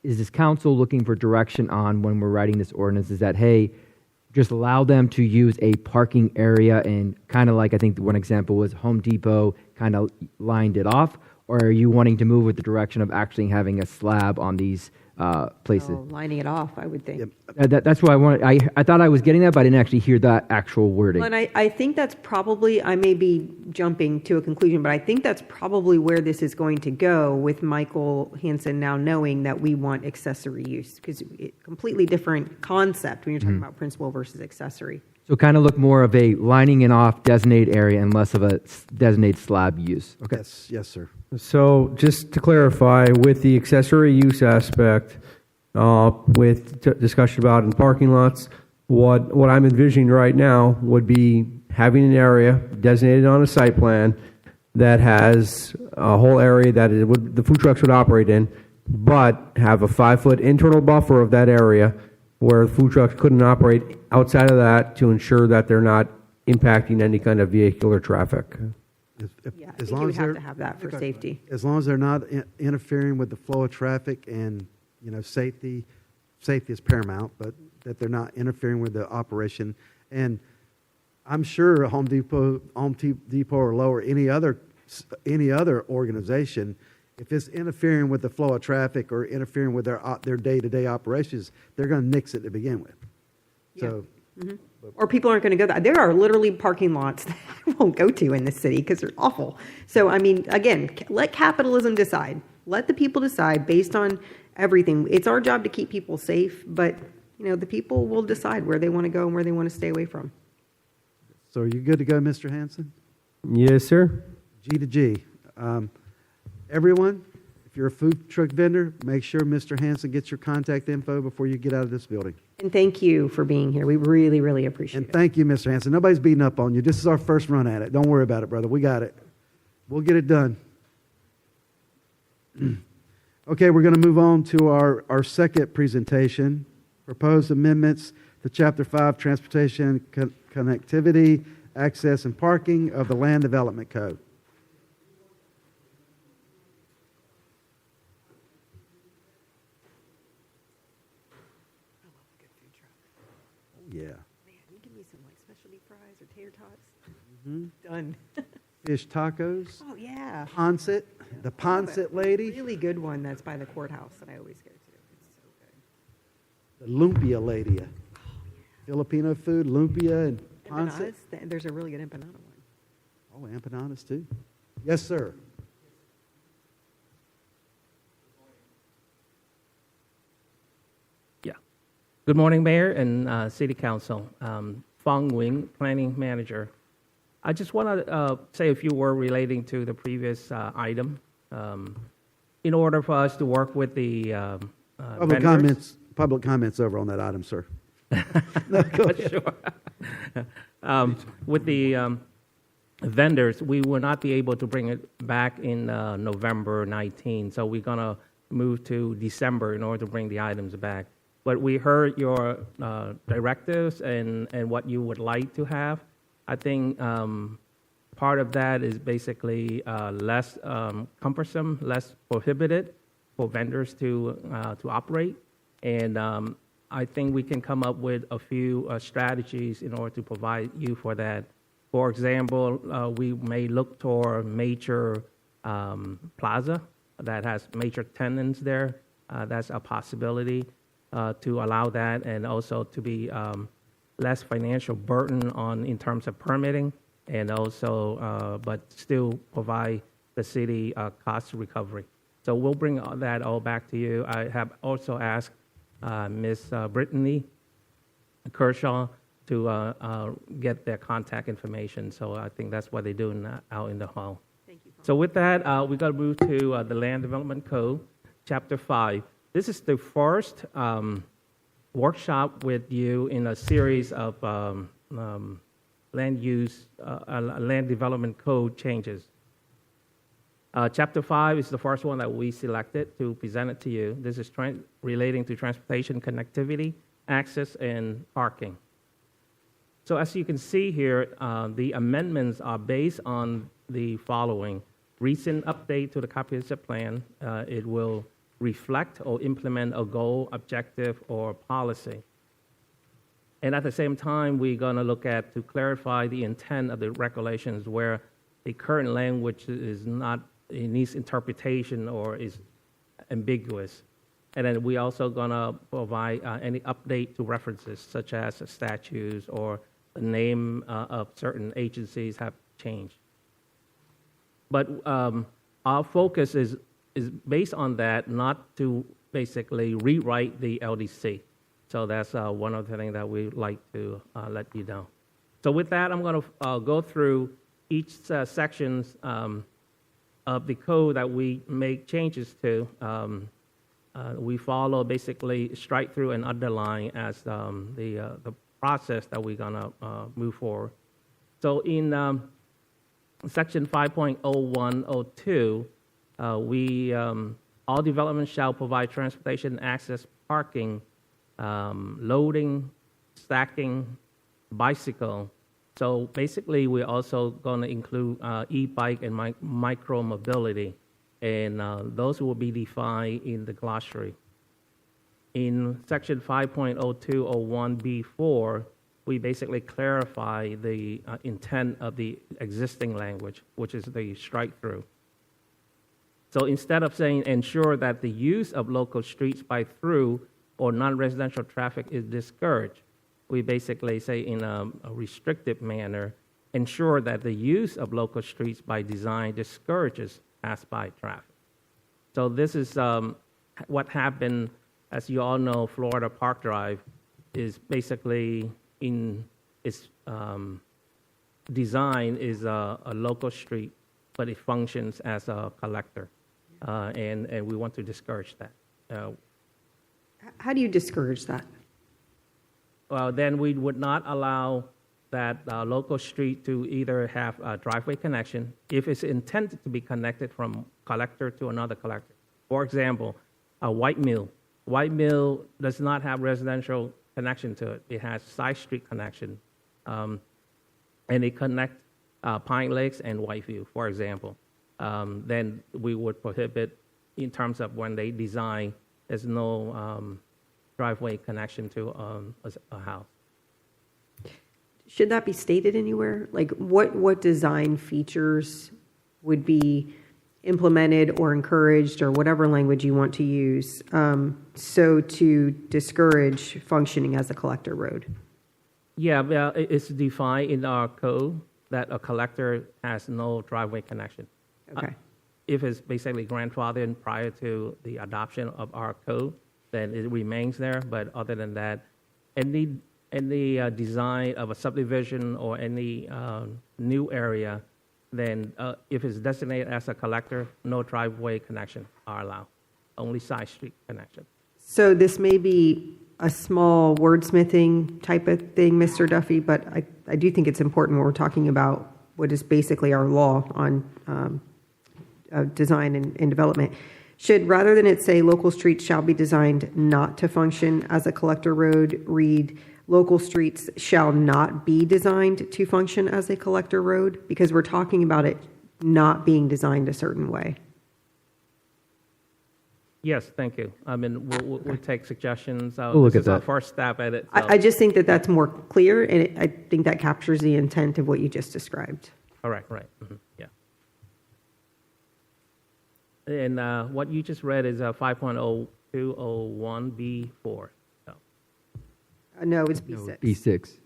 this council looking for direction on when we're writing this ordinance? Is that, hey, just allow them to use a parking area and kind of like, I think one example was Home Depot kind of lined it off, or are you wanting to move with the direction of actually having a slab on these places? Oh, lining it off, I would think. That's why I thought I was getting that, but I didn't actually hear that actual wording. Well, and I think that's probably, I may be jumping to a conclusion, but I think that's probably where this is going to go with Michael Hansen now knowing that we want accessory use, because completely different concept when you're talking about principal versus accessory. So kind of look more of a lining it off designated area and less of a designated slab use. Okay. Yes, sir. So just to clarify, with the accessory use aspect, with discussion about in parking lots, what I'm envisioning right now would be having an area designated on a site plan that has a whole area that the food trucks would operate in, but have a 5-foot internal buffer of that area where food trucks couldn't operate outside of that to ensure that they're not impacting any kind of vehicular traffic. Yeah, I think you would have to have that for safety. As long as they're not interfering with the flow of traffic and, safety is paramount, but that they're not interfering with the operation. And I'm sure Home Depot or Lower, any other organization, if it's interfering with the flow of traffic or interfering with their day-to-day operations, they're going to nix it to begin with. Yeah. So, or people aren't going to go there. There are literally parking lots that I won't go to in this city because they're awful. So, I mean, again, let capitalism decide. Let the people decide based on everything. It's our job to keep people safe, but, the people will decide where they want to go and where they want to stay away from. So are you good to go, Mr. Hanson? Yes, sir. G to G. Everyone, if you're a food truck vendor, make sure Mr. Hanson gets your contact info before you get out of this building. And thank you for being here. We really, really appreciate it. And thank you, Mr. Hanson. Nobody's beating up on you. This is our first run at it. Don't worry about it, brother. We got it. We'll get it done. Okay, we're going to move on to our second presentation, proposed amendments to Chapter 5, Transportation, Connectivity, Access, and Parking of the Land Development Code. Yeah. Man, you give me some specialty fries or tater tots. Done. Fish tacos. Oh, yeah. Ponset. The Ponset lady. Really good one that's by the courthouse that I always go to. It's so good. The lumpia lady. Filipino food, lumpia and ponset. Empanadas. There's a really good empanada one. Oh, empanadas too. Yes, sir. Good morning, Mayor and City Council. Fong Wing, Planning Manager. I just want to say a few words relating to the previous item. In order for us to work with the Public comments over on that item, sir. No, go ahead. Sure. With the vendors, we will not be able to bring it back in November 19, so we're going to move to December in order to bring the items back. But we heard your directives and what you would like to have. I think part of that is basically less cumbersome, less prohibited for vendors to operate. And I think we can come up with a few strategies in order to provide you for that. For example, we may look toward major plaza that has major tenants there. That's a possibility. To allow that, and also to be less financial burden in terms of permitting, and also but still provide the city cost recovery. So we'll bring that all back to you. I have also asked Ms. Brittany Kershaw to get their contact information. So I think that's what they're doing out in the hall. Thank you. So with that, we're going to move to the Land Development Code, Chapter 5. This is the first workshop with you in a series of land development code changes. Chapter 5 is the first one that we selected to present it to you. This is relating to transportation connectivity, access, and parking. So as you can see here, the amendments are based on the following. Recent update to the comprehensive plan. It will reflect or implement a goal, objective, or policy. And at the same time, we're going to look at to clarify the intent of the regulations where the current language is not, it needs interpretation or is ambiguous. And then we also going to provide any update to references such as statutes or the name of certain agencies have changed. But our focus is based on that, not to basically rewrite the LDC. So that's one of the things that we like to let you know. So with that, I'm going to go through each sections of the code that we make changes to. We follow basically strike through and underline as the process that we're going to move forward. So in Section 5.0102, we all developments shall provide transportation, access, parking, loading, stacking, bicycle. So basically, we're also going to include e-bike and micro mobility, and those will be defined in the glossary. In Section 5.0201B4, we basically clarify the intent of the existing language, which is the strike-through. So instead of saying ensure that the use of local streets by through or non-residential traffic is discouraged, we basically say in a restrictive manner, ensure that the use of local streets by design discourages pass-by traffic. So this is what happened, as you all know, Florida Park Drive is basically in its design is a local street, but it functions as a collector, and we want to discourage that. How do you discourage that? Well, then we would not allow that local street to either have a driveway connection if it's intended to be connected from collector to another collector. For example, a White Mill. White Mill does not have residential connection to it. It has side street connection. And they connect Pine Lakes and Whiteview, for example. Then we would prohibit in terms of when they design, there's no driveway connection to a house. Should that be stated anywhere? Like what design features would be implemented or encouraged or whatever language you want to use so to discourage functioning as a collector road? Yeah, well, it's defined in our code that a collector has no driveway connection. Okay. If it's basically grandfathered prior to the adoption of our code, then it remains there. But other than that, any design of a subdivision or any new area, then if it's designated as a collector, no driveway connection are allowed, only side street connection. So this may be a small wordsmithing type of thing, Mr. Duffy, but I do think it's important when we're talking about what is basically our law on design and development. Should, rather than it say local streets shall be designed not to function as a collector road, read local streets shall not be designed to function as a collector road? Because we're talking about it not being designed a certain way. Yes, thank you. I mean, we'll take suggestions. We'll look this at is our that. first stab at it. So. I just think that that's more clear, and I think that captures the intent of what you just described. Correct, right. Mm-hmm. Yeah. And what you just read is 5.0201B4. So. No, it's B6. B6.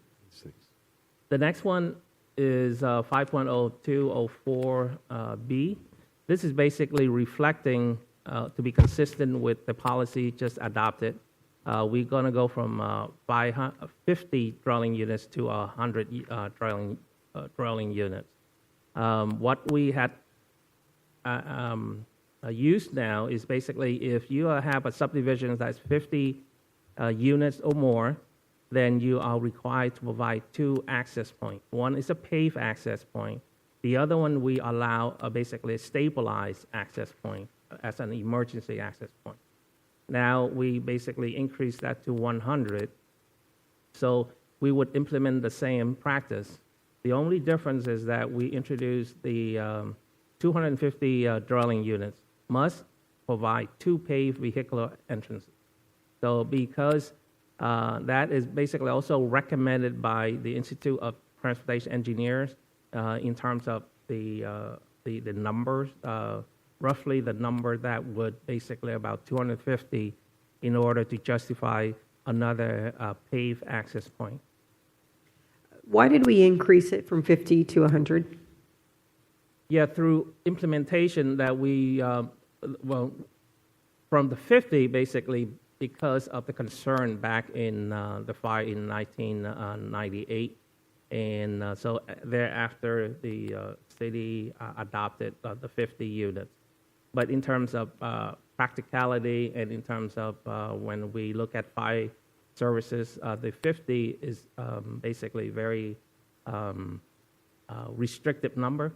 The next one is 5.0204B. This is basically reflecting to be consistent with the policy just adopted. we're going to go from 50 dwelling units to 100 dwelling units. What we had used now is basically if you have a subdivision that's 50 units or more, then you are required to provide 2 access points. One is a paved access point. The other one we allow basically a stabilized access point as an emergency access point. Now we basically increase that to 100. So we would implement the same practice. The only difference is that we introduced the 250 dwelling units must provide 2 paved vehicular entrances. So because that is basically also recommended by the Institute of Transportation Engineers in terms of the numbers, roughly the number that would basically about 250 in order to justify another paved access point. Why did we increase it from 50 to 100? Yeah, through implementation that we, from the 50 basically, because of the concern back in the fire in 1998. And so thereafter, the city adopted the 50 units. But in terms of practicality and in terms of when we look at fire services, the 50 is basically very restrictive number.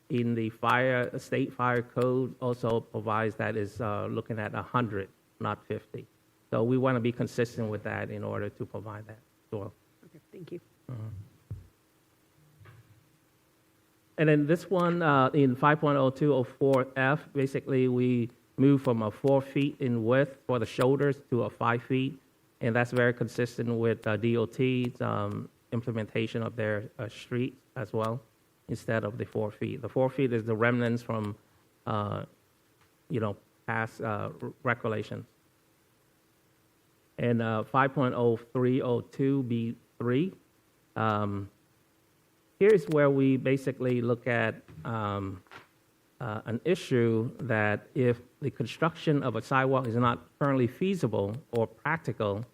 In the state fire code also provides that is looking at 100, not 50. So we want to be consistent with that in order to provide that as well. Okay, thank you. And then this one in 5.0204F, basically we move from a 4 feet in width for the shoulders to a 5 feet. And that's very consistent with DOT's implementation of their streets as well, instead of the 4 feet. The 4 feet is the remnants from, past regulations. And 5.0302B3, here's where we basically look at an issue that if the construction of a sidewalk is not currently feasible or practical,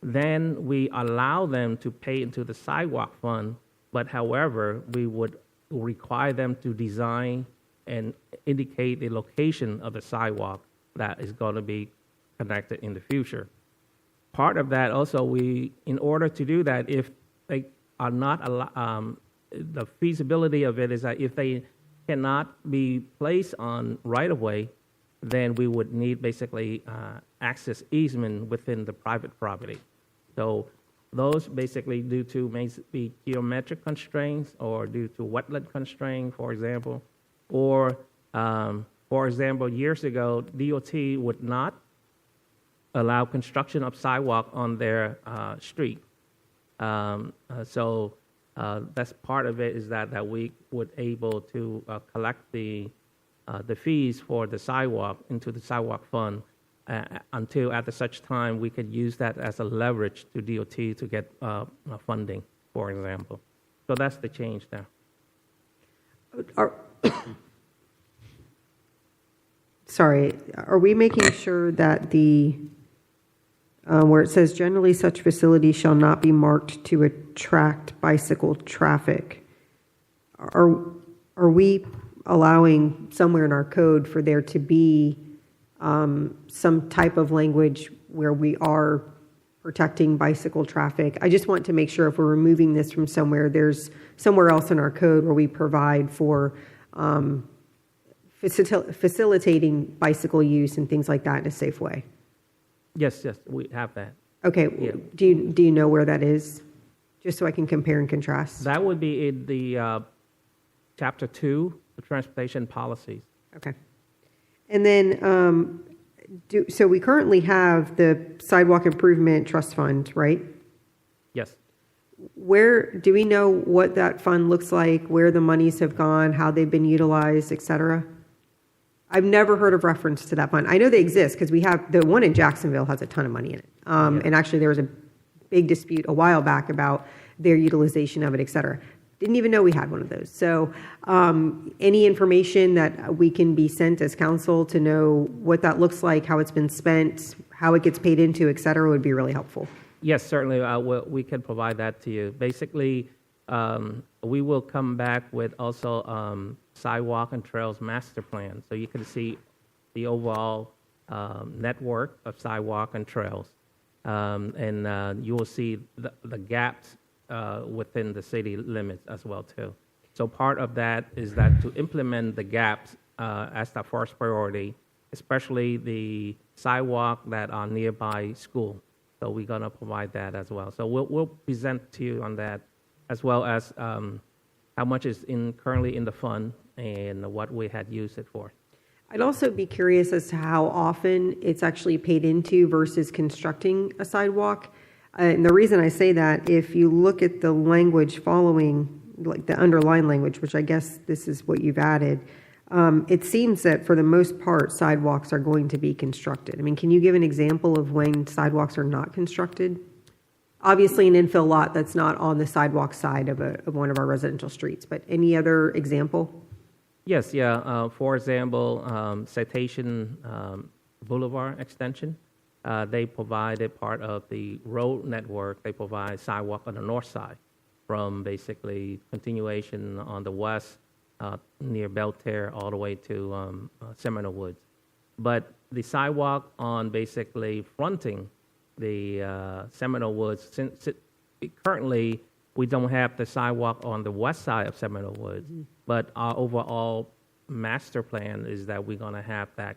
then we allow them to pay into the sidewalk fund, but however, we would require them to design and indicate the location of the sidewalk that is going to be connected in the future. Part of that also, in order to do that, if they are not, the feasibility of it is that if they cannot be placed on right-of-way, then we would need basically access easement within the private property. So those basically due to maybe geometric constraints or due to wetland constraint, for example, or for example, years ago, DOT would not allow construction of sidewalk on their street. So that's part of it is that we would able to collect the fees for the sidewalk into the sidewalk fund until at such time we could use that as a leverage to DOT to get funding, for example. So that's the change there. Sorry, are we making sure that where it says generally such facilities shall not be marked to attract bicycle traffic, are we allowing somewhere in our code for there to be some type of language where we are protecting bicycle traffic? I just want to make sure if we're removing this from somewhere, there's somewhere else in our code where we provide for facilitating bicycle use and things like that in a safe way. Yes, we have that. Okay, yeah. Do you know where that is? Just so I can compare and contrast. That would be in the Chapter 2, the transportation policies. Okay. And then, so we currently have the Sidewalk Improvement Trust Fund, right? Yes. Where do we know what that fund looks like, where the monies have gone, how they've been utilized, et cetera? I've never heard of reference to that fund. I know they exist because we have the one in Jacksonville has a ton of money in it. And actually there was a big dispute a while back about their utilization of it, et cetera. Didn't even know we had one of those. So any information that we can be sent as council to know what that looks like, how it's been spent, how it gets paid into, et cetera, would be really helpful. Yes, certainly, we can provide that to you. Basically, we will come back with also sidewalk and trails master plan, so you can see the overall network of sidewalk and trails. And you will see the gaps within the city limits as well too. So part of that is that to implement the gaps as the first priority, especially the sidewalk that are nearby school. So we're going to provide that as well. So we'll present to you on that, as well as how much is currently in the fund and what we had used it for. I'd also be curious as to how often it's actually paid into versus constructing a sidewalk. And the reason I say that, if you look at the language following, like the underlying language, which I guess this is what you've added, it seems that for the most part, sidewalks are going to be constructed. I mean, can you give an example of when sidewalks are not constructed? Obviously, an infill lot that's not on the sidewalk side of one of our residential streets, but any other example? Yes, yeah. For example, Citation Boulevard extension, they provided part of the road network. They provide sidewalk on the north side from basically continuation on the west near Belterre all the way to Seminole Woods. But the sidewalk on basically fronting the Seminole Woods, since currently we don't have the sidewalk on the west side of Seminole Woods, but our overall master plan is that we're going to have that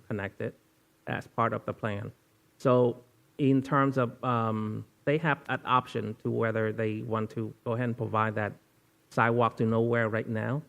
connected as part of the plan. So in terms of, they have an option to whether they want to go ahead and provide that sidewalk to nowhere right now,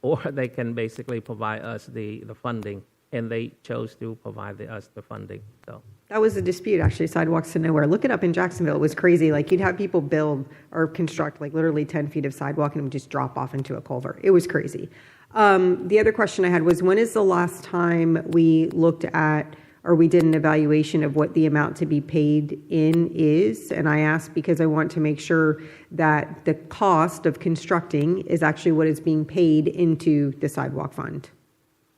or they can basically provide us the funding, and they chose to provide us the funding. So that was a dispute, actually, sidewalks to nowhere. Look it up in Jacksonville. It was crazy. Like, you'd have people build or construct like literally 10 feet of sidewalk and it would just drop off into a culvert. It was crazy. The other question I had was, when is the last time we looked at or we did an evaluation of what the amount to be paid in is? And I asked because I want to make sure that the cost of constructing is actually what is being paid into the sidewalk fund.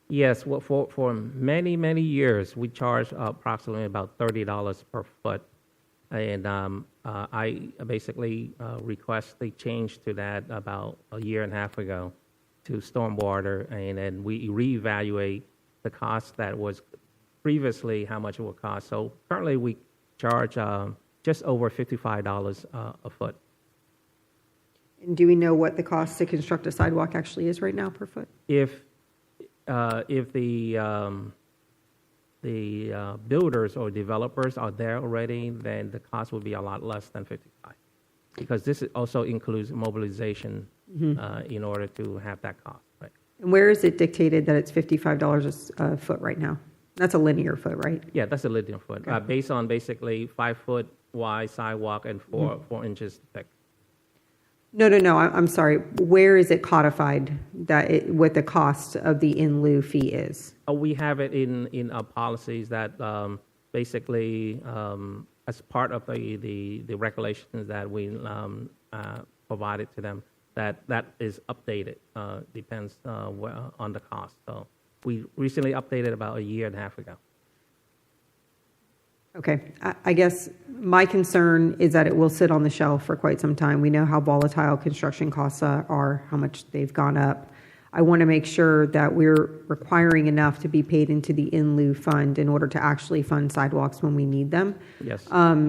yes, well, for many, many years, we charged approximately about $30 per foot. And I basically requested a change to that about a year and a half ago to stormwater, and then we reevaluate the cost that was previously how much it would cost. So currently we charge just over $55 a foot. And do we know what the cost to construct a sidewalk actually is right now per foot? If the builders or developers are there already, then the cost would be a lot less than $55, because this also includes mobilization in order to have that cost. Right. And where is it dictated that it's $55 a foot right now? That's a linear foot, right? Yeah, that's a linear foot, Okay. based on basically 5 foot wide sidewalk and 4 inches thick. No. I'm sorry. Where is it codified that what the cost of the in lieu fee is? We have it in our policies that basically, as part of the regulations that we provided to them, that is updated. Depends on the cost. So we recently updated about a year and a half ago. Okay. I guess my concern is that it will sit on the shelf for quite some time. We know how volatile construction costs are, how much they've gone up. I want to make sure that we're requiring enough to be paid into the in lieu fund in order to actually fund sidewalks when we need them. Yes.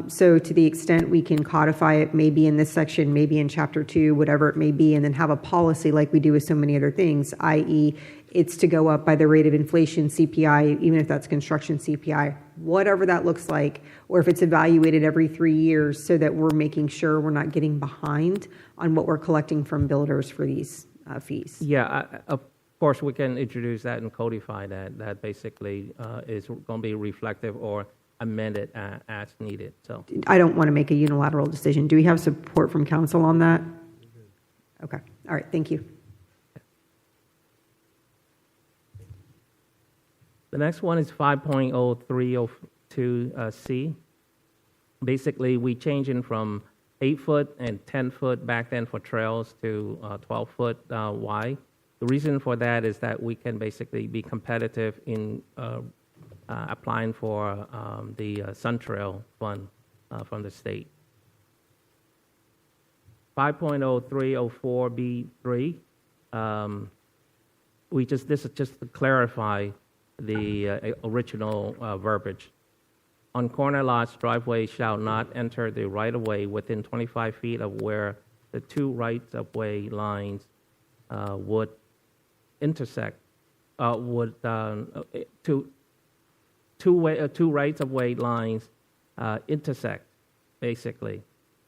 So to the extent we can codify it, maybe in this section, maybe in Chapter 2, whatever it may be, and then have a policy like we do with so many other things, i.e., it's to go up by the rate of inflation, CPI, even if that's construction CPI, whatever that looks like, or if it's evaluated every 3 years so that we're making sure we're not getting behind on what we're collecting from builders for these fees. Yeah, of course, we can introduce that and codify that basically is going to be reflective or amended as needed. So I don't want to make a unilateral decision. Do we have support from council on that? Okay. All right. Thank you. the next one is 5.0302C. Basically, we changing from 8-foot and 10-foot back then for trails to 12-foot wide. The reason for that is that we can basically be competitive in applying for the Sun Trail Fund from the state. 5.0304B3, this is just to clarify the original verbiage. On corner lots, driveways shall not enter the right-of-way within 25 feet of where the two rights-of-way lines would intersect. Two rights-of-way lines intersect, basically,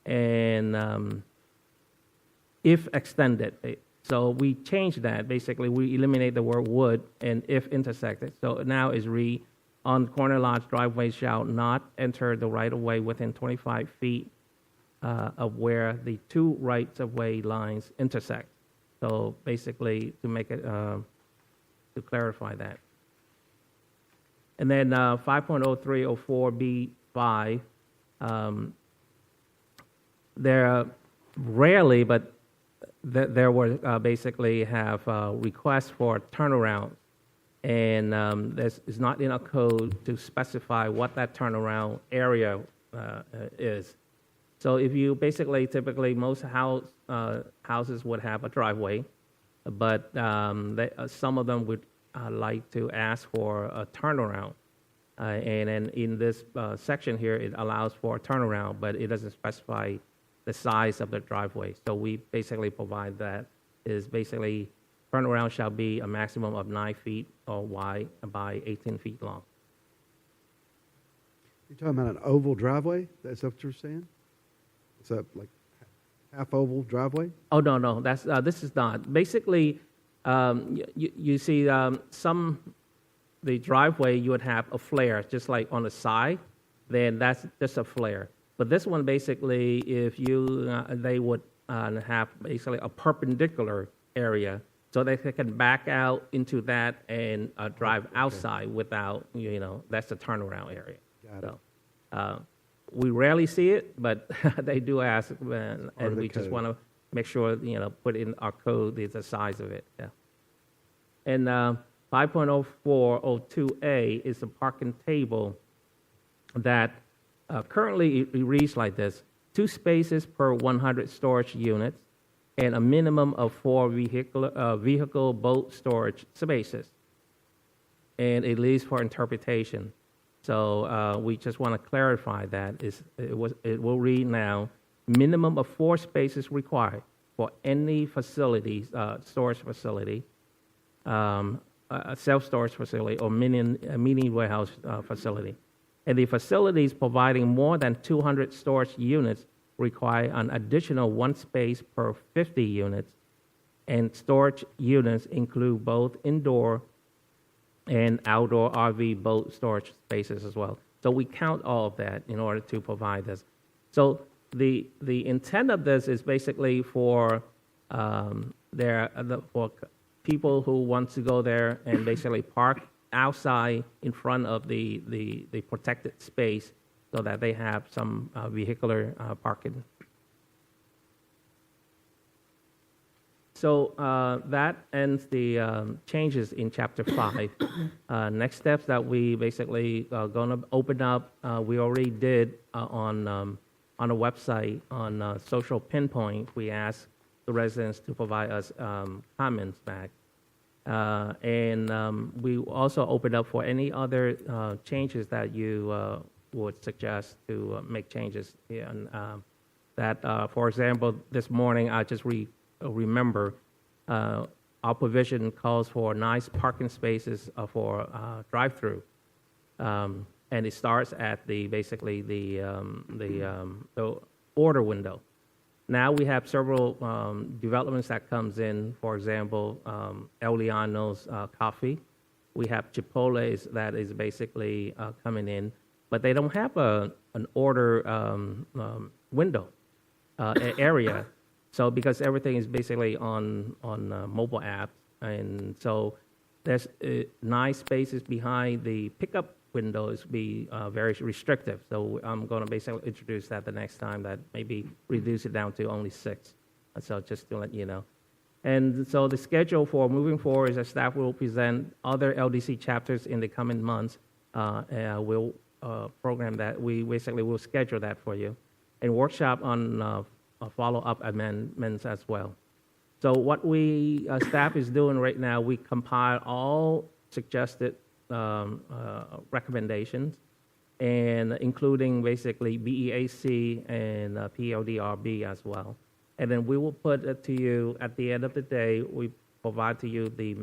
and if extended. So we changed that. Basically, we eliminate the word would and if intersected. So now is read, on corner lots, driveways shall not enter the right-of-way within 25 feet of where the two rights-of-way lines intersect. So basically, to make it, to clarify that. And then 5.0304B5, there rarely, but there were basically have requests for turnaround, and it's not in a code to specify what that turnaround area is. So if you typically most houses would have a driveway, but some of them would like to ask for a turnaround. And then in this section here, it allows for a turnaround, but it doesn't specify the size of the driveway. So we basically provide that is basically turnaround shall be a maximum of 9 feet or wide by 18 feet long. You're talking about an oval driveway? That's what you're saying? It's a like half oval driveway? Oh, no, that's this is not. Basically, you see the driveway, you would have a flare just like on the side, then that's just a flare. But this one basically, if they would have basically a perpendicular area so they can back out into that and drive outside without, that's the turnaround area. Got it. So, we rarely see it, but they do ask, and we just want to make sure, put in our code the size of it. Yeah. And 5.0402A is the parking table that currently it reads like this: 2 spaces per 100 storage units and a minimum of 4 vehicle boat storage spaces. And it leaves for interpretation. So we just want to clarify that. It will read now, minimum of 4 spaces required for any facility, storage facility, a self-storage facility, or mini warehouse facility. And the facilities providing more than 200 storage units require an additional 1 space per 50 units. And storage units include both indoor and outdoor RV boat storage spaces as well. So we count all of that in order to provide this. So the intent of this is basically for for people who want to go there and basically park outside in front of the protected space so that they have some vehicular parking. So that ends the changes in Chapter 5. Next steps that we basically going to open up, we already did on a website on Social Pinpoint. We asked the residents to provide us comments back. And we also opened up for any other changes that you would suggest to make changes. And for example, this morning I just remember our provision calls for nice parking spaces for drive-through, and it starts at the order window. Now we have several developments that comes in. For example, El Liano's Coffee. We have Chipotle's that is basically coming in, but they don't have an order window area. So because everything is basically on mobile apps, and so there's 9 spaces behind the pickup windows be very restrictive. So I'm going to basically introduce that the next time, that maybe reduce it down to only 6. So just to let you know. And so the schedule for moving forward is that staff will present other LDC chapters in the coming months. And we'll program that. We basically will schedule that for you. And workshop on follow-up amendments as well. So what we staff is doing right now, we compile all suggested recommendations, and including basically BEAC and PLDRB as well. And then we will put it to you at the end of the day. We provide to you the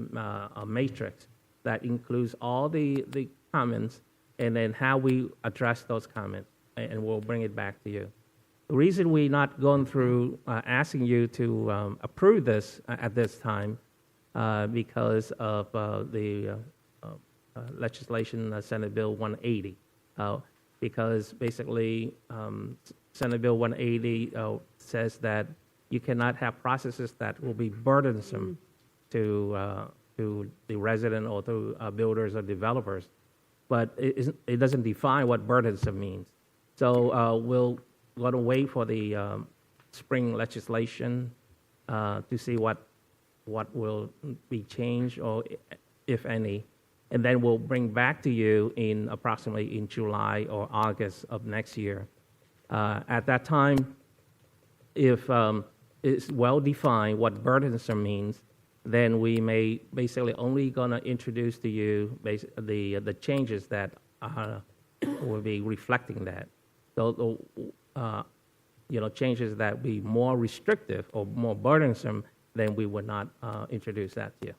a matrix that includes all the comments and then how we address those comments, and we'll bring it back to you. The reason we're not going through asking you to approve this at this time because of the legislation, Senate Bill 180, because basically Senate Bill 180 says that you cannot have processes that will be burdensome to the resident or to builders or developers, but it doesn't define what burdensome means. So we'll going to wait for the spring legislation to see what will be changed, or if any, and then we'll bring back to you in approximately in July or August of next year. At that time, if it's well defined what burdensome means, then we may basically only going to introduce to you the changes that will be reflecting that. So changes that be more restrictive or more burdensome, then we would not introduce that to you.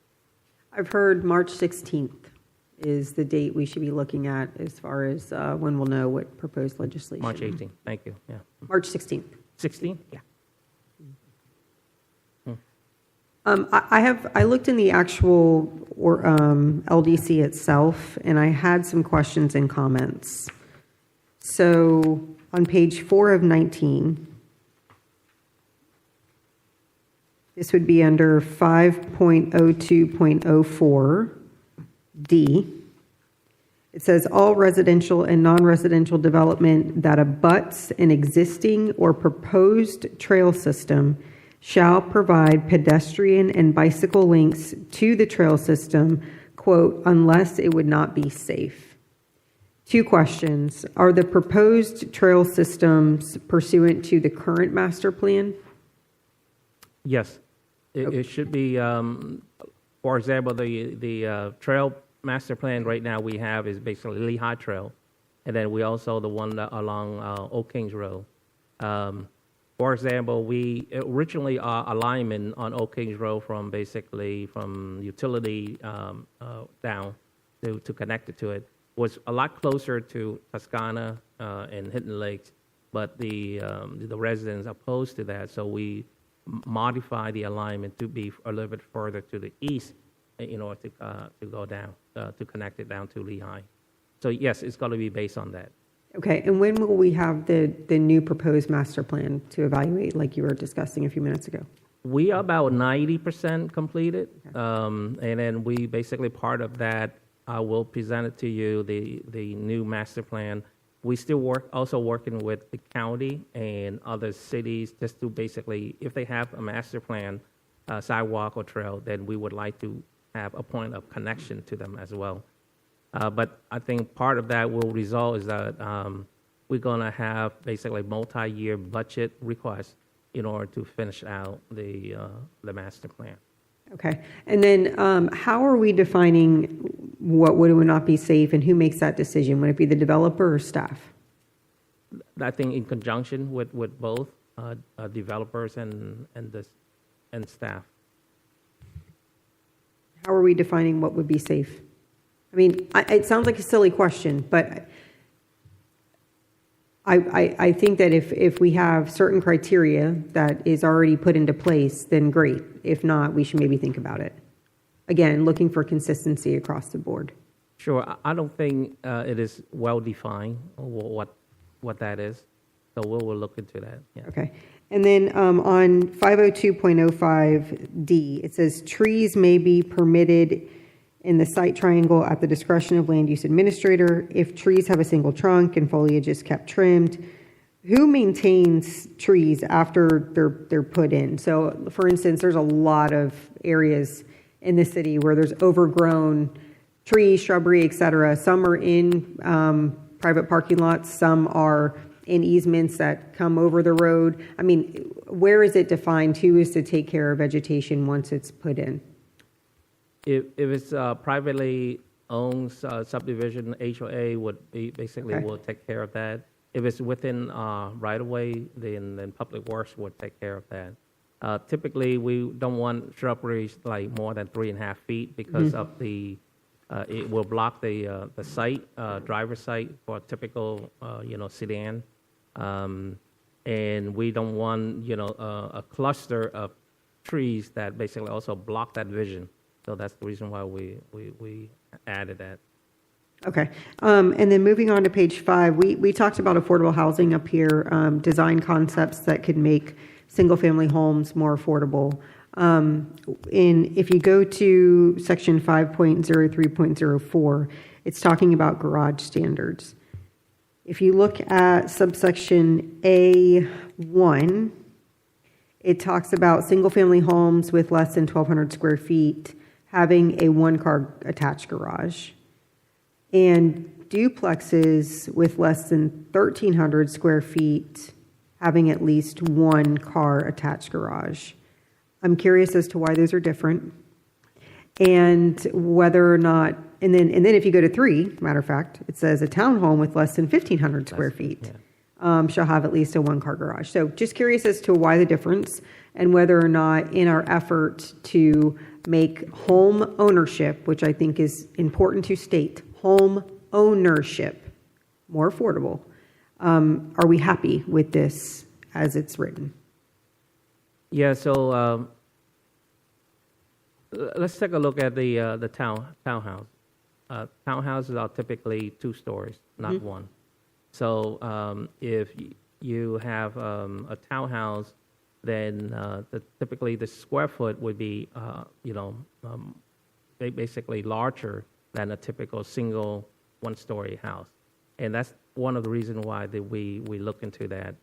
I've heard March 16th is the date we should be looking at as far as when we'll know what proposed legislation. March 18th, thank you, yeah. March 16th. 16th, yeah. I looked in the actual LDC itself, and I had some questions and comments. So on page 4 of 19, this would be under 5.02.04D. It says all residential and non-residential development that abuts an existing or proposed trail system shall provide pedestrian and bicycle links to the trail system, quote, unless it would not be safe. 2 questions. Are the proposed trail systems pursuant to the current master plan? Yes. It should be, for example, the trail master plan right now we have is basically Lehigh Trail, and then we also the one along Oak Kings Road. For example, we originally our alignment on Oak Kings Road from utility down to connect it to it was a lot closer to Toscana and Hidden Lakes, but the residents opposed to that, so we modified the alignment to be a little bit further to the east in order to go down, to connect it down to Lehigh. So yes, it's going to be based on that. Okay, and when will we have the new proposed master plan to evaluate, like you were discussing a few minutes ago? We are about 90% completed, and then we basically part of that. I will present it to you, the new master plan. We still also working with the county and other cities just to basically, if they have a master plan, sidewalk or trail, then we would like to have a point of connection to them as well. But I think part of that will result is that we're going to have basically multi-year budget requests in order to finish out the master plan. Okay. And then how are we defining what would or would not be safe, and who makes that decision? Would it be the developer or staff? I think in conjunction with both developers and staff. How are we defining what would be safe? I mean, it sounds like a silly question, but I think that if we have certain criteria that is already put into place, then great. If not, we should maybe think about it. Again, looking for consistency across the board. Sure. I don't think it is well defined what that is, so we'll look into that. Yeah. Okay. And then on 502.05D, it says trees may be permitted in the site triangle at the discretion of land use administrator. If trees have a single trunk and foliage is kept trimmed, who maintains trees after they're put in? So, for instance, there's a lot of areas in the city where there's overgrown trees, shrubbery, et cetera. Some are in private parking lots, some are in easements that come over the road. I mean, where is it defined who is to take care of vegetation once it's put in? If it's privately owned subdivision, HOA would be basically Okay. will take care of that. If it's within right of way, then Public Works would take care of that. Typically, we don't want shrubberies like more than 3.5 feet because of the it will block the site, driver's site for a typical sedan, and we don't want a cluster of trees that basically also block that vision. So that's the reason why we added that. Okay. And then moving on to page 5, we talked about affordable housing up here, design concepts that could make single-family homes more affordable. If you go to section 5.03.04, it's talking about garage standards. If you look at subsection A1, it talks about single-family homes with less than 1,200 square feet having a one-car attached garage, and duplexes with less than 1,300 square feet having at least one car attached garage. I'm curious as to why those are different, and whether or not, and then if you go to 3, matter of fact, it says a townhome with less than 1,500 square feet shall have at least a one-car garage. So just curious as to why the difference, and whether or not in our effort to make home ownership, which I think is important to state, home ownership more affordable, are we happy with this as it's written? Yeah. So let's take a look at the townhouse. Townhouses are typically 2 stories, not one. So if you have a townhouse, then typically the square foot would be, basically larger than a typical single 1-story house. And that's one of the reasons why we look into that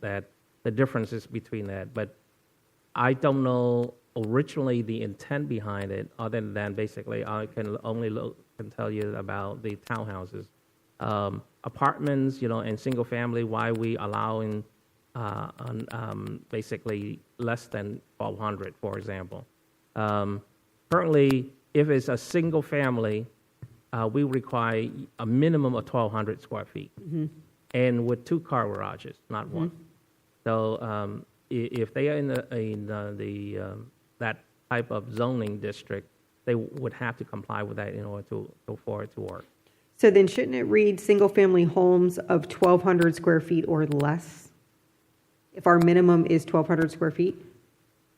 the differences between that. But I don't know originally the intent behind it, other than basically I can only tell you about the townhouses. Apartments, and single family, why we allowing basically less than 1,200, for example. Currently, if it's a single family, we require a minimum of 1,200 square feet, and with 2 car garages, not one. So if they are in that type of zoning district, they would have to comply with that in order for it to work. So then shouldn't it read single-family homes of 1,200 square feet or less? If our minimum is 1,200 square feet?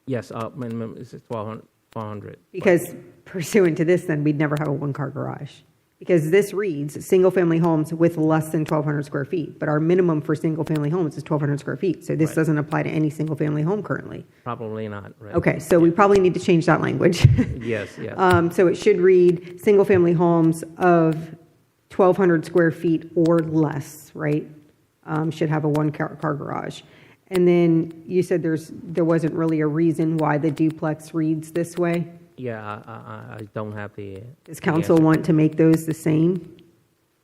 Yes, our minimum is 1,200. Because pursuant to this, then, we'd never have a one-car garage. Because this reads, single-family homes with less than 1,200 square feet, but our minimum for single-family homes is 1,200 square feet. So this doesn't apply to any single-family home currently. Probably not. Right? Okay, so we probably need to change that language. Yes, yes. So it should read, single-family homes of 1,200 square feet or less, right? Should have a one-car garage. And then you said there wasn't really a reason why the duplex reads this way? Yeah, I don't have the... Does council want to make those the same?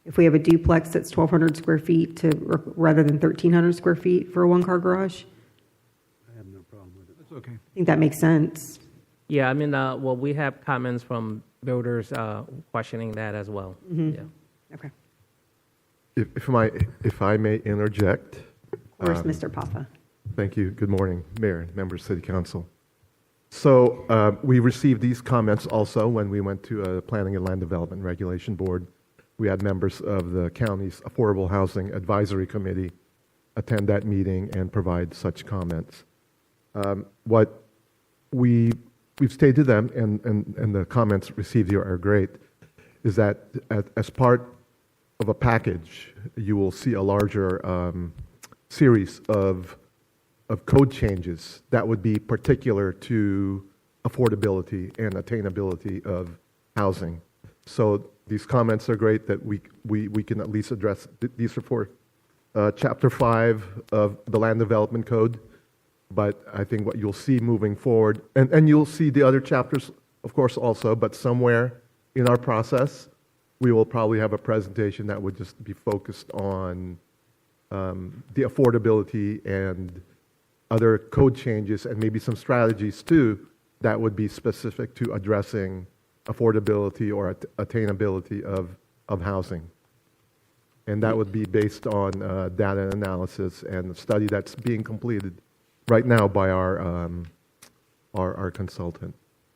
If we have a duplex that's 1,200 square feet rather than 1,300 square feet for a one-car garage? I have no problem with it. That's okay. I think that makes sense. Yeah, I mean, well, we have comments from builders questioning that as well. Mm-hmm. Yeah. Okay. If I may interject. Of course, Mr. Papa. Thank you. Good morning, Mayor and members of City Council. So we received these comments also when we went to a Planning and Land Development Regulation Board. We had members of the county's Affordable Housing Advisory Committee attend that meeting and provide such comments. What we've stated to them, and the comments received here are great, is that as part of a package, you will see a larger series of code changes that would be particular to affordability and attainability of housing. So these comments are great that we can at least address. These are for Chapter 5 of the Land Development Code. But I think what you'll see moving forward, and you'll see the other chapters, of course, also, but somewhere in our process, we will probably have a presentation that would just be focused on the affordability and other code changes and maybe some strategies too that would be specific to addressing affordability or attainability of housing. And that would be based on data analysis and the study that's being completed right now by our consultant.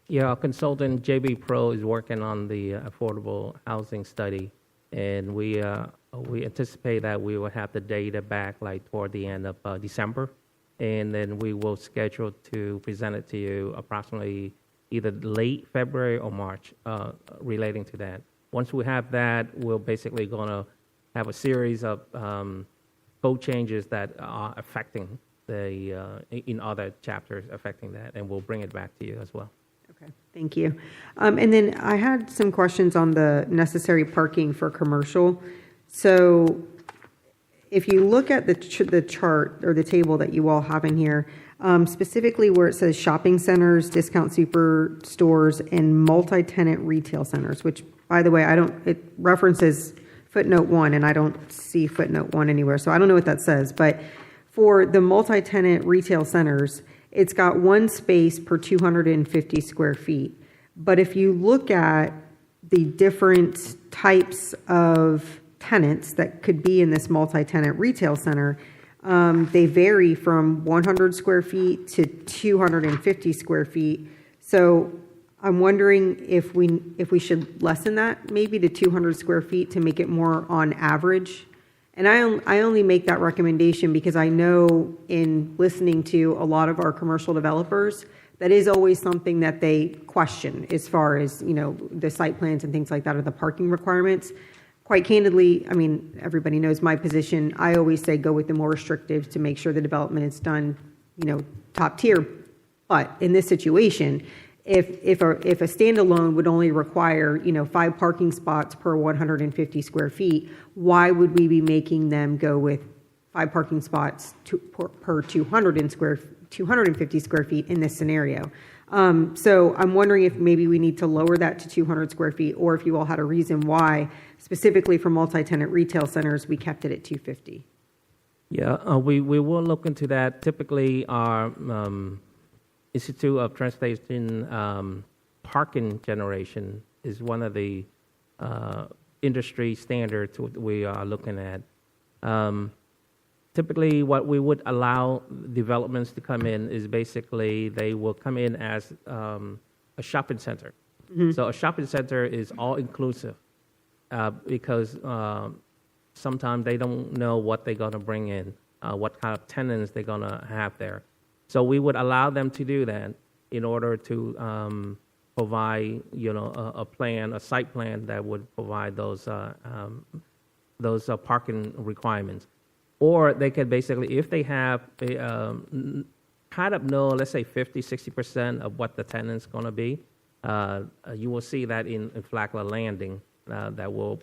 Yeah, our consultant, JB Pro, is working on the affordable housing study, and we anticipate that we will have the data back like toward the end of December, and then we will schedule to present it to you approximately either late February or March relating to that. Once we have that, we're basically going to have a series of code changes that are affecting in other chapters affecting that, and we'll bring it back to you as well. Okay, thank you. And then I had some questions on the necessary parking for commercial. So if you look at the chart or the table that you all have in here, specifically where it says shopping centers, discount superstores, and multi-tenant retail centers, which, by the way, it references footnote 1, and I don't see footnote 1 anywhere, so I don't know what that says. But for the multi-tenant retail centers, it's got one space per 250 square feet. But if you look at the different types of tenants that could be in this multi-tenant retail center, they vary from 100 square feet to 250 square feet. So I'm wondering if we should lessen that maybe to 200 square feet to make it more on average. And I only make that recommendation because I know in listening to a lot of our commercial developers, that is always something that they question as far as, the site plans and things like that, or the parking requirements. Quite candidly, I mean, everybody knows my position. I always say go with the more restrictive to make sure the development is done, top tier. But in this situation, if a standalone would only require 5 parking spots per 150 square feet, why would we be making them go with 5 parking spots per 250 square feet in this scenario? So I'm wondering if maybe we need to lower that to 200 square feet, or if you all had a reason why, specifically for multi-tenant retail centers, we kept it at 250. Yeah, we will look into that. Typically, our Institute of Transportation parking generation is one of the industry standards we are looking at. Typically, what we would allow developments to come in is basically they will come in as a shopping center. Mm-hmm. So a shopping center is all-inclusive because sometimes they don't know what they're going to bring in, what kind of tenants they're going to have there. So we would allow them to do that in order to provide, a site plan that would provide those parking requirements. Or they could basically, if they have kind of know, let's say 50, 60% of what the tenant's going to be, you will see that in Flagler Landing that will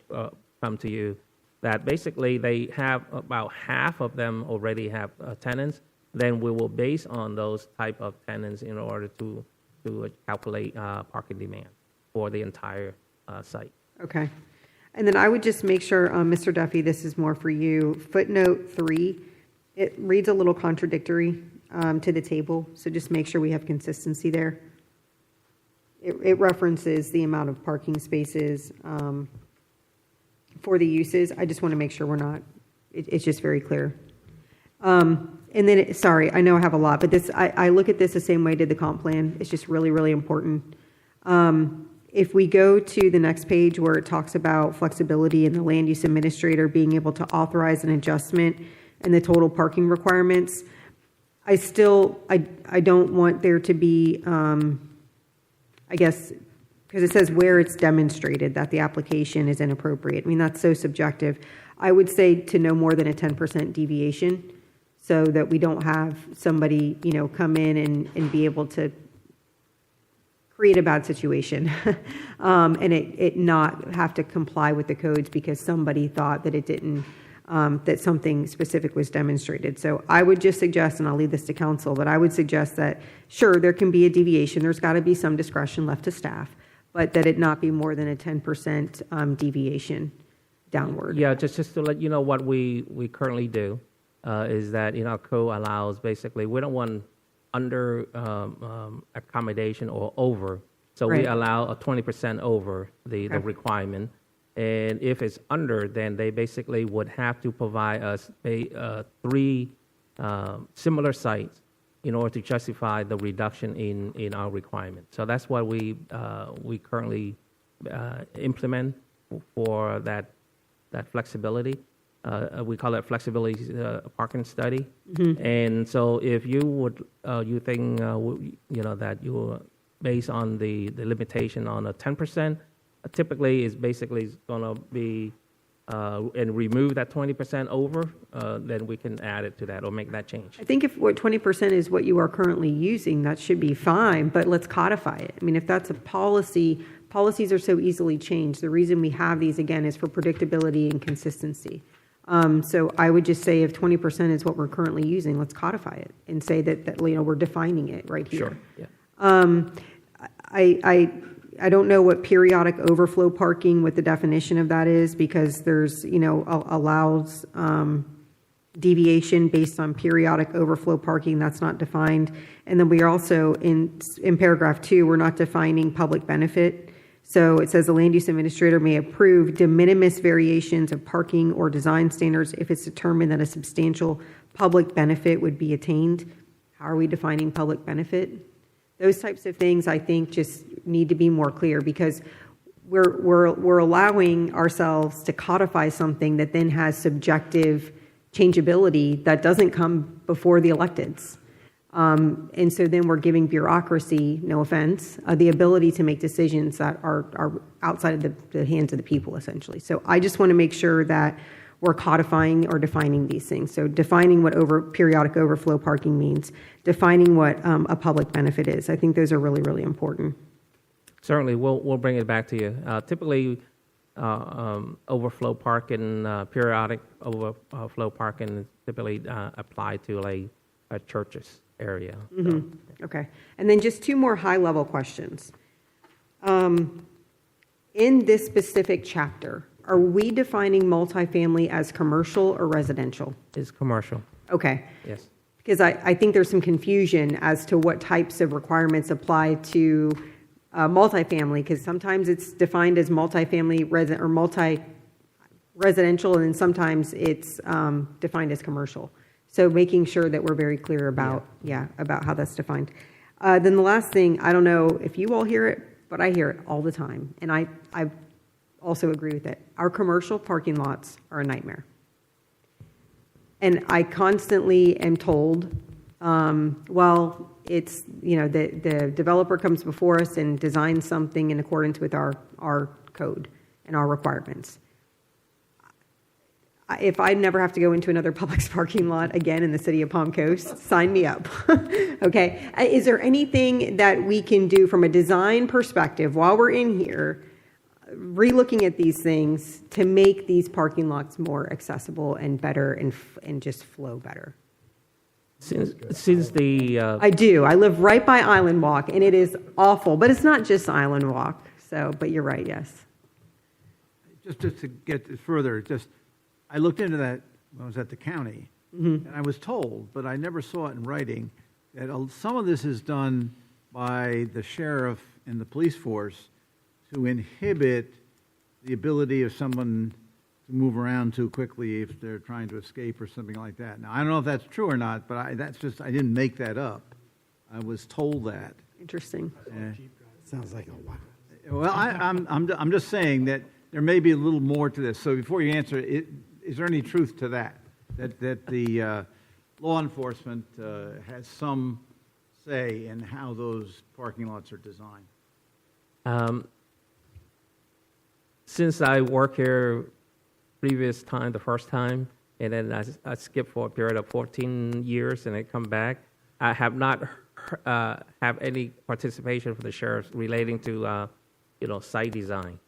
come to you. That basically they have about half of them already have tenants. Then we will base on those type of tenants in order to calculate parking demand for the entire site. Okay. And then I would just make sure, Mr. Duffy, this is more for you. Footnote 3, it reads a little contradictory to the table, so just make sure we have consistency there. It references the amount of parking spaces for the uses. I just want to make sure we're not, it's just very clear. And then, sorry, I know I have a lot, but I look at this the same way I did the comp plan. It's just really, really important. If we go to the next page where it talks about flexibility and the land use administrator being able to authorize an adjustment in the total parking requirements, I don't want there to be, I guess, because it says where it's demonstrated that the application is inappropriate. I mean, that's so subjective. I would say to no more than a 10% deviation so that we don't have somebody, come in and be able to create a bad situation and it not have to comply with the codes because somebody thought that it didn't, that something specific was demonstrated. So I would just suggest, and I'll leave this to council, but I would suggest that, sure, there can be a deviation. There's got to be some discretion left to staff, but that it not be more than a 10% deviation downward. Yeah, just to let you know what we currently do is that in our code allows basically, we don't want under accommodation or over. So we Right. allow a 20% over the requirement. And if it's under, then they basically would have to provide us 3 similar sites in order to justify the reduction in our requirement. So that's what we currently implement for that flexibility. We call it flexibility parking study. And so if you would, you think, that you, based on the limitation on a 10%, typically is basically going to be, and remove that 20% over, then we can add it to that or make that change. I think if what 20% is what you are currently using, that should be fine, but let's codify it. I mean, if that's a policy, policies are so easily changed. The reason we have these, again, is for predictability and consistency. So I would just say if 20% is what we're currently using, let's codify it and say that we're defining it right here. Sure, yeah. I don't know what periodic overflow parking, what the definition of that is, because there's, allows deviation based on periodic overflow parking. That's not defined. And then we are also, in paragraph 2, we're not defining public benefit. So it says the land use administrator may approve de minimis variations of parking or design standards if it's determined that a substantial public benefit would be attained. How are we defining public benefit? Those types of things, I think, just need to be more clear because we're allowing ourselves to codify something that then has subjective changeability that doesn't come before the electeds. And so then we're giving bureaucracy, no offense, the ability to make decisions that are outside of the hands of the people, essentially. So I just want to make sure that we're codifying or defining these things. So defining what periodic overflow parking means, defining what a public benefit is. I think those are really, really important. Certainly, we'll bring it back to you. Typically, overflow parking, periodic overflow parking is typically applied to a churches area. Okay. And then just 2 more high-level questions. In this specific chapter, are we defining multifamily as commercial or residential? It's commercial. Okay. Yes. Because I think there's some confusion as to what types of requirements apply to multifamily, because sometimes it's defined as multifamily or multi-residential, and then sometimes it's defined as commercial. So making sure that we're very clear about, about how that's defined. Then the last thing, I don't know if you all hear it, but I hear it all the time, and I also agree with it. Our commercial parking lots are a nightmare. And I constantly am told, well, it's, the developer comes before us and designs something in accordance with our code and our requirements. If I never have to go into another Publix parking lot again in the city of Palm Coast, sign me up. Okay. Is there anything that we can do from a design perspective while we're in here, re-looking at these things to make these parking lots more accessible and better and just flow better? Since the... I do. I live right by Island Walk, and it is awful. But it's not just Island Walk. So, but you're right, yes. Just to get this further, I looked into that when I was at the county, and I was told, but I never saw it in writing, that some of this is done by the sheriff and the police force to inhibit the ability of someone to move around too quickly if they're trying to escape or something like that. Now, I don't know if that's true or not, but I didn't make that up. I was told that. Interesting. Sounds like a lot. Well, I'm just saying that there may be a little more to this. So before you answer, is there any truth to that? That the law enforcement has some say in how those parking lots are designed? Since I work here the first time, and then I skipped for a period of 14 years and I come back, I have not have any participation from the sheriffs relating to, site design.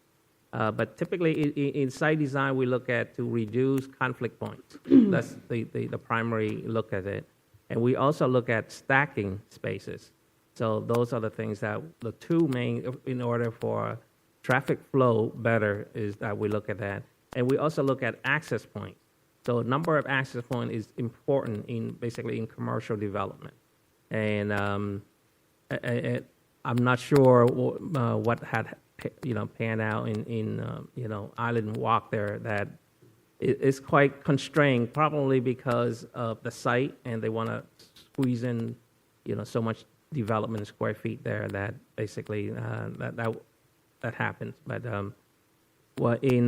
But typically, in site design, we look at to reduce conflict points. That's the primary look at it. And we also look at stacking spaces. So those are the things that the two main, in order for traffic flow better, is that we look at that. And we also look at access points. So number of access points is important basically in commercial development. And I'm not sure what had panned out in Island Walk there, that it's quite constrained, probably because of the site, and they want to squeeze in so much development in square feet there that basically that happens. But in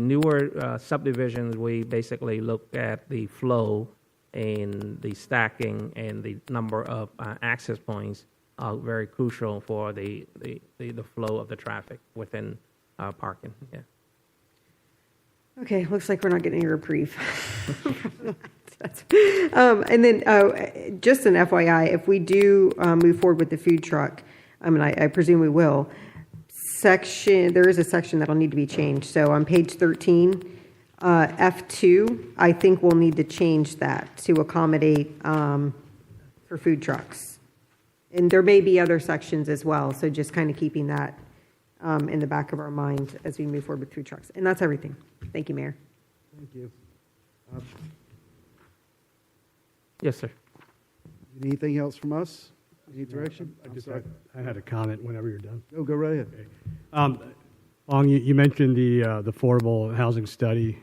newer subdivisions, we basically look at the flow and the stacking and the number of access points are very crucial for the flow of the traffic within parking. Yeah. Okay, looks like we're not getting a reprieve. And then just an FYI, if we do move forward with the food truck, I presume we will, there is a section that'll need to be changed. So on page 13, F2, I think we'll need to change that to accommodate for food trucks. And there may be other sections as well, so just kind of keeping that in the back of our mind as we move forward with food trucks. And that's everything. Thank you, Mayor. Thank you. Yes, sir. Anything else from us? Any direction? I had a comment whenever you're done. Go right ahead. Okay. Long, you mentioned the affordable housing study.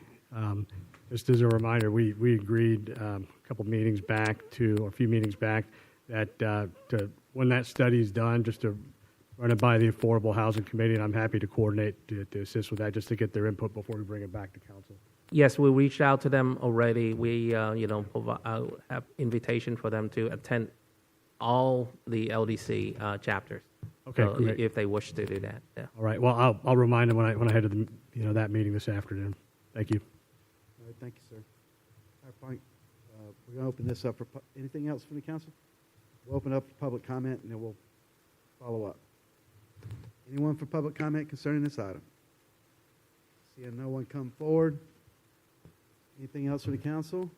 Just as a reminder, we agreed a few meetings back that when that study is done, just to run it by the Affordable Housing Committee, and I'm happy to coordinate to assist with that, just to get their input before we bring it back to council. Yes, we reached out to them already. We, have invitation for them to attend all the LDC chapters. Okay, so great. If they wish to do that. Yeah. All right. Well, I'll remind them when I head to the that meeting this afternoon. Thank you. All right, thank you, sir. All right, fine. We're going to open this up for anything else from the council? We'll open up for public comment, and then we'll follow up. Anyone for public comment concerning this item? Seeing no one come forward. Anything else from the council?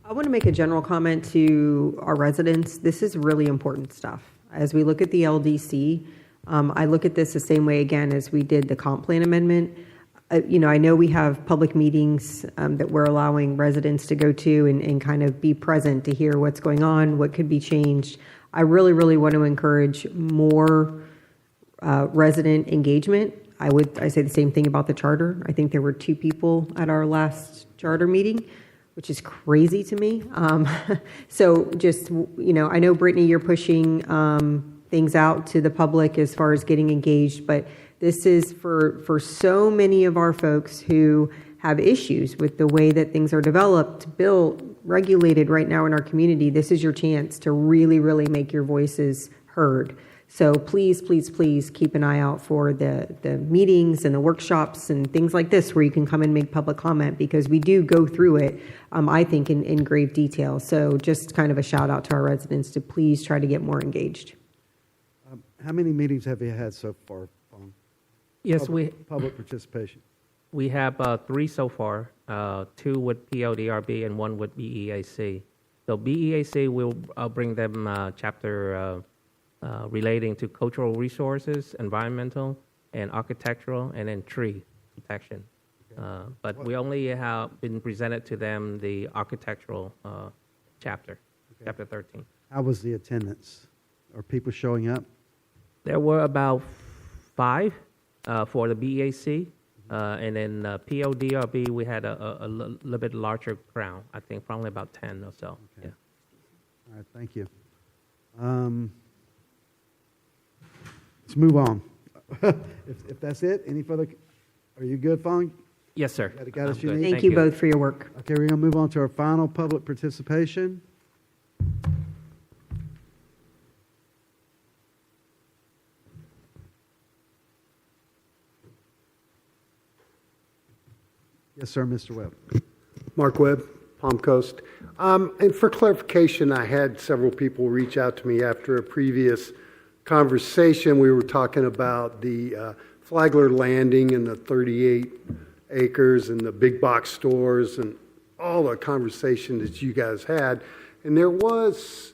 I want to make a general comment to our residents. This is really important stuff. As we look at the LDC, I look at this the same way again as we did the comp plan amendment. I know we have public meetings that we're allowing residents to go to and kind of be present to hear what's going on, what could be changed. I really, really want to encourage more resident engagement. I say the same thing about the charter. I think there were 2 people at our last charter meeting, which is crazy to me. So just, I know, Brittany, you're pushing things out to the public as far as getting engaged, but this is for so many of our folks who have issues with the way that things are developed, built, regulated right now in our community. This is your chance to really, really make your voices heard. So please, please, please keep an eye out for the meetings and the workshops and things like this where you can come and make public comment, because we do go through it, I think, in grave detail. So just kind of a shout out to our residents to please try to get more engaged. How many meetings have you had so far, Fong? Yes, Public participation. We have 3 so far, 2 with PLDRB and 1 with BEAC. So BEAC will bring them chapter relating to cultural resources, environmental, and architectural, and then tree protection. But we only have been presented to them the architectural chapter, chapter 13. How was the attendance? Are people showing up? There were about 5 for the BEAC, and then PODRB, we had a little bit larger crowd. I think probably about 10 or so. Okay. Yeah. All right, thank you. Let's move on. if that's it, any further? Are you good, Fong? Yes, sir. Got us you need? Thank you both for your work. Okay, we're going to move on to our final public participation. Yes, sir, Mr. Webb. Mark Webb, Palm Coast. And for clarification, I had several people reach out to me after a previous conversation. We were talking about the Flagler Landing and the 38 acres and the big box stores and all the conversation that you guys had. And there was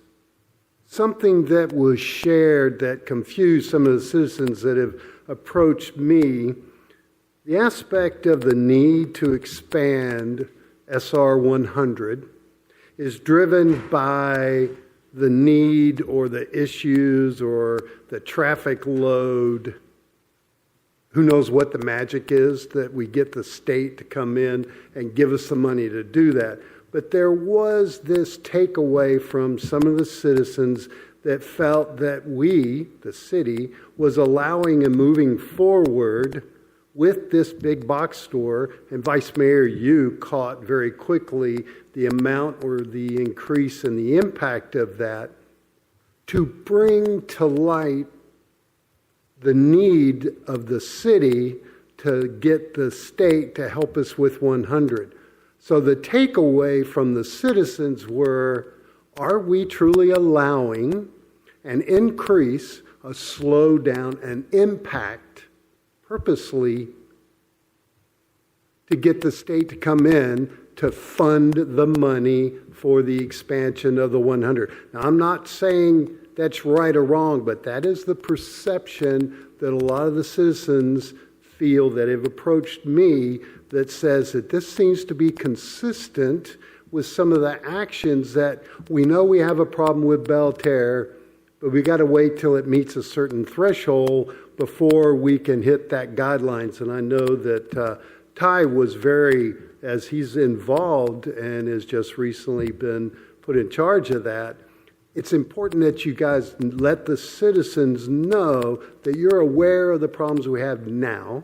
something that was shared that confused some of the citizens that have approached me. The aspect of the need to expand SR 100 is driven by the need or the issues or the traffic load. Who knows what the magic is that we get the state to come in and give us the money to do that. But there was this takeaway from some of the citizens that felt that we, the city, was allowing and moving forward with this big box store, and Vice Mayor, you caught very quickly the amount or the increase in the impact of that, to bring to light the need of the city to get the state to help us with 100. So the takeaway from the citizens were, are we truly allowing an increase, a slowdown, an impact purposely to get the state to come in to fund the money for the expansion of the 100. Now, I'm not saying that's right or wrong, but that is the perception that a lot of the citizens feel that have approached me, that says that this seems to be consistent with some of the actions that we know we have a problem with Belterre, but we got to wait till it meets a certain threshold before we can hit that guidelines. And I know that Ty was very, as he's involved and has just recently been put in charge of that, it's important that you guys let the citizens know that you're aware of the problems we have now,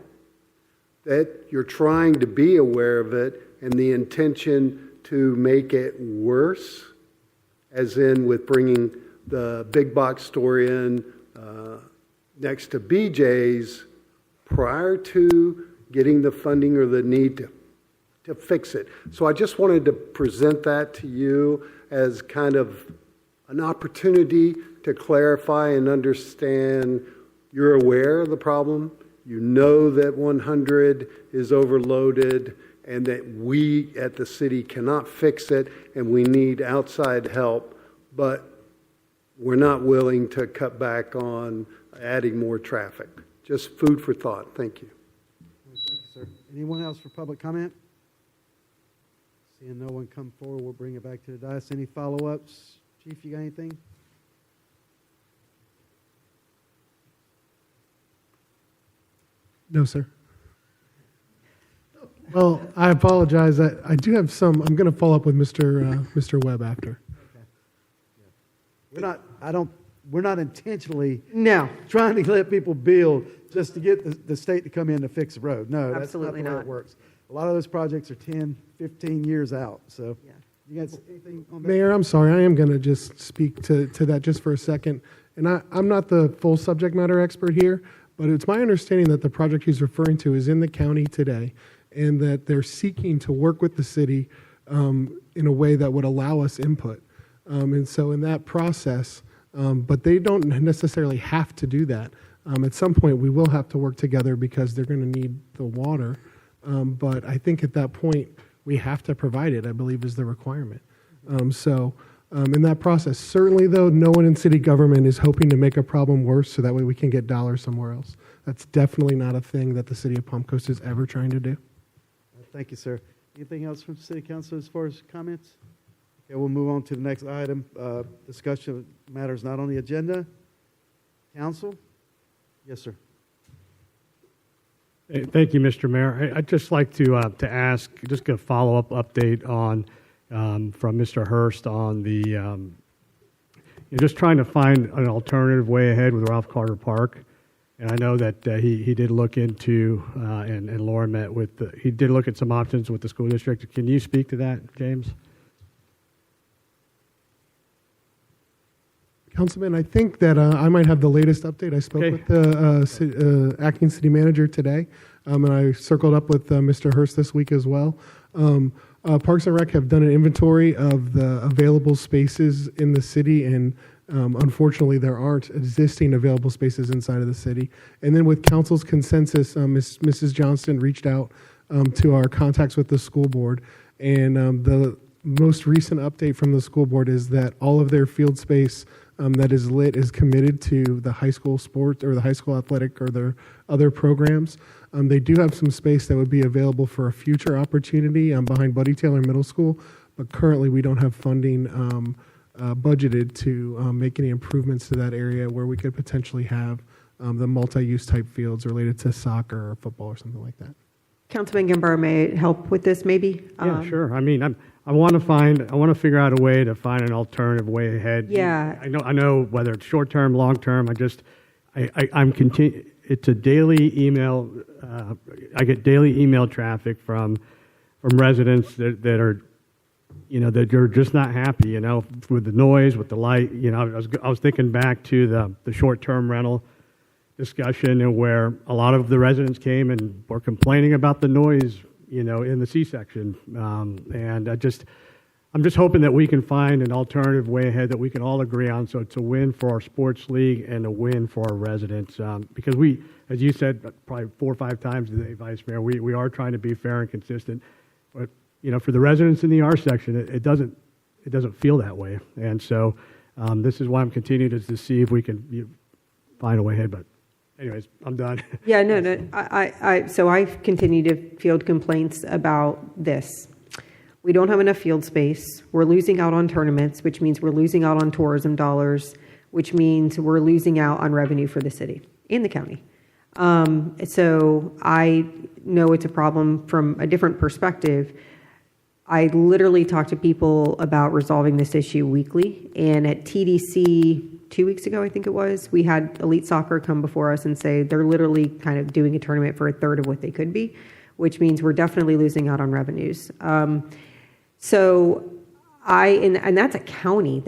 that you're trying to be aware of it, and the intention to make it worse, as in with bringing the big box store in next to BJ's prior to getting the funding or the need to fix it. So I just wanted to present that to you as kind of an opportunity to clarify and understand you're aware of the problem, you know that 100 is overloaded, and that we at the city cannot fix it, and we need outside help, but we're not willing to cut back on adding more traffic. Just food for thought. Thank you. Thank you, sir. Anyone else for public comment? Seeing no one come forward, we'll bring it back to the dais. Any follow-ups? Chief, you got anything? No, sir. Well, I apologize. I do have some. I'm going to follow up with Mr. Webb after. We're not intentionally No. trying to let people build just to get the state to come in to fix the road. No, Absolutely that's not the way not. it works. A lot of those projects are 10, 15 years out. So, you guys, anything on that? Mayor, I'm sorry. I am going to just speak to that just for a second. And I'm not the full subject matter expert here, but it's my understanding that the project he's referring to is in the county today, and that they're seeking to work with the city in a way that would allow us input. And so in that process, but they don't necessarily have to do that. At some point, we will have to work together because they're going to need the water. But I think at that point, we have to provide it, I believe, is the requirement. In that process, certainly, though, no one in city government is hoping to make a problem worse so that way we can get dollars somewhere else. That's definitely not a thing that the city of Palm Coast is ever trying to do. Thank you, sir. Anything else from City Council as far as comments? Okay, we'll move on to the next item. Discussion of matters not on the agenda. Council? Yes, sir. Hey, thank you, Mr. Mayor. I'd just like to ask, just get a follow-up update on from Mr. Hurst on the just trying to find an alternative way ahead with Ralph Carter Park. And I know that he did look into and Laura met with he did look at some options with the school district. Can you speak to that, James? Councilman, I think that I might have the latest update. I spoke with the acting city manager today, and I circled up with Mr. Hurst this week as well. Parks and Rec have done an inventory of the available spaces in the city, and unfortunately, there aren't existing available spaces inside of the city. And then with council's consensus, Mrs. Johnston reached out to our contacts with the school board, and the most recent update from the school board is that all of their field space that is lit is committed to the high school sports or the high school athletic or their other programs. They do have some space that would be available for a future opportunity behind Buddy Taylor Middle School, but currently we don't have funding budgeted to make any improvements to that area where we could potentially have the multi-use type fields related to soccer or football or something like that. Councilman Gambaro, may I help with this maybe? Yeah, sure. I mean, I want to figure out a way to find an alternative way ahead. Yeah. I know whether it's short term, long term. It's a daily email. I get daily email traffic from residents that are, that are just not happy, with the noise, with the light. I was thinking back to the short term rental discussion, and where a lot of the residents came and were complaining about the noise, in the C-section. And I'm just hoping that we can find an alternative way ahead that we can all agree on. So it's a win for our sports league and a win for our residents. Because we, as you said, probably 4 or 5 times today, Vice Mayor, we are trying to be fair and consistent. But, for the residents in the R section, it doesn't feel that way. And so this is why I'm continuing to see if we can find a way ahead. But anyways, I'm done. Yeah, no. So I've continued to field complaints about this. We don't have enough field space. We're losing out on tournaments, which means we're losing out on tourism dollars, which means we're losing out on revenue for the city and the county. So I know it's a problem from a different perspective. I literally talk to people about resolving this issue weekly. And at TDC 2 weeks ago, I think it was, we had Elite Soccer come before us and say they're literally kind of doing a tournament for a third of what they could be, which means we're definitely losing out on revenues. And that's a county.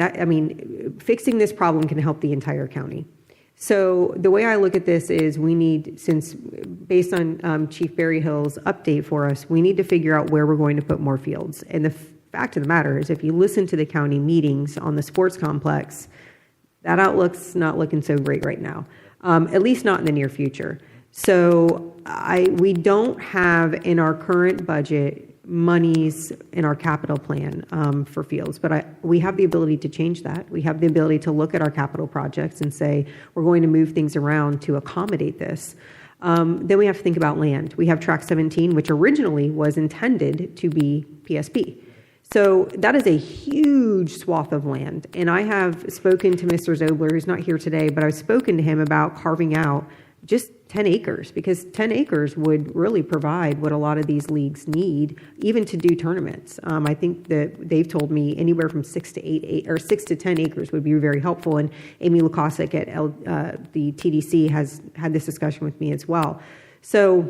Fixing this problem can help the entire county. So the way I look at this is we need, based on Chief Berryhill's update for us, we need to figure out where we're going to put more fields. And the fact of the matter is, if you listen to the county meetings on the sports complex, that outlook's not looking so great right now, at least not in the near future. So we don't have in our current budget monies in our capital plan for fields, but we have the ability to change that. We have the ability to look at our capital projects and say we're going to move things around to accommodate this. Then we have to think about land. We have Track 17, which originally was intended to be PSP. So that is a huge swath of land. And I have spoken to Mr. Zobler, who's not here today, but I've spoken to him about carving out just 10 acres, because 10 acres would really provide what a lot of these leagues need, even to do tournaments. I think that they've told me anywhere from 6 to 10 acres would be very helpful. And Amy Lukasik at the TDC has had this discussion with me as well. So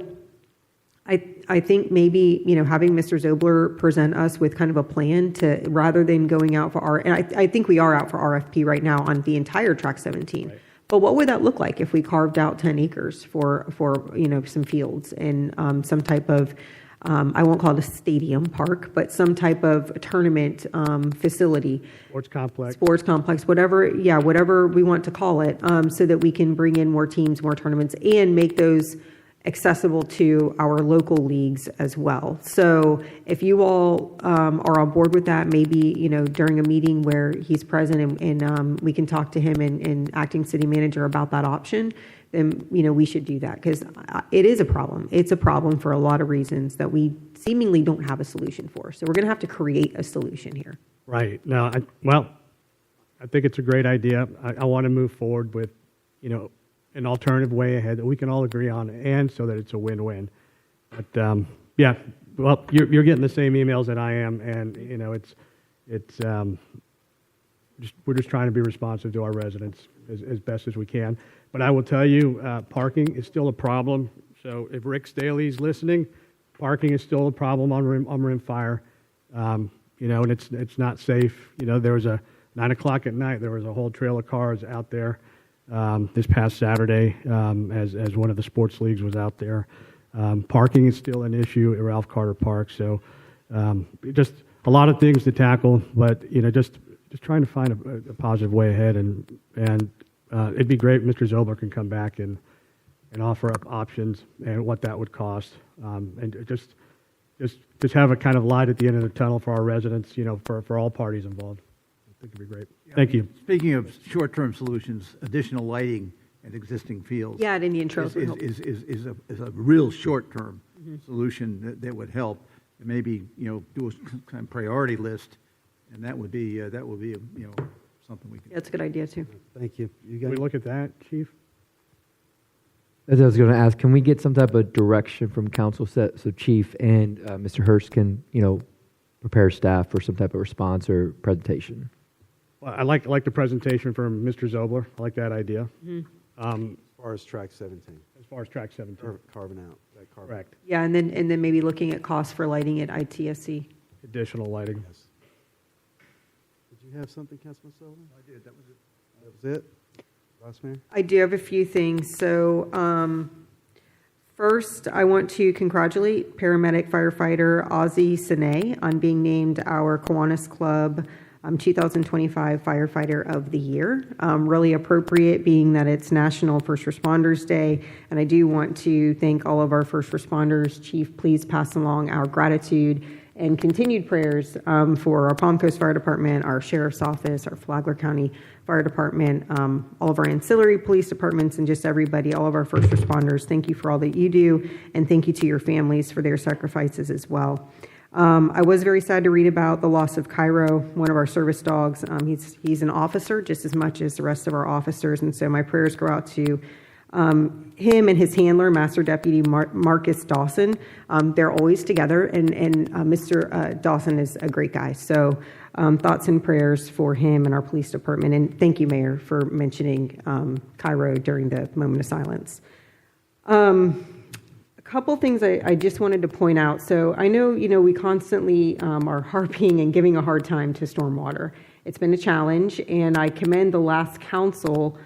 I think maybe, having Mr. Zobler present us with kind of a plan to, rather than going out for and I think we are out for RFP right now on the entire Track 17. Right. But what would that look like if we carved out 10 acres for some fields and some type of, I won't call it a stadium park, but some type of tournament facility. Sports complex, whatever we want to call it, so that we can bring in more teams, more tournaments, and make those accessible to our local leagues as well. So if you all are on board with that, maybe during a meeting where he's present and we can talk to him and acting city manager about that option, then we should do that, because it is a problem. It's a problem for a lot of reasons that we seemingly don't have a solution for. So we're going to have to create a solution here. Right. Now, I think it's a great idea. I want to move forward with an alternative way ahead that we can all agree on, and so that it's a win-win. But you're getting the same emails that I am, and we're just trying to be responsive to our residents as best as we can. But I will tell you, parking is still a problem. So if Rick Staley's listening, parking is still a problem on Rimfire. And it's not safe. There was a 9 o'clock at night. There was a whole trail of cars out there. This past Saturday, as one of the sports leagues was out there. Parking is still an issue at Ralph Carter Park, so Just a lot of things to tackle, but just trying to find a positive way ahead, and it'd be great if Mr. Zobler can come back and offer up options and what that would cost, and just have a kind of light at the end of the tunnel for our residents, for all parties involved. I think it'd be great. Thank you. Speaking of short-term solutions, additional lighting at existing fields. Yeah, at Indian Trails would help. is a real short-term solution that would help. And maybe do a kind of priority list, and that would be something we could. That's a good idea too. Thank you. Can we look at that, Chief? As I was going to ask, can we get some type of direction from council so Chief and Mr. Hurst can, prepare staff for some type of response or presentation? Well, I like the presentation from Mr. Zobler. I like that idea. As far as track 17. As far as track 17. Carving out. That carving. Correct. Yeah, and then maybe looking at costs for lighting at ITSC. Additional lighting. Yes. Did you have something, Councilman Sullivan? I did. That was it. That was it? Vice Mayor? I do have a few things. So, first, I want to congratulate paramedic firefighter Ozzie Sine on being named our Kiwanis Club 2025 Firefighter of the Year. Really appropriate, being that it's National First Responders Day. And I do want to thank all of our first responders. Chief, please pass along our gratitude and continued prayers for our Palm Coast Fire Department, our Sheriff's Office, our Flagler County Fire Department, all of our ancillary police departments, and just everybody, all of our first responders. Thank you for all that you do, and thank you to your families for their sacrifices as well. I was very sad to read about the loss of Cairo, one of our service dogs. He's an officer just as much as the rest of our officers, and so my prayers go out to him and his handler, Master Deputy Marcus Dawson. They're always together, and Mr. Dawson is a great guy. So thoughts and prayers for him and our police department. And thank you, Mayor, for mentioning Cairo during the moment of silence. A couple things I just wanted to point out. So I know, we constantly are harping and giving a hard time to stormwater. It's been a challenge, and I commend the last council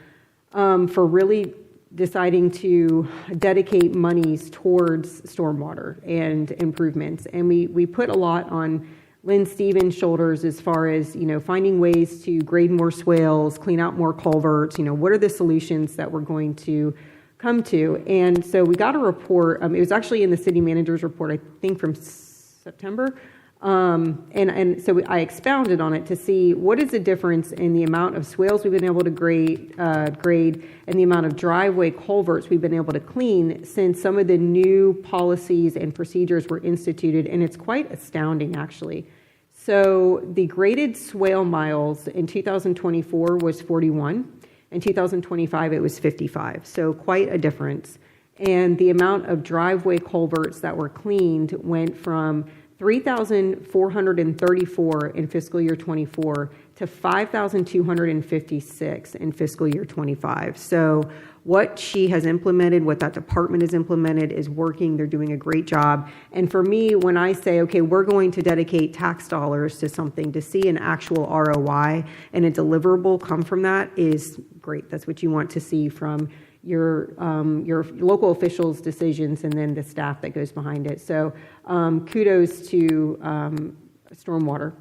for really deciding to dedicate monies towards stormwater and improvements. And we put a lot on Lynn Stevens' shoulders as far as, finding ways to grade more swales, clean out more culverts, what are the solutions that we're going to come to. And so we got a report, it was actually in the city manager's report, I think from September. And so I expounded on it to see what is the difference in the amount of swales we've been able to grade and the amount of driveway culverts we've been able to clean since some of the new policies and procedures were instituted, and it's quite astounding, actually. So the graded swale miles in 2024 was 41. In 2025, it was 55, so quite a difference. And the amount of driveway culverts that were cleaned went from 3,434 in fiscal year 24 to 5,256 in fiscal year 25. So what she has implemented, what that department has implemented is working. They're doing a great job. And for me, when I say, okay, we're going to dedicate tax dollars to something, to see an actual ROI and a deliverable come from that is great. That's what you want to see from your local officials' decisions and then the staff that goes behind it. So kudos to stormwater.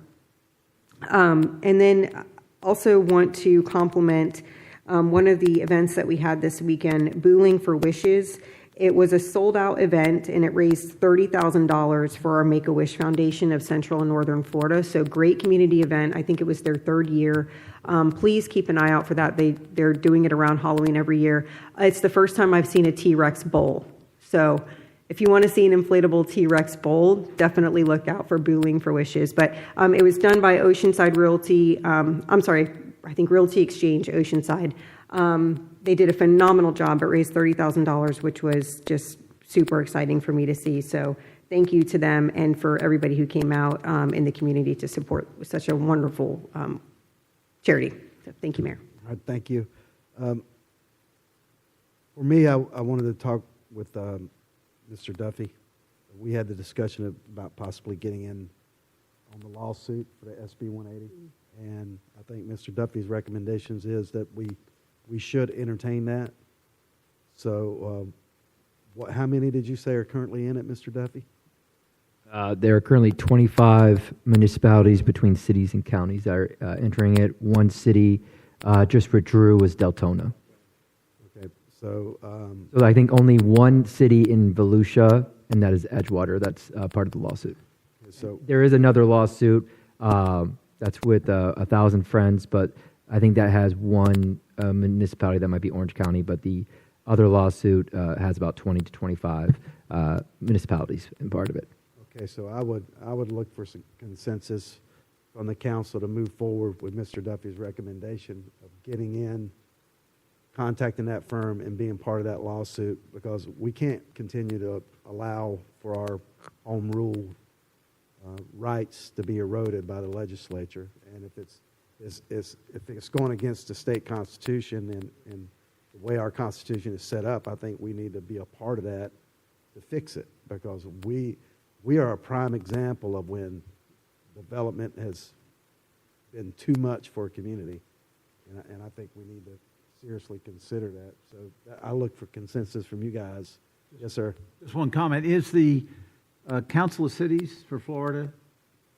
And then also want to compliment one of the events that we had this weekend, Booling for Wishes. It was a sold-out event, and it raised $30,000 for our Make-A-Wish Foundation of Central and Northern Florida. So great community event. I think it was their third year. Please keep an eye out for that. They're doing it around Halloween every year. It's the first time I've seen a T-Rex bowl. So if you want to see an inflatable T-Rex bowl, definitely look out for Booling for Wishes. But it was done by Oceanside Realty. I think Realty Exchange Oceanside. They did a phenomenal job. It raised $30,000, which was just super exciting for me to see. So thank you to them and for everybody who came out in the community to support such a wonderful charity. So thank you, Mayor. All right, thank you. For me, I wanted to talk with Mr. Duffy. We had the discussion about possibly getting in on the lawsuit for the SB 180. And I think Mr. Duffy's recommendations is that we should entertain that. So how many did you say are currently in it, Mr. Duffy? There are currently 25 municipalities between cities and counties that are entering it. One city just withdrew was Deltona. Okay, so, So I think only one city in Volusia, and that is Edgewater, that's part of the lawsuit. so, There is another lawsuit that's with 1,000 Friends, but I think that has one municipality that might be Orange County, but the other lawsuit has about 20 to 25 municipalities in part of it. okay, so I would look for some consensus from the council to move forward with Mr. Duffy's recommendation of getting in, contacting that firm and being part of that lawsuit, because we can't continue to allow for our home rule rights to be eroded by the legislature. And if it's going against the state constitution and the way our constitution is set up, I think we need to be a part of that to fix it, because we are a prime example of when development has been too much for a community, and I think we need to seriously consider that. So I look for consensus from you guys. Yes, sir. Just one comment. Is the Council of Cities for Florida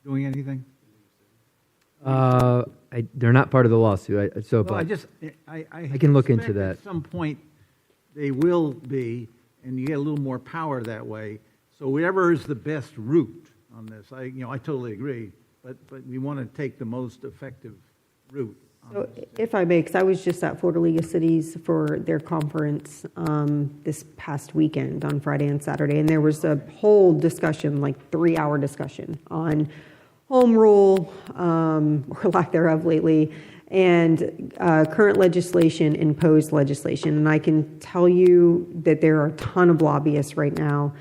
doing anything? They're not part of the lawsuit, Well, but I can look into suspect that. At some point, they will be, and you get a little more power that way. So whatever is the best route on this, I totally agree, but we want to take the most effective route. So if I may, because I was just at Florida League of Cities for their conference this past weekend on Friday and Saturday, and there was a whole discussion, like 3-hour discussion on home rule, or lack thereof lately, and current legislation, imposed legislation. And I can tell you that there are a ton of lobbyists right now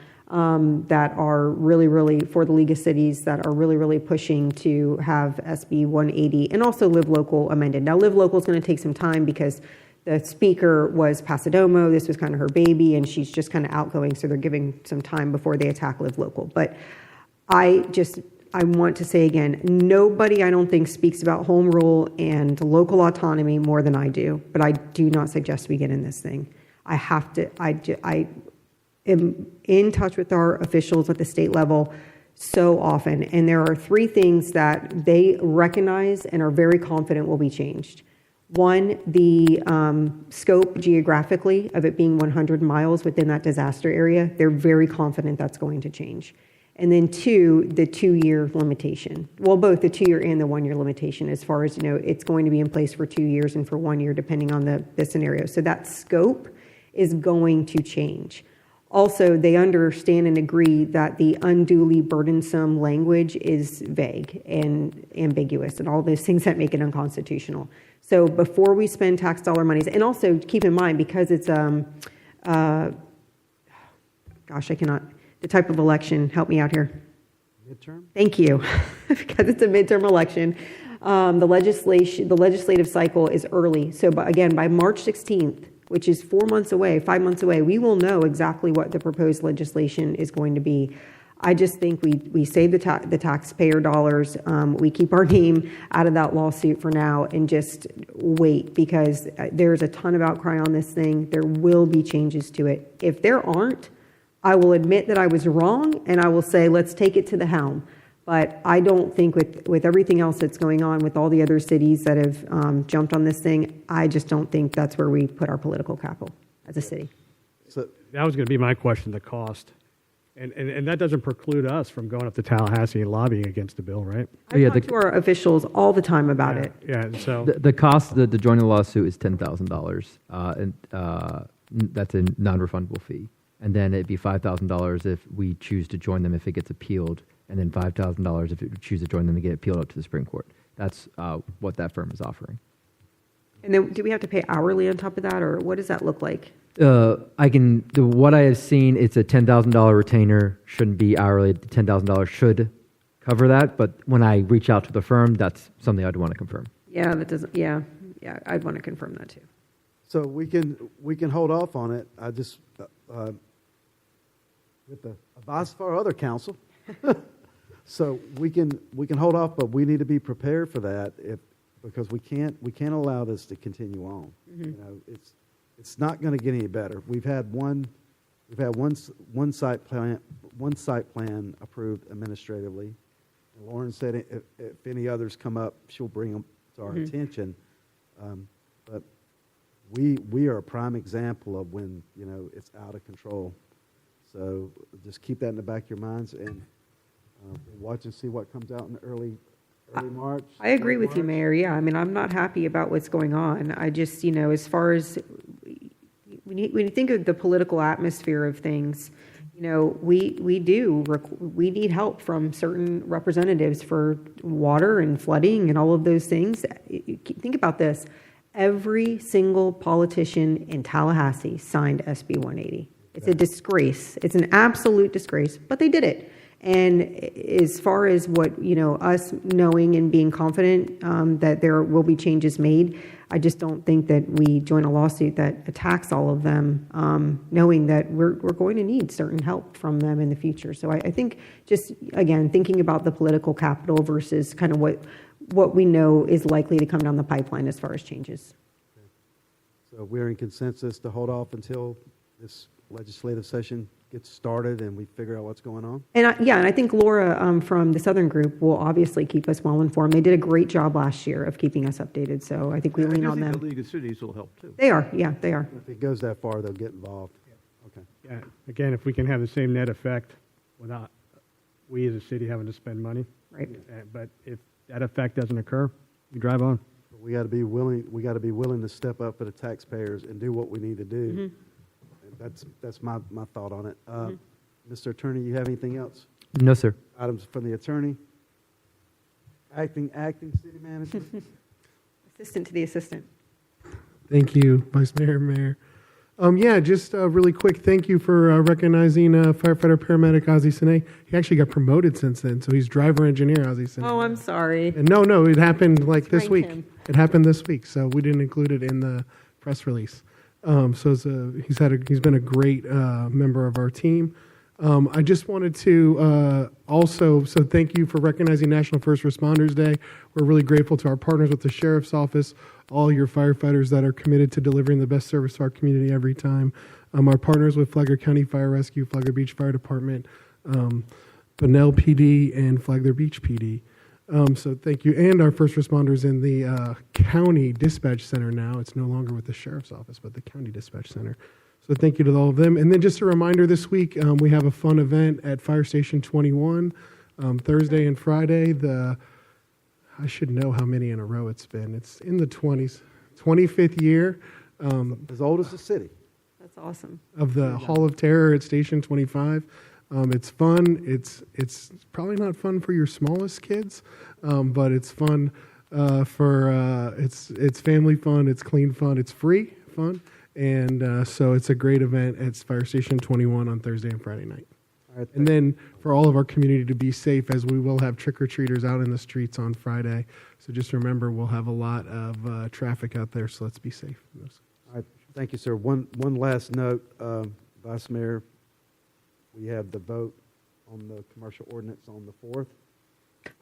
that are really, really, for the League of Cities, that are really, really pushing to have SB 180 and also Live Local amended. Now, Live Local is going to take some time because the speaker was Pasadomo. This was kind of her baby, and she's just kind of outgoing, so they're giving some time before they attack Live Local. But I want to say again, nobody, I don't think, speaks about home rule and local autonomy more than I do, but I do not suggest we get in this thing. I am in touch with our officials at the state level so often, and there are 3 things that they recognize and are very confident will be changed. One, the scope geographically of it being 100 miles within that disaster area, they're very confident that's going to change. And then 2, the 2-year limitation. Well, both the 2-year and the 1-year limitation, as far as, it's going to be in place for 2 years and for 1 year, depending on the scenario. So that scope is going to change. Also, they understand and agree that the unduly burdensome language is vague and ambiguous and all those things that make it unconstitutional. So before we spend tax dollar monies, and also keep in mind, because it's, the type of election, help me out here. Midterm? Thank you. Because it's a midterm election. The legislative cycle is early. So again, by March 16th, which is 4 months away, 5 months away, we will know exactly what the proposed legislation is going to be. I just think we save the taxpayer dollars, we keep our name out of that lawsuit for now, and just wait, because there's a ton of outcry on this thing. There will be changes to it. If there aren't, I will admit that I was wrong, and I will say, let's take it to the helm. But I don't think with everything else that's going on, with all the other cities that have jumped on this thing, I just don't think that's where we put our political capital as a city. So that was going to be my question, the cost. And that doesn't preclude us from going up to Tallahassee and lobbying against the bill, right? I talk to our officials all the time about it. Yeah, and so The cost to join the lawsuit is $10,000, and that's a non-refundable fee. And then it'd be $5,000 if we choose to join them if it gets appealed, and then $5,000 if we choose to join them to get appealed up to the Supreme Court. That's what that firm is offering. And then do we have to pay hourly on top of that, or what does that look like? What I have seen, it's a $10,000 retainer, shouldn't be hourly. $10,000 should cover that, but when I reach out to the firm, that's something I'd want to confirm. Yeah, that doesn't. Yeah, I'd want to confirm that too. So we can hold off on it. I just with the advice of our other counsel. So we can hold off, but we need to be prepared for that because we can't allow this to continue on. Mm-hmm. It's not going to get any better. We've had one We've had one site plan approved administratively. And Lauren said if any others come up, she'll bring them to our attention. But we are a prime example of when, it's out of control. So just keep that in the back of your minds and watch and see what comes out in early March. I agree with you, Mayor. Yeah, I mean, I'm not happy about what's going on. I just, as far as when you think of the political atmosphere of things, we need help from certain representatives for water and flooding and all of those things. Think about this. Every single politician in Tallahassee signed SB 180. It's a disgrace. It's an absolute disgrace, but they did it. And as far as what, us knowing and being confident that there will be changes made, I just don't think that we join a lawsuit that attacks all of them, knowing that we're going to need certain help from them in the future. So I think just, again, thinking about the political capital versus kind of what we know is likely to come down the pipeline as far as changes. So we're in consensus to hold off until this legislative session gets started and we figure out what's going on? And I think Laura from the Southern Group will obviously keep us well informed. They did a great job last year of keeping us updated, so I think we lean on them. The League of Cities will help too. They are, yeah, they are. If it goes that far, they'll get involved. Okay. Yeah, again, if we can have the same net effect without we as a city having to spend money. Right. But if that effect doesn't occur, we drive on. We got to be willing. We got to be willing to step up for the taxpayers and do what we need to do. Mm-hmm. That's my thought on it. Mr. Attorney, you have anything else? No, sir. Items from the attorney. Acting city manager. Assistant to the assistant. Thank you, Vice Mayor and Mayor. Just really quick, thank you for recognizing firefighter paramedic Ozzie Sine. He actually got promoted since then, so he's driver engineer Ozzie Sine. Oh, I'm sorry. And no, it happened like this Rank week. him. It happened this week, so we didn't include it in the press release. He's been a great member of our team. I just wanted to so thank you for recognizing National First Responders Day. We're really grateful to our partners with the Sheriff's Office, all your firefighters that are committed to delivering the best service to our community every time. Our partners with Flagler County Fire Rescue, Flagler Beach Fire Department, Bunnell PD, and Flagler Beach PD. So thank you. And our first responders in the county dispatch center now. It's no longer with the Sheriff's Office, but the county dispatch center. So thank you to all of them. And then just a reminder this week, we have a fun event at Fire Station 21, Thursday and Friday. I should know how many in a row it's been. It's in the 20s, 25th year. As old as the city. That's awesome. Of the Hall of Terror at Station 25. It's fun. It's probably not fun for your smallest kids, but it's fun it's family fun. It's clean fun. It's free fun. And so it's a great event at Fire Station 21 on Thursday and Friday night. Right, and then for all of our community to be safe, as we will have trick-or-treaters out in the streets on Friday. So just remember, we'll have a lot of traffic out there, so let's be safe. All right, thank you, sir. One last note, Vice Mayor, we have the vote on the commercial ordinance on the 4th.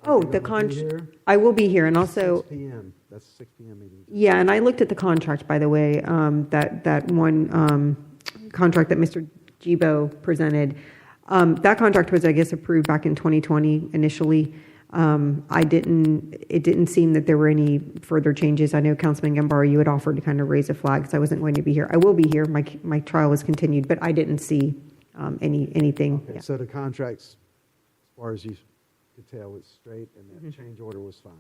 Oh, the contract. I will be here, and also 6 p.m. That's 6 p.m. meeting. Yeah, and I looked at the contract, by the way, that one contract that Mr. Gibo presented. That contract was, I guess, approved back in 2020 initially. It didn't seem that there were any further changes. I know Councilman Gambaro, you had offered to kind of raise a flag, so I wasn't going to be here. I will be here. My trial was continued, but I didn't see anything. Okay, so the contracts, as far as you could tell, was straight, and that change order was fine.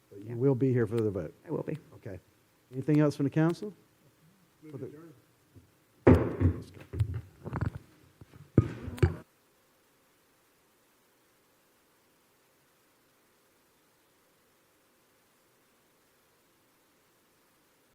But you will be here for the vote. I will be. Okay. Anything else from the council?